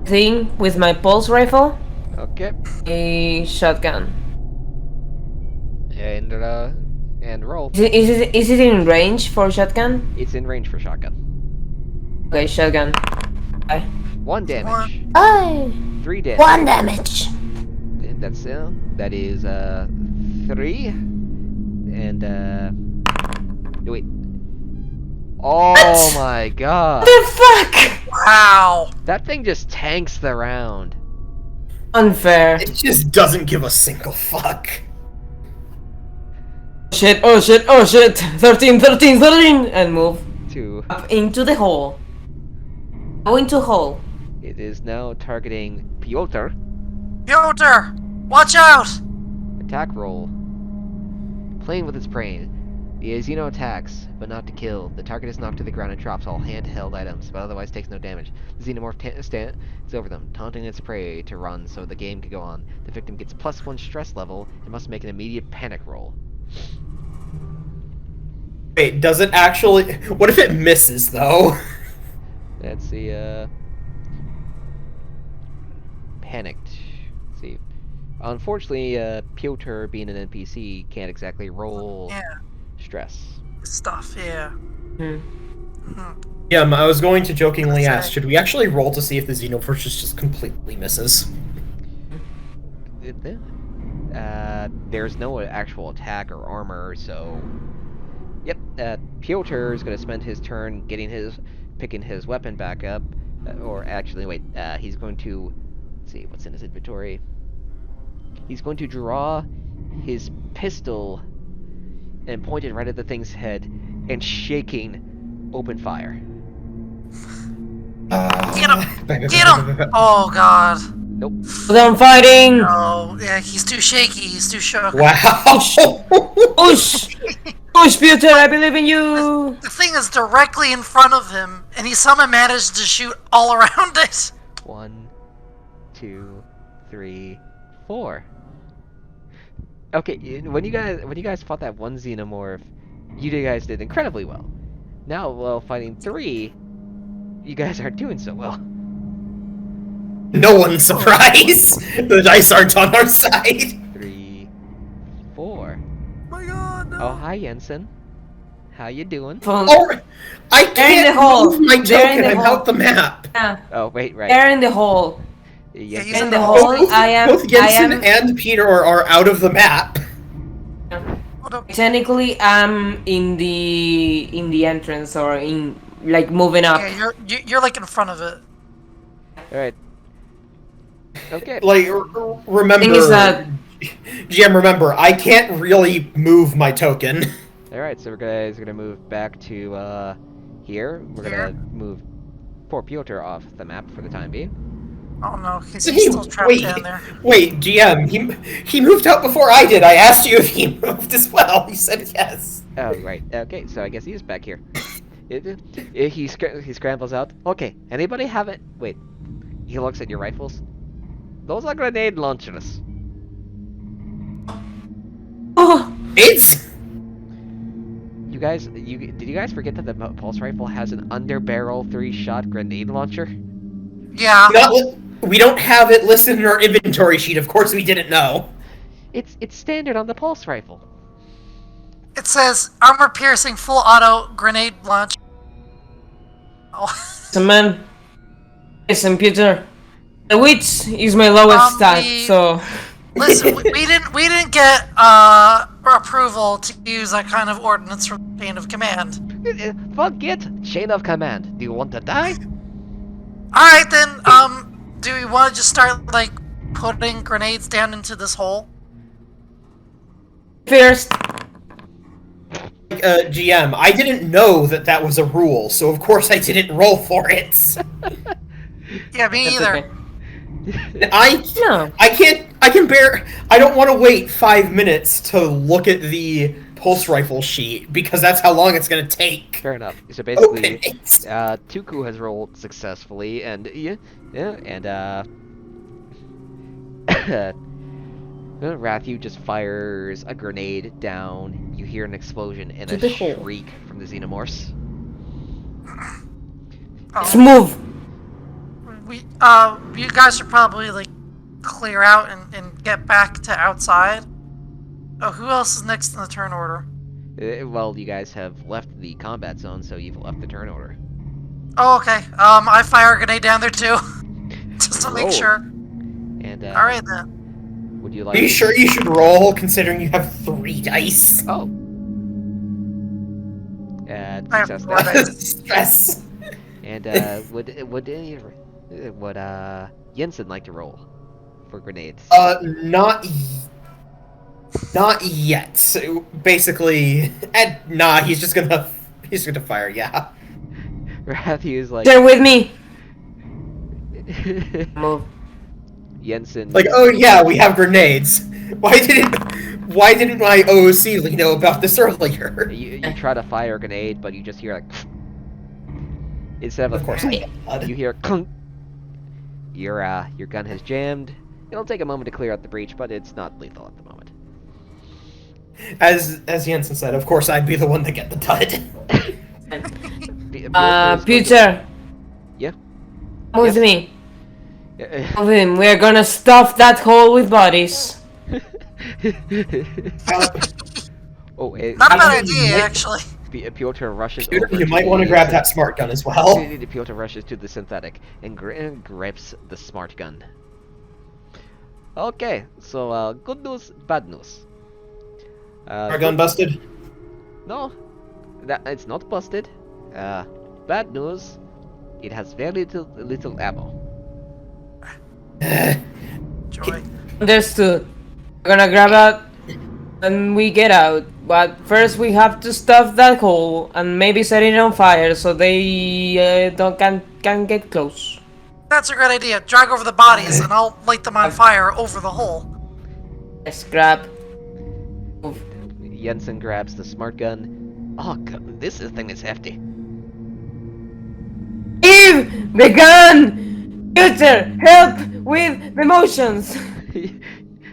thing with my pulse rifle. Okay. A shotgun. And roll. Is it in range for shotgun? It's in range for shotgun. Okay, shotgun. Okay. 1 damage. Aye. 3 damage. 1 damage. That is 3. And wait. Oh What? my god. What the fuck? Wow. That thing just tanks the round. Unfair. It just doesn't give a single fuck. Shit, oh shit, oh shit. 13, 13, 13. And move 2. up into the hole. Go into hole. It is now targeting Piotr. Piotr, watch out! Attack roll. Playing with its prey. The Xeno attacks, but not to kill. The target is knocked to the ground and drops all handheld items, but otherwise takes no damage. The Xenomorph stands over them, taunting its prey to run so the game can go on. The victim gets +1 stress level and must make an immediate panic roll. Wait, does it actually... What if it misses, though? Let's see, panicked. Let's see. Unfortunately, Piotr, being an NPC, can't exactly roll Yeah, stress. stuff, yeah. Yeah, I was going to jokingly That's ask, right. should we actually roll to see if the Xenoverse just completely misses? There's no actual attack or armor, so... Yep, Piotr is going to spend his turn picking his weapon back up. Or actually, wait, he's going to... Let's see, what's in his inventory? He's going to draw his pistol and point it right at the thing's head and shaking open fire. Get him! Get him! Oh god. Nope. I'm fighting! Oh, yeah, he's too shaky, he's too shook. Wow! Push! Push, Peter, I believe in you! The thing is directly in front of him, and he somehow managed to shoot all around it. 1, 2, 3, 4. Okay, when you guys fought that one Xenomorph, you guys did incredibly well. Now, while fighting 3, you guys aren't doing so well. No one's surprised! The dice aren't on our side! 3, 4. Oh my god, no. Oh, hi, Jensen. How you doing? Oh, I They're in can't the hole. move my They're in token, the I'm hole. out the map! Yeah, Oh, wait, right. they're in the hole. Yeah, he's In the hole, Both, I am. both Jensen and Peter are out of the map. What a- Technically, I'm in the entrance or in like moving up. Yeah, you're like in front of it. Alright. Okay. Like, remember... Thing is that- GM, remember, I can't really move my token. Alright, so we're gonna move back to, here. We're gonna move poor Piotr off the map for the time being. Oh no, he's He- still trapped wait, down there. Wait, GM, he moved out before I did. I asked you if he moved as well. You said yes. Oh, right. Okay, so I guess he is back here. He scrambles out. Okay, anybody have it? Wait. He looks at your rifles. Those are grenade launchers. Oh, It's... You guys, did you guys forget that the pulse rifle has an underbarrel 3-shot grenade launcher? Yeah. We don't have it listed in our inventory sheet. Of course we didn't know. It's standard on the pulse rifle. It says armor piercing full auto grenade launch. Oh. so man. Listen, Peter. The witch is my lowest stat, so Listen, we didn't get approval to use that kind of ordinance from the chain of command. Forget chain of command. Do you want to die? All right then. Do we want to just start like putting grenades down into this hole? First, GM, I didn't know that was a rule, so of course I didn't roll for it. Yeah, me that's either. okay. I No. I don't want to wait 5 minutes to look at the pulse rifle sheet because that's how long it's gonna take. Fair enough. So basically, Okay. Tuku has rolled successfully, and Rathu just fires a grenade down. You hear an explosion and To a the hole. shriek from the xenomorphs. Let's move. You guys should probably like clear out and get back to outside. Oh, who else is next in the turn order? Well, you guys have left the combat zone, so you've left the turn order. Oh, okay. I fire a grenade down there too, just to make Roll. sure. And All right then. would you Are like? you sure you should roll considering you have 3 dice? Oh. I have Success 4 there. dice. Stress. And would Jensen like to roll for grenades? Not yet. So basically, he's gonna fire. Yeah. Rathu is like Stay with me. Move. Jensen. Like, oh yeah, we have grenades. Why didn't my OOC know about this earlier? You try to fire a grenade, but you just hear like instead of Of course, I you hear clunk. Your gun has jammed. It'll take a moment to clear out the breach, but it's not lethal at the moment. As Jensen said, of course I'd be the one to get the dud. Peter. Yeah. Come with Yes. me. Come with him. We're gonna stuff that hole with bodies. Oh, Not a bad I- idea, actually. Piotr rushes Peter, over. you might the- want to grab that smart gun as well. Piotr rushes to the synthetic and grabs the smart gun. Okay, so good news, bad news. Our gun busted. No, it's not busted. Bad news, it has very little ammo. Joy. Understood. We're gonna grab that and we get out. But first we have to stuff that hole and maybe set it on fire so they can get close. That's a great idea. Drag over the bodies, and I'll light them on fire over the hole. Let's grab. Jensen grabs the smart gun. Oh, God, this thing is hefty. Give the gun! Peter, help with the motions!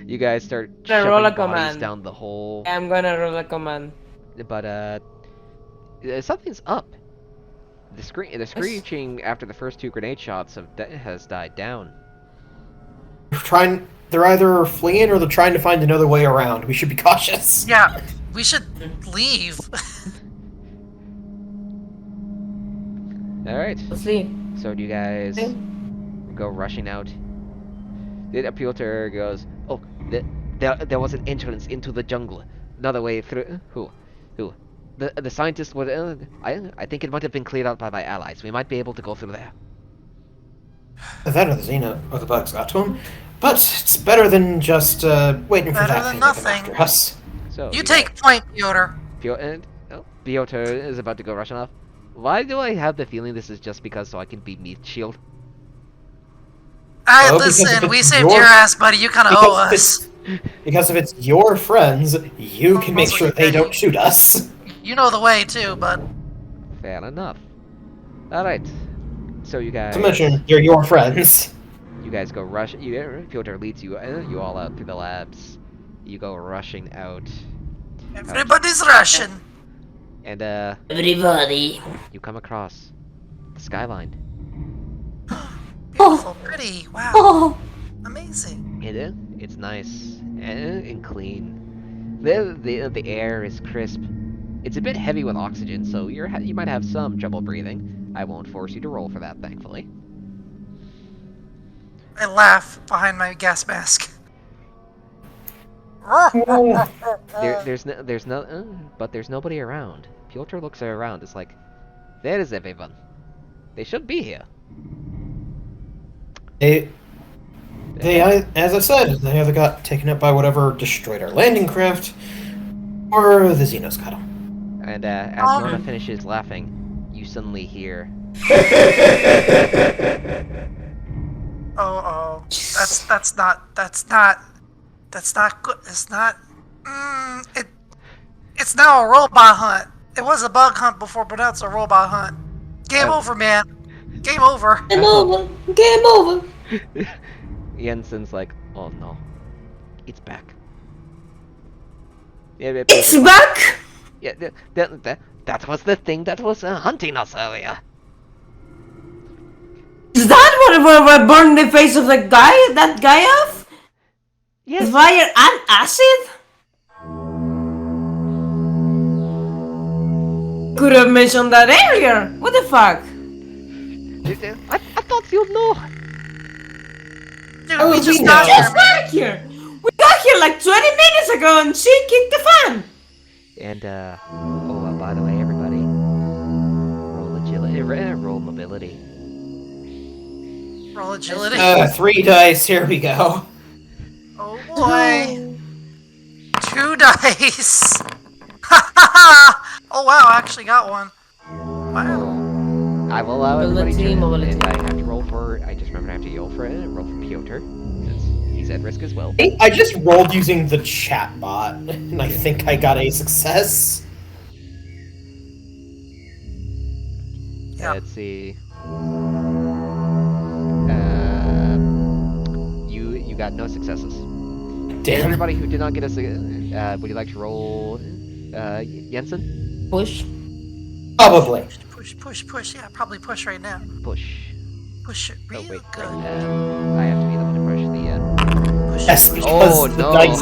You guys start Gonna shoving roll a bodies command. down the hole, I'm gonna roll a command. but something's up. The screeching after the first 2 grenade shots has died down. They're either fleeing or they're trying to find another way around. We should be cautious. Yeah, we should leave. All right. Let's see. So do you guys Okay. go rushing out? Then Piotr goes, "Oh, there was an entrance into the jungle. Another way through. Who? The scientist would. I think it might have been cleared out by my allies. We might be able to go through there." That or the Xena or the bugs got to him. But it's better than just waiting for Better that than thing to come nothing. after us. So You take point, Piotr. Piotr is about to go rushing off. Why do I have the feeling this is just because so I can be meat shield? Oh, because Listen, if we it's saved your- your ass, buddy. You kind of owe us. Because if it's your friends, you can make sure they don't shoot us. You know the way too, bud. Fair enough. All right. So you guys. To mention, you're your friends. You guys go rush. Piotr leads you all out through the labs. You go rushing out, Everybody's Russian. and Everybody. you come across the skyline. Beautiful, pretty. Wow, Oh. amazing. It's nice and clean. The air is crisp. It's a bit heavy with oxygen, so you might have some trouble breathing. I won't force you to roll for that, thankfully. I laugh behind my gas mask. There's nobody around. Piotr looks around. It's like, there is everyone. They should be here. As I said, they either got taken up by whatever destroyed our landing craft, or the Xenos got them. And as Mona finishes laughing, you suddenly hear. Oh, that's not good. It's not. It's now a robot hunt. It was a bug hunt before, but now it's a robot hunt. Game over, man. Game over. Game over. Game over. Jensen's like, oh no, it's back. It's back. Yeah, that was the thing that was hunting us earlier. Is that what burned the face of that guy off? Yes. Fire and acid? Could have mentioned that earlier. What the fuck? I thought you'd know. Dude, Oh, we we just got got here, man. here. We got here like 20 minutes ago and she kicked the fan. And by the way, everybody, roll agility, roll mobility. Roll agility. 3 dice. Here we go. Oh boy. 2 dice. Oh wow, I actually got one. Wow. I will allow everybody to, Mobility. and I have to roll for. I just remembered I have to roll for it. Roll for Piotr, since he's at risk as well. I just rolled using the chat bot, and I think I got a success. Yeah. Let's see. You got no successes. Damn. Everybody who did not get a would you like to roll, Jensen? Push. Probably. Push. Yeah, probably push right now. Push. Push it Oh real wait, good. I have to be the one to push the. Push Yes, it. because Oh, the no. dice.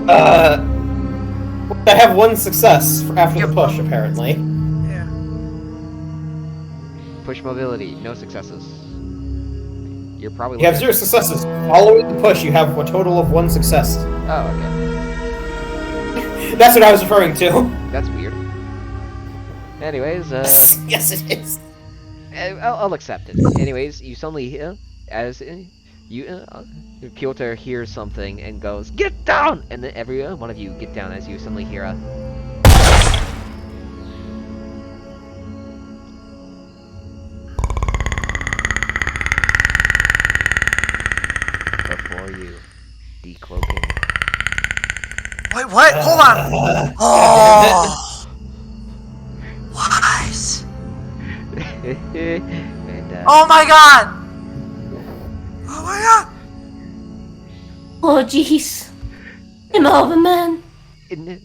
Oh I have 1 success after the push, apparently. no. Yeah. Push mobility, no successes. You're probably. You have looking 0 successes. Following the push, you have a total of 1 success. Oh, okay. That's what I was referring to. That's weird. Anyways, Yes, it is. I'll accept it. Anyways, you suddenly as Piotr hears something and goes, "Get down!" And then every one of you get down as you suddenly hear a. Before you, decloaking. Wait, what? Hold on. Oh. What? And Oh my god. Oh my god. Oh jeez. Game over, man.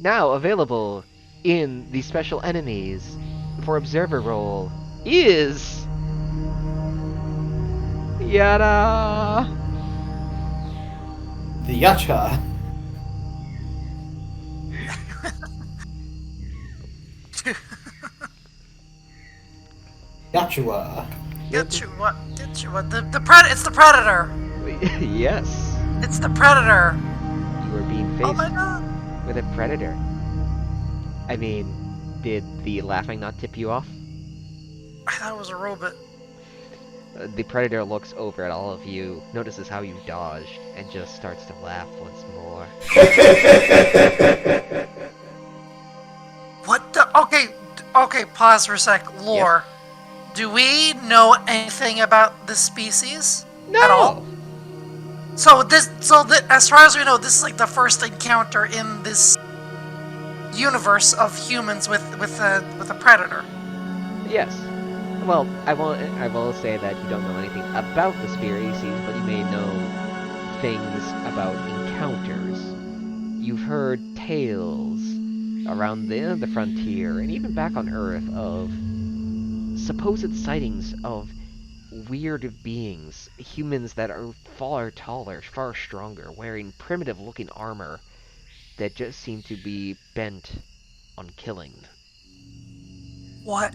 now available in the special enemies for observer role is Yada. The Yacha. Yachua. Get you what? Get you what? It's the predator. Yes, It's the predator. you are being Oh my faced god. with a predator. I mean, did the laughing not tip you off? I thought it was a robot. The predator looks over at all of you, notices how you dodged, and just starts to laugh once more. What the? Okay, pause for a sec. Lore. Do we know anything about this species at all? So as far as we know, this is like the first encounter in this universe of humans with a predator. Yes. Well, I will say that you don't know anything about the species, but you may know things about encounters. You've heard tales around the frontier and even back on Earth of supposed sightings of weird beings, humans that are far taller, far stronger, wearing primitive-looking armor that just seem to be bent on killing. What?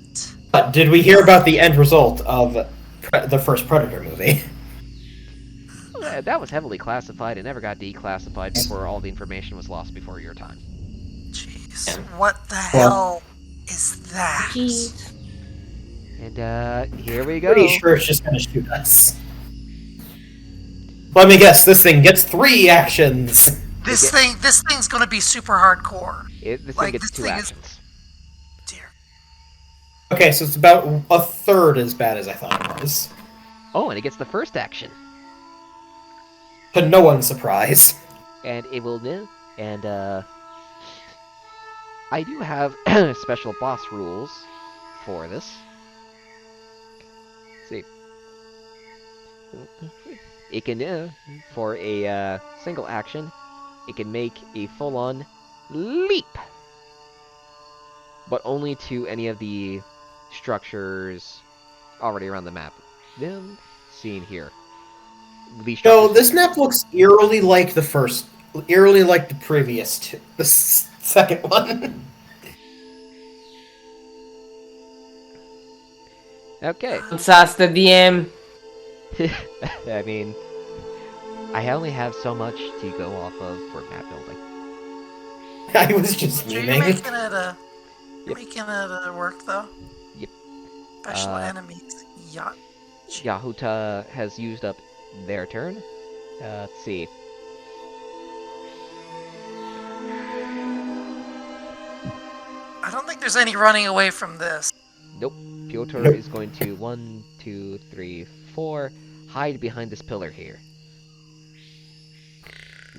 Did we hear about the end result of the first Predator movie? That was heavily classified. It never got declassified before all the information was lost before your time. Jeez, what the hell is that? Jeez. And here we go. Pretty sure it's just gonna shoot us. Let me guess, this thing gets 3 actions. This thing's gonna be super hardcore. This thing Like, gets this 2 thing actions. Dear. Okay, so it's about a third as bad as I thought it was. Oh, and it gets the first action. To no one's surprise. And it will and I do have special boss rules for this. Let's see. It can, for a single action, it can make a full-on leap, but only to any of the structures already around the map. Then, seen here. No, this map looks eerily like the previous two. The second one. Okay. Let's ask the DM. I mean, I only have so much to go off of for map building. I was just You're memeing. making it work though. Yep. Special enemies. Yacht. Yahuta has used up their turn. Let's see. I don't think there's any running away from this. Nope. Piotr Nope. is going to 1, 2, 3, 4 hide behind this pillar here.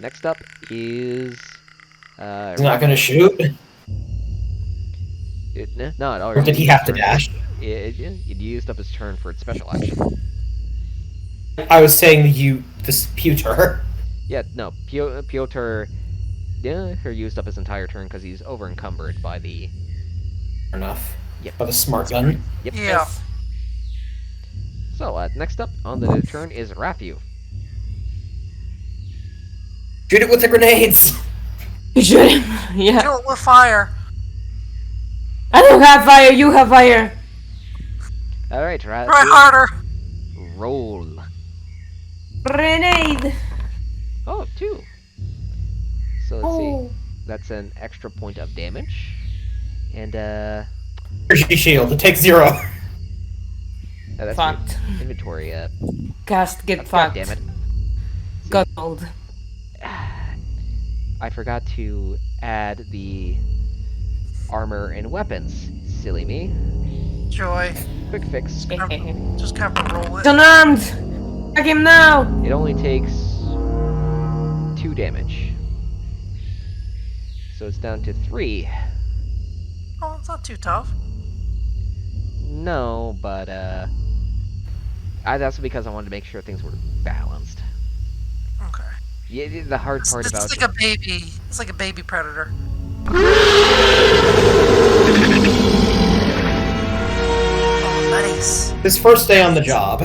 Next up is He's not gonna shoot. No, it Or already did he have to dash? It used up his turn for its special action. I was saying this pewter. Yeah, no, Piotr used up his entire turn because he's over encumbered by the. Fair enough. Yep. By the smart gun. Yep. Yeah. So next up on the turn is Rathu. Shoot it with the grenades! You should. Yeah. Kill it with fire. I don't have fire. You have fire. All right, Rathu. Try harder. Roll. Grenade. Oh, 2. So let's see. Oh. That's an extra point of damage. And Energy shield, it takes 0. that's Fucked. inventory. Cast get God fucked. damn it. Got old. I forgot to add the armor and weapons. Silly me. Joy. Quick fix. Just have to roll He's it. unarmed. Attack him now. It only takes 2 damage. So it's down to 3. Oh, it's not too tough. No, but that's because I wanted to make sure things were balanced. Okay. Yeah, the hard part It's about like a baby. It's like a baby predator. Oh, nice. His first day on the job,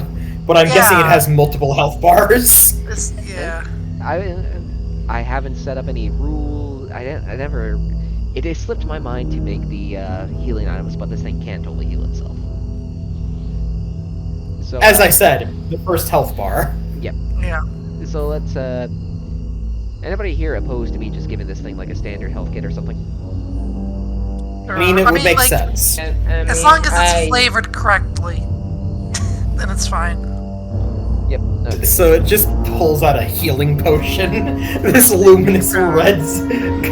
but I'm guessing it Yeah. has multiple health bars. Yeah. I haven't set up any rules. I never. It has slipped my mind to make the healing items, but this thing can't totally heal itself. So As I said, the first health bar. yep. Yeah. So let's. Anybody here opposed to me just giving this thing like a standard health kit or something? I mean, it would make like, sense. As long as it's flavored correctly, then it's fine. Yep. Okay. So it just pulls out a healing potion, this luminous red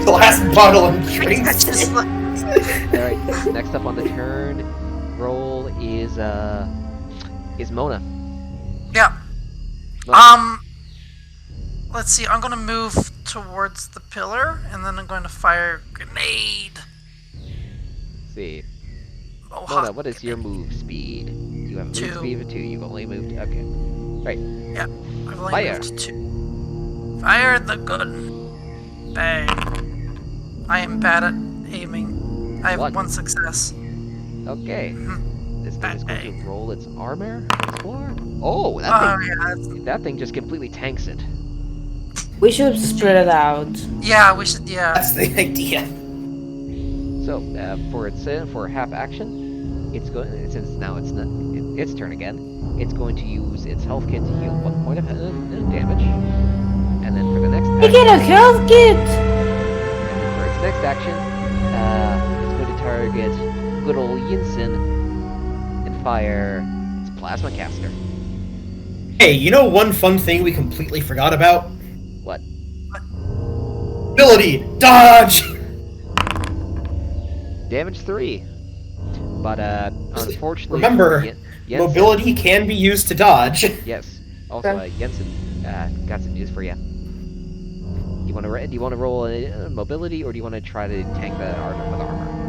glass bottle, and drinks It's just it. like, All right. Next up on the turn roll is Mona. yeah. Mona. Let's see. I'm gonna move towards the pillar, and then I'm going to fire a grenade. Let's see. Oh, Mona, hot what is your grenade. move speed? You have a move 2. speed of 2. You've only moved. Okay. Right. I've only Fire. moved to 2. Fire the gun. Bang. I am bad at aiming. I have What? 1 success. Okay. This thing is going Bang. to roll its armor. Explore. Oh, Oh that yeah. that thing just completely tanks it. We should spread it out. Yeah, we should. Yeah. That's the idea. So for half action, it's going since now it's not its turn again. it's going to use its health kit to heal 1 point of damage. And then for the next You action, get a health kit! and then for its next action, it's going to target good old Yinsen and fire its plasma caster. Hey, you know one fun thing we completely forgot about? What? Ability! Dodge! Damage 3. But unfortunately, Remember, Jensen, mobility can be used to dodge. Yes. Also, Jensen got some news for you. Do you want to roll a mobility, or do you want to try to tank the armor with armor?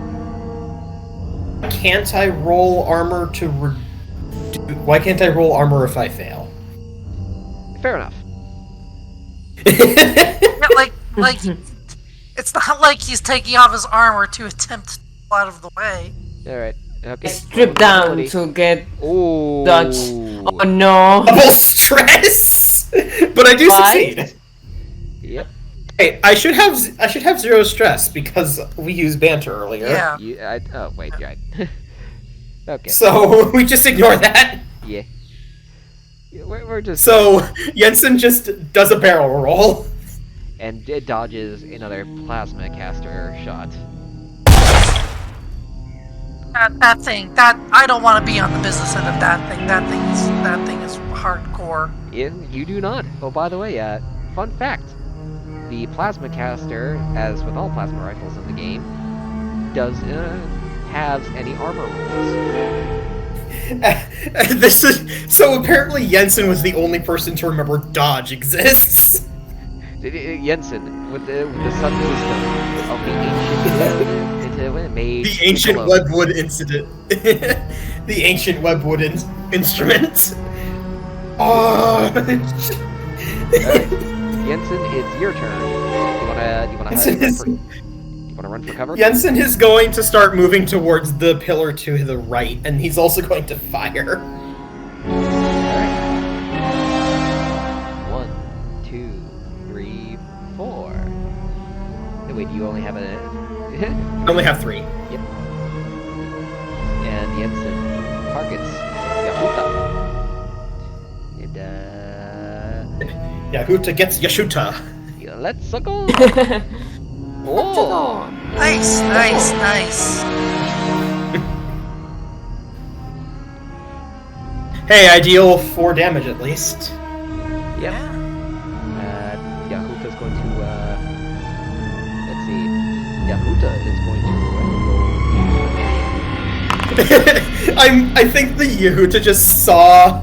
Can't I roll armor to Why can't I roll armor if I fail? Fair enough. Yeah, like it's not like he's taking off his armor to attempt to go out of the way. All right. Okay. Strip down Mobility. to get Ooh. dodge. Oh no! Double stress, but I do Why? succeed. Yep. Hey, I should have 0 stress because we used banter earlier. Yeah. Oh wait, right. Okay. So we just ignore that. Yeah. We're just. So Jensen just does a barrel roll. And it dodges another plasma caster shot. That thing. I don't want to be on the business end of that thing. That thing is hardcore. You do not. Oh, by the way, fun fact: the plasma caster, as with all plasma rifles in the game, does have any armor rules. This is so apparently Jensen was the only person to remember dodge exists. Jensen, with the sun system of the ancient made The ancient Cologne. webwood incident. The ancient webwood instrument. Oh. Jensen, it's your turn. Do you wanna run for cover? Jensen is going to start moving towards the pillar to the right, and he's also going to fire. Alright. 1, 2, 3, 4. No, wait, you only have a. I only have 3. Yep. And Jensen targets Yahuta. And Yahuta gets Yashuta. yeah, let's go. Oh, Nice. Hey, I deal 4 damage at least. yep. Yahuta's going to. Let's see. Yahuta is going to go. I think the Yahuta just saw.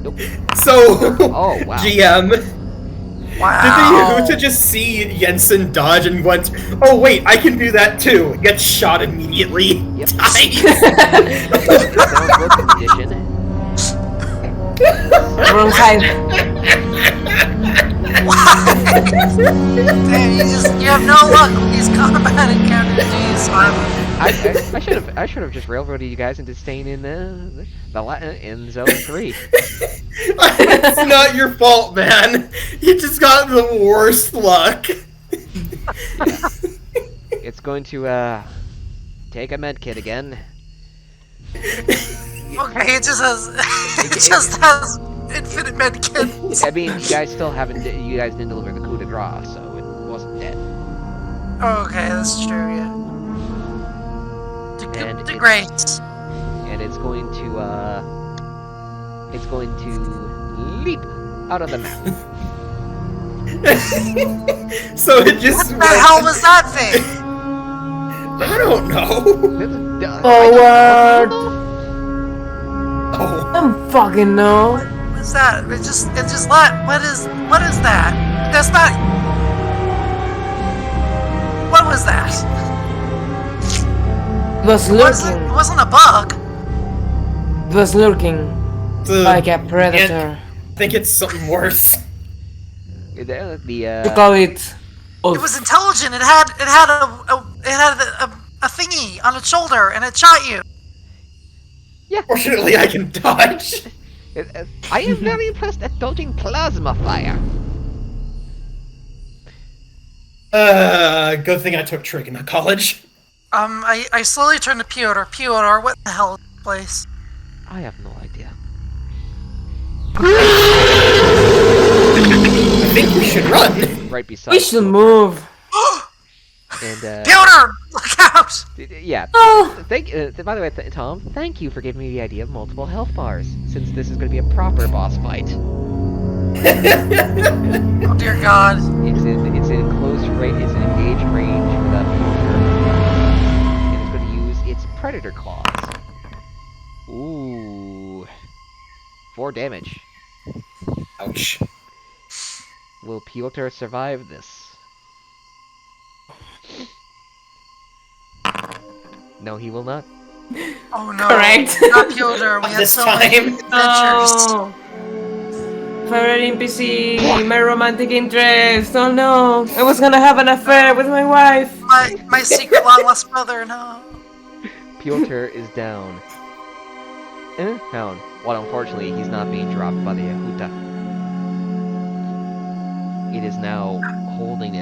Nope. So, Oh, wow. GM, Wow. did the Yahuta just see Jensen dodge and went, oh wait, I can do that too, gets shot immediately, Yep. dies. Sounds like condition. Wrong side. Damn, you have no luck with these combat encounters, geez, Simon. I should have just railroaded you guys into staying in in zone 3. It's not your fault, man. You just got the worst luck. It's going to take a med kit again. Okay, it just has infinite medkits. I mean, you guys didn't deliver the coup de grace, so it wasn't dead. Okay, that's true, yeah. And Great. And it's going to leap out of the map. So it just What the hell was that thing? I don't know. Forward. Oh. I don't fucking know. What's that? It just what is that? That's not. What was that? It was It lurking. wasn't a bug. It was lurking like a predator. I think it's something worse. You call it. It was intelligent. It had a thingy on its shoulder, and it shot you. Fortunately, I can dodge. I am very impressed at dodging plasma fire. Good thing I took trig in college. I slowly turned to Piotr. Piotr, what the hell is this place? I have no idea. idea. I think we should run. Right beside. We should Piotr. move. And Piotr, look out! yeah. Oh. By the way, Tom, thank you for giving me the idea of multiple health bars, since this is going to be a proper boss fight. Oh dear God! It's in close range. It's in engaged range for that Piotr, and it's going to use its predator claws. Ooh, 4 damage. Ouch. Will Piotr survive this? No, he will not. Oh no! Correct. Not Piotr. We had This so many time. adventures. Oh. Favorite NPC, my romantic interest. Oh no, I was gonna have an affair with my wife. My secret long lost brother. No. Piotr is down. Down. Well, unfortunately, he's not being dropped by the Yahuta. It is now holding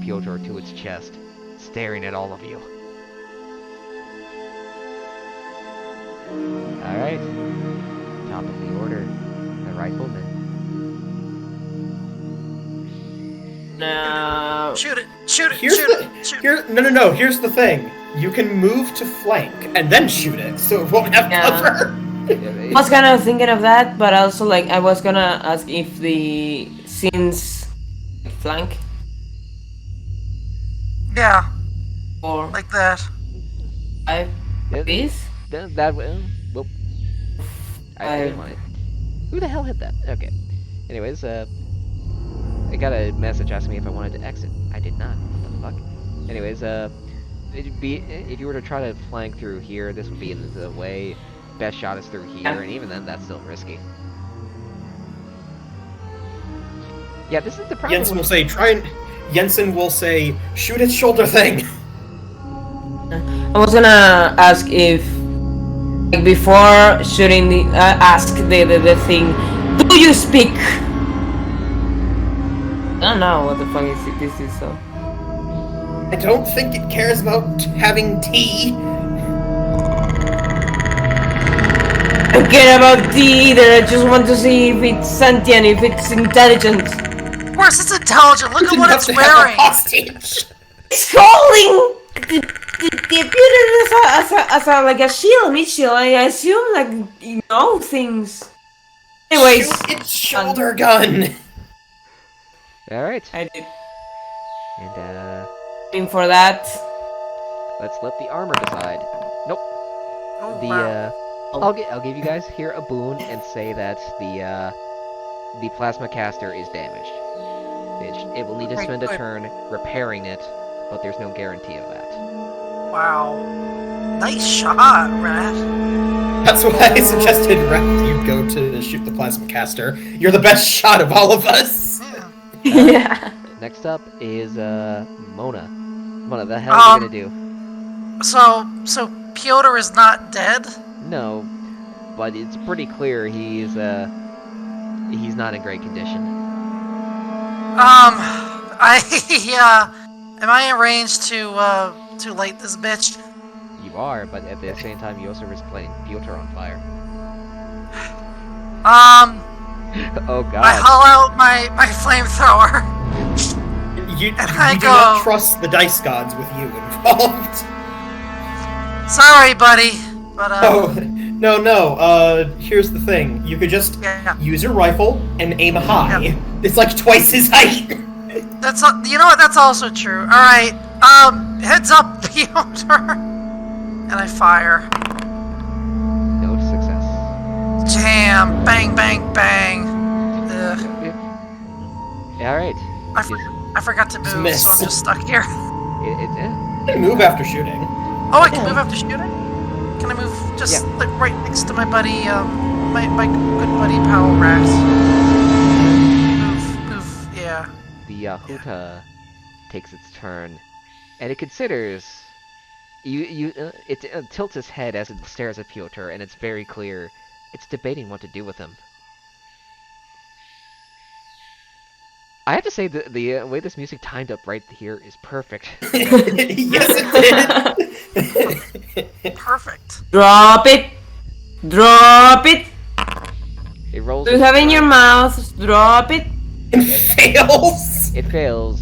Piotr to its chest, staring at all of you. Alright. Top of the order. The rifleman. No. Shoot it! Shoot it! Here's shoot the it! Shoot it! here. No. Here's the thing. You can move to flank and then shoot it, so it won't have Yeah. cover. I was kind of thinking of that, but also like I was gonna ask if the scenes flank Yeah, or like that. five this. That way. Well, I didn't want it. Who the hell hit that? Okay. Anyways, I got a message asking me if I wanted to exit. I did not. What the fuck? Anyways, it'd be if you were to try to flank through here, this would be in the way. Best shot is through here, and even then, that's still risky. Yeah, this is the problem. Jensen will say, Jensen will say, shoot its shoulder thing. I was gonna ask if like, before shooting the ask the thing, do you speak? I don't know what the fuck this is. So I don't think it cares about having tea. I don't care about D either. I just want to see if it's sentient, if it's intelligent. Of course, it's intelligent. Look at what it's wearing. Hostage. It's holding the computer as a like a shield, mid shield. I assume like you know things. Anyways, Shoot its shoulder gun. Alright. I did And, aim for that. let's let the armor decide. Nope. Oh, The, wow. I'll give you guys here a boon and say that the plasma caster is damaged. It will need to spend a turn repairing it, but there's no guarantee of that. Wow. Nice shot, Rat. That's why I suggested you go to shoot the plasma caster. You're the best shot of all of us. Yeah. Yeah. Next up is Mona. Mona, the hell are you gonna do? So Piotr is not dead? No, but it's pretty clear he's not in great condition. Am I arranged to light this bitch? You are, but at the same time, you also risk lighting Piotr on fire. Oh god. I haul out my flamethrower. You I do go- not trust the dice gods with you involved. Sorry, buddy, but Oh, no. Here's the thing. You could just yeah, use your rifle and aim high. Yep. It's like twice his height. that's you know what? That's also true. All right, heads up, Piotr, and I fire. No success. Jam, bang, bang, bang. Ugh. Yeah, alright. I forgot to move, miss. so I'm just stuck here. You can move after shooting. Oh, I can move after shooting? Can I move just Yeah. like right next to my buddy, my good buddy pal Rat? Move, yeah. The Yahuta takes its turn, and it considers. It tilts its head as it stares at Piotr, and it's very clear it's debating what to do with him. I have to say the way this music timed up right here is perfect. Yes, it did. Perfect. Drop it. Drop it. It rolls. Do you have in your mouth? Drop it. It fails. It fails.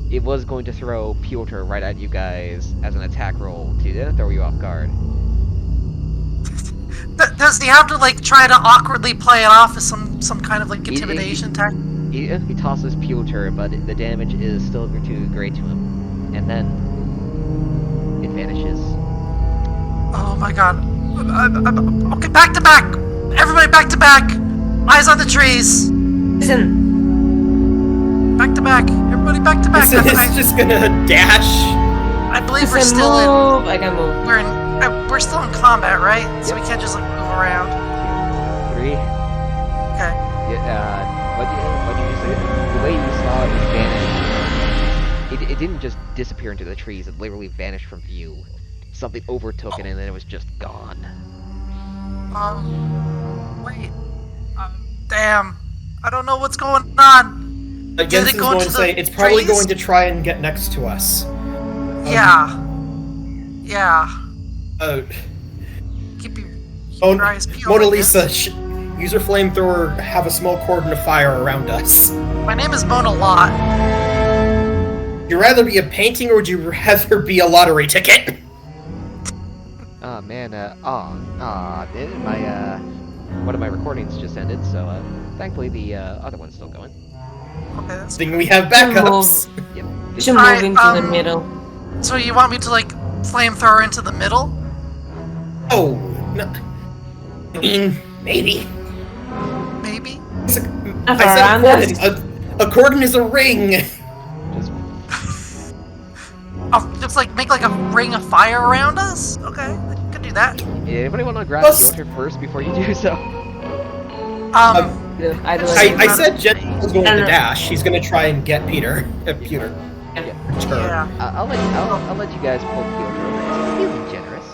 It was going to throw Piotr right at you guys as an attack roll to throw you off guard. Does he have to like try to awkwardly play it off as some kind of like intimidation tactic? He tosses Piotr, but the damage is still too great to him. And then it vanishes. Oh my god. Okay, back to back! Everybody back to back! Eyes on the trees! Listen. Back to back! Everybody back to back! It's just gonna dash. I believe we're Listen, still move. I can move. we're still in combat, right? So we can't just like move around. 3. Okay. Yeah, what did you say? The way you saw it vanish, it didn't just disappear into the trees, it literally vanished from view. Something overtook it and then it was just gone. Wait. Damn. I don't know what's going on. Jensen's go going into to the say it's probably trees? going to try and get next to us. Yeah. Yeah. Uh, Keep your eyes peeled. Mona I guess. Lisa, use your flamethrower, have a small cordon of fire around us. My name is Mona Lot. Would you rather be a painting or would you rather be a lottery ticket? Ah man, my one of my recordings just ended, so thankfully the other one's still going. Okay, that's Thing we have backups. Yep. We should Alright, move into the middle. So you want me to like flamethrower into the middle? Oh, no. I mean, maybe. Maybe. It's a, Not I around said us. a cordon is a ring. Just I'll just like make like a ring of fire around us? Okay, could do that. anybody want to grab Plus- Piotr first before you do so? Yeah, I don't I said Jen was going to No. dash. He's going to try and get Peter. Peter. Yeah. I'll let you guys pull Piotr over. He's feeling generous.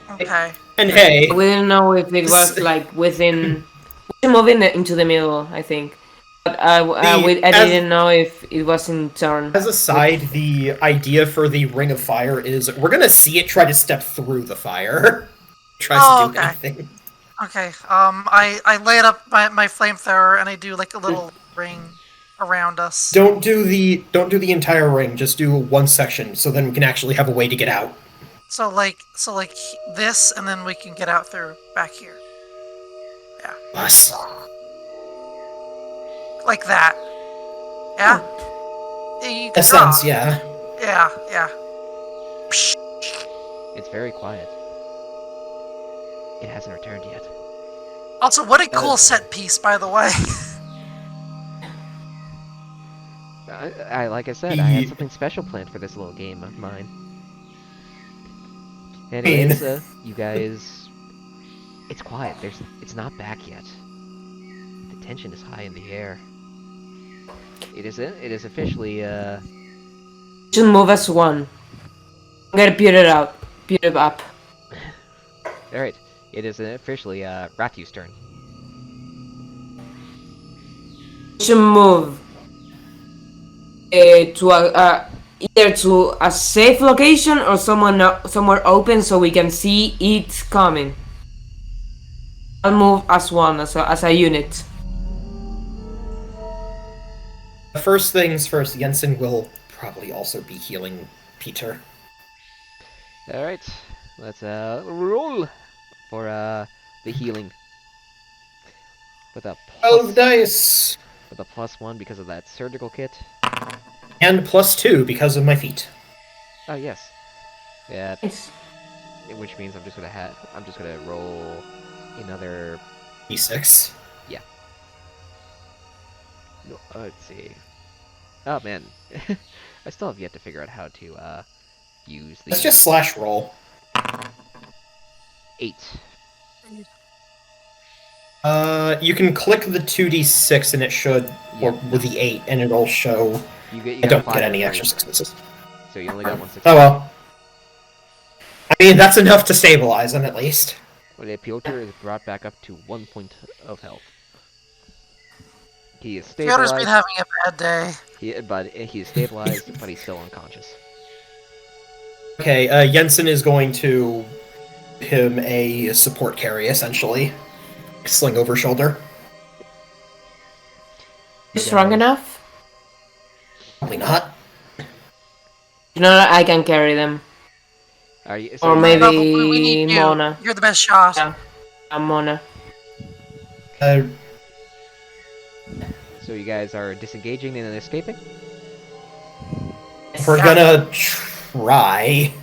Okay. And hey, We didn't know if it was like within. We should move into the middle, I think. But I didn't know if it was in turn. as a side, the idea for the ring of fire is we're going to see it try to step through the fire. Tries to do okay. anything. Okay. I light up my flamethrower and I do like a little ring around us. Don't do the entire ring. Just do one section, so then we can actually have a way to get out. So like this, and then we can get out through back here. Yeah. Us. Like that. Yeah. Yeah, you can A sense, draw. yeah. Yeah. Yeah. It's very quiet. It hasn't returned yet. Also, what a cool set piece, by the way. Like I said, I had something special planned for this little game of mine. Anyways, you guys, it's quiet. It's not back yet. The tension is high in the air. It is officially Should move as one. I'm gonna put it out. Put it up. all right. It is officially Rathu's turn. Should move to either to a safe location or somewhere open so we can see it coming. I'll move as one, as a unit. First things first, Jensen will probably also be healing Peter. All right. Let's roll for the healing. With a Of dice. with a +1 because of that surgical kit. And +2 because of my feet. Oh yes. Yeah. Nice. Which means I'm just gonna roll another. D6. No, let's see. Oh man, I still have yet to figure out how to use the. Let's just slash roll. 8. You can click the 2d6 and it should, or Yeah. with the 8, and it'll show. You I got don't 5 get any for extra free, successes. so you only got 1 success. Oh well. I mean, that's enough to stabilize him at least. Well, yeah, Piotr is brought back up to 1 point of health. He is Piotr's stabilized. been having a bad day. He is stabilized, but he's still unconscious. Okay, Jensen is going to him a support carry, essentially. Sling over shoulder. Strong enough? Probably not. You know, I can carry them. Are you? Or you maybe guys- No, but we need you. Mona. You're the best shot. Yeah. I'm Mona. So you guys are disengaging and escaping? We're gonna try.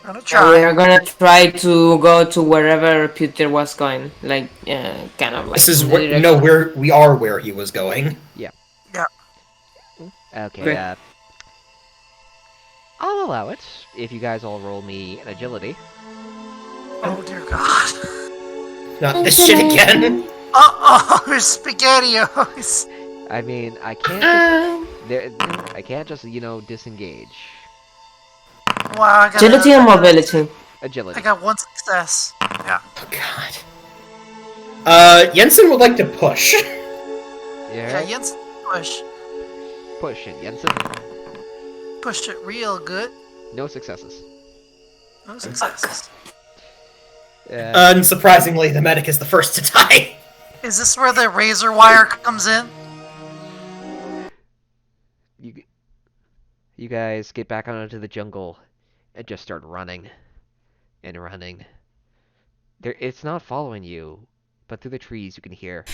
I'm gonna Yeah, we are try. gonna try to go to wherever Peter was going. Like, kind of like. This is in the where direction. we are where he was going. Okay, Okay. I'll allow it if you guys all roll me an agility. Oh dear God. Not this shit again. Uh-oh, there's SpaghettiOs. I mean, I can't I can't just, disengage. Wow, I got Agility and mobility. Agility. I got one success. Yeah. Oh God. Jensen would like to push. Yeah. Okay, Jens, push. Push it, Jensen. Pushed it real good. No successes. No successes. Unsurprisingly, the medic is the first to die. Is this where the razor wire comes in? You guys get back out into the jungle and just start running and running. It's not following you, but through the trees you can hear.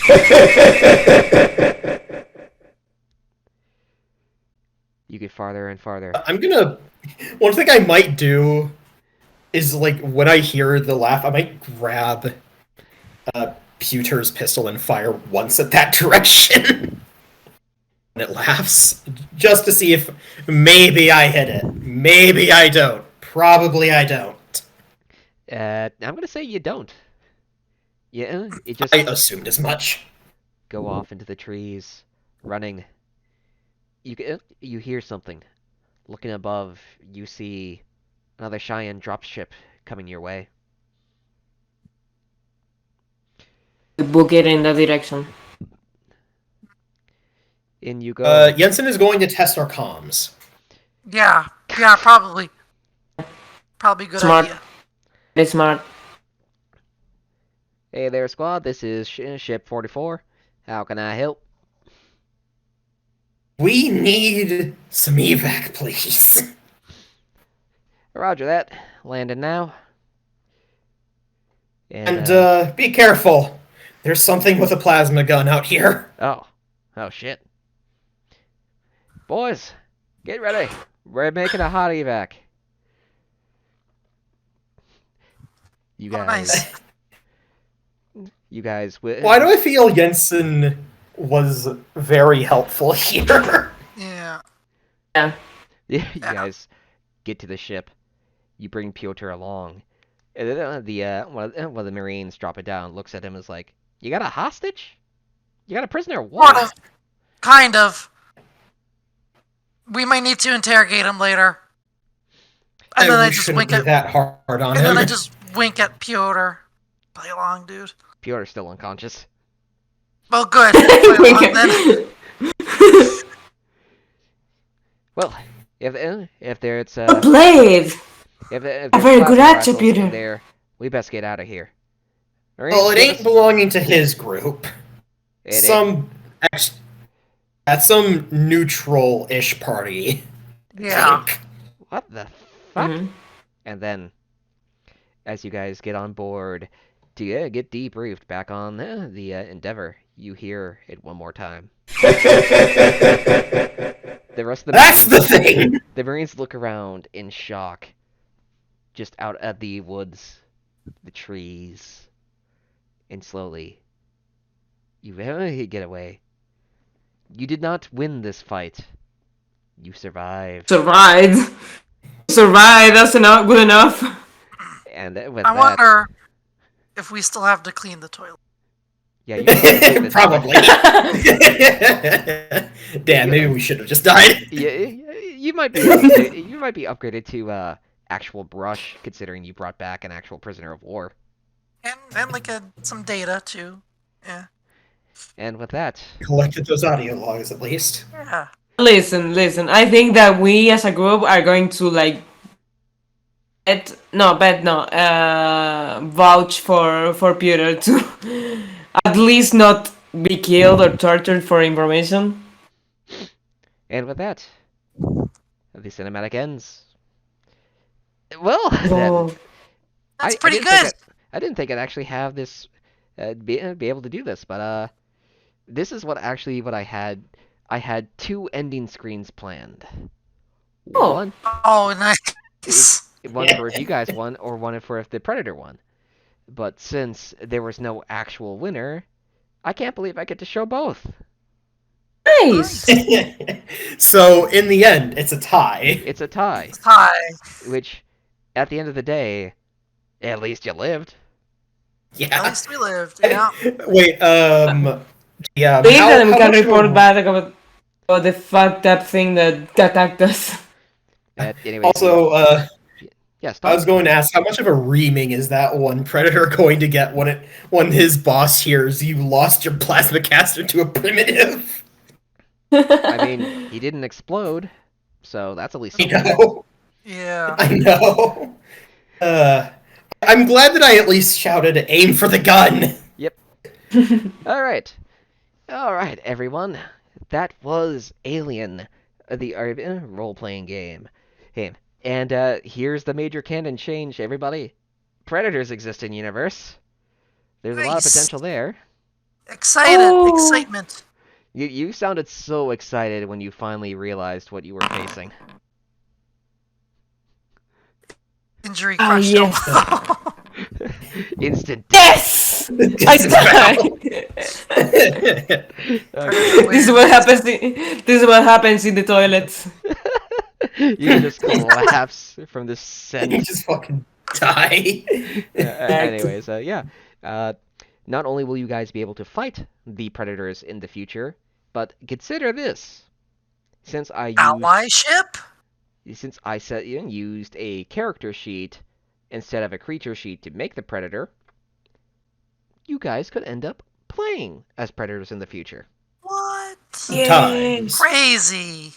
You get farther and farther. One thing I might do is, like, when I hear the laugh, I might grab Pewter's pistol and fire once at that direction. When it laughs, just to see if maybe I hit it. Maybe I don't. Probably I don't. I'm gonna say you don't. Yeah, it just I assumed as much. go off into the trees, running. You hear something. Looking above, you see another Cheyenne dropship coming your way. Book it in that direction. In you go. Jensen is going to test our comms. Yeah, probably. Probably a good Smart. idea. It's smart. Hey there, squad. This is Ship 44. How can I help? We need some evac, please. Roger that. Landing now. And be careful. There's something with a plasma gun out here. Oh shit. Boys, get ready. We're making a hot evac. You Oh, guys. nice. You guys. Why do I feel Jensen was very helpful here? Yeah. Yeah. You guys get to the ship. You bring Piotr along. And then one of the Marines drop it down, looks at him and is like, "You got a hostage? You got a prisoner of war?" Sort of. Kind of. We might need to interrogate him later. And then I just shouldn't wink be at that hard on and him. then I just wink at Piotr. Play along, dude. Piotr's still unconscious. Well, good. Play along then. Well, if there's A blade! if A very good plasma attribute. rifles in there, we best get out of here. Marines, Well, it give ain't us- belonging to his group. it ain't. That's some neutral-ish party. Yeah. Think. What the fuck? Mhm. And then, as you guys get on board to get debriefed back on the Endeavor, you hear it one more time. The rest of the That's the Marines, thing! the Marines look around in shock, just out at the woods, the trees, and slowly, you get away. You did not win this fight. You survived. Survived. Survived, that's not good enough. And with I that, wonder if we still have to clean the toilet. yeah, you guys Probably. Damn, maybe we should have just died. Yeah, you might be you might be upgraded to actual brush, considering you brought back an actual prisoner of war. And like some data too. Yeah. And with that, Collected those audio logs at least. Yeah. Listen. I think that we as a group are going to, like, vouch for Peter to at least not be killed or tortured for information. And with that, the cinematic ends. Well, then Oh, That's I pretty didn't think good. I didn't think I'd actually have this be able to do this, but this is what I had. I had two ending screens planned. oh, One Oh, if nice. one for if you guys won, or one for if the Predator won. But since there was no actual winner, I can't believe I get to show both. nice. So in the end, it's a tie. It's a tie, Hi. which at the end of the day, at least you lived. At Yeah. least we lived. Yeah. Wait. Yeah. Please, then we how can much of report a- back about the fucked up thing that attacked us. Anyways, Also, yes, I Tom. was going to ask, how much of a reaming is that one Predator going to get when his boss hears you lost your plasma caster to a primitive? I mean, he didn't explode, so that's at least I something. know. Yeah. I know. I'm glad that I at least shouted, "Aim for the gun." Yep. All right. All right, everyone. That was Alien, the role-playing game. And here's the major canon change, everybody. Predators exist in universe. There's a lot of Nice. potential there. Excited. Oh. Excitement. You sounded so excited when you finally realized what you were facing. Injury Oh, crushed yes. elbow. Instant. Yes! I died! This is what happens. This is what happens in the toilets. You just collapse from the You scent. just fucking die. Anyways, yeah. Not only will you guys be able to fight the predators in the future, but consider this: since Allyship? used a character sheet instead of a creature sheet to make the predator, you guys could end up playing as predators in the future. What? Sometimes. Crazy.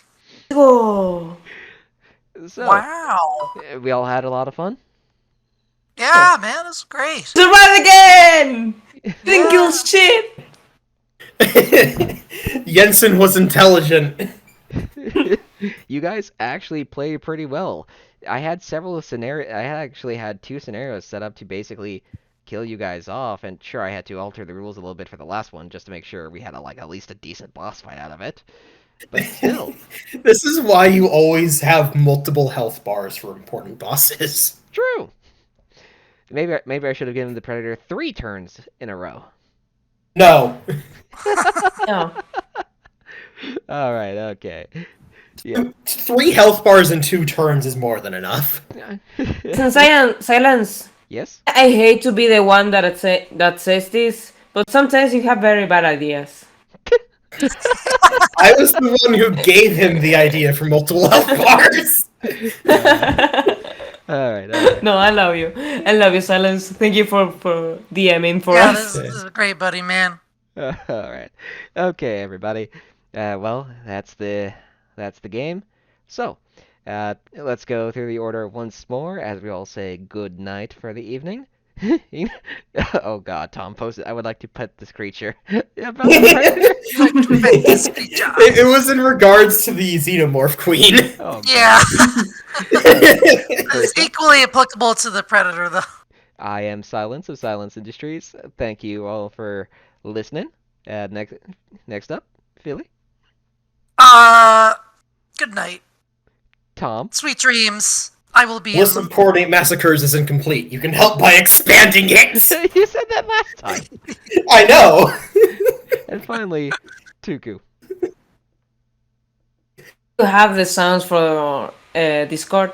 Oh. So, Wow. we all had a lot of fun. Yeah, man, it's great. Survive again! Thank Yeah. you, shit! Jensen was intelligent. You guys actually played pretty well. I had several scenarios. I actually had two scenarios set up to basically kill you guys off, and sure, I had to alter the rules a little bit for the last one just to make sure we had at least a decent boss fight out of it. But still, This is why you always have multiple health bars for important bosses. true. Maybe I should have given the predator 3 turns in a row. No. No. All right, okay. Yeah. 3 health bars in 2 turns is more than enough. Silence. Yes. I hate to be the one that says this, but sometimes you have very bad ideas. I was the one who gave him the idea for multiple health bars. All right. No, I love you. I love you, Silence. Thank you for DMing for Yeah, us. this is great, buddy, man. All right. Okay, everybody. Well, that's the game. So, let's go through the order once more as we all say good night for the evening. Oh God, Tom posted. I would like to pet this creature. About the predator. This creature. It was in regards to the xenomorph queen. Oh, God. Yeah. It's equally applicable to the predator, though. I am Silence of Silence Industries. Thank you all for listening. Next up, Philly, Good night. Tom. Sweet dreams. I will be in List of them. coordinate massacres is incomplete. You can help by expanding it. You said that last time. I know. And finally, Tuku. You have the sounds for Discord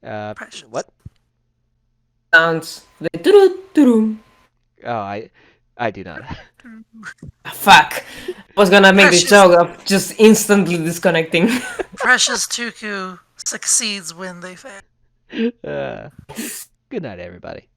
Precious. What? sounds. The doo-doo-doo-doo. Oh, I do not. Fuck. I was gonna make the Precious. joke of just instantly disconnecting. Precious Tuku succeeds when they fail. Good night, everybody.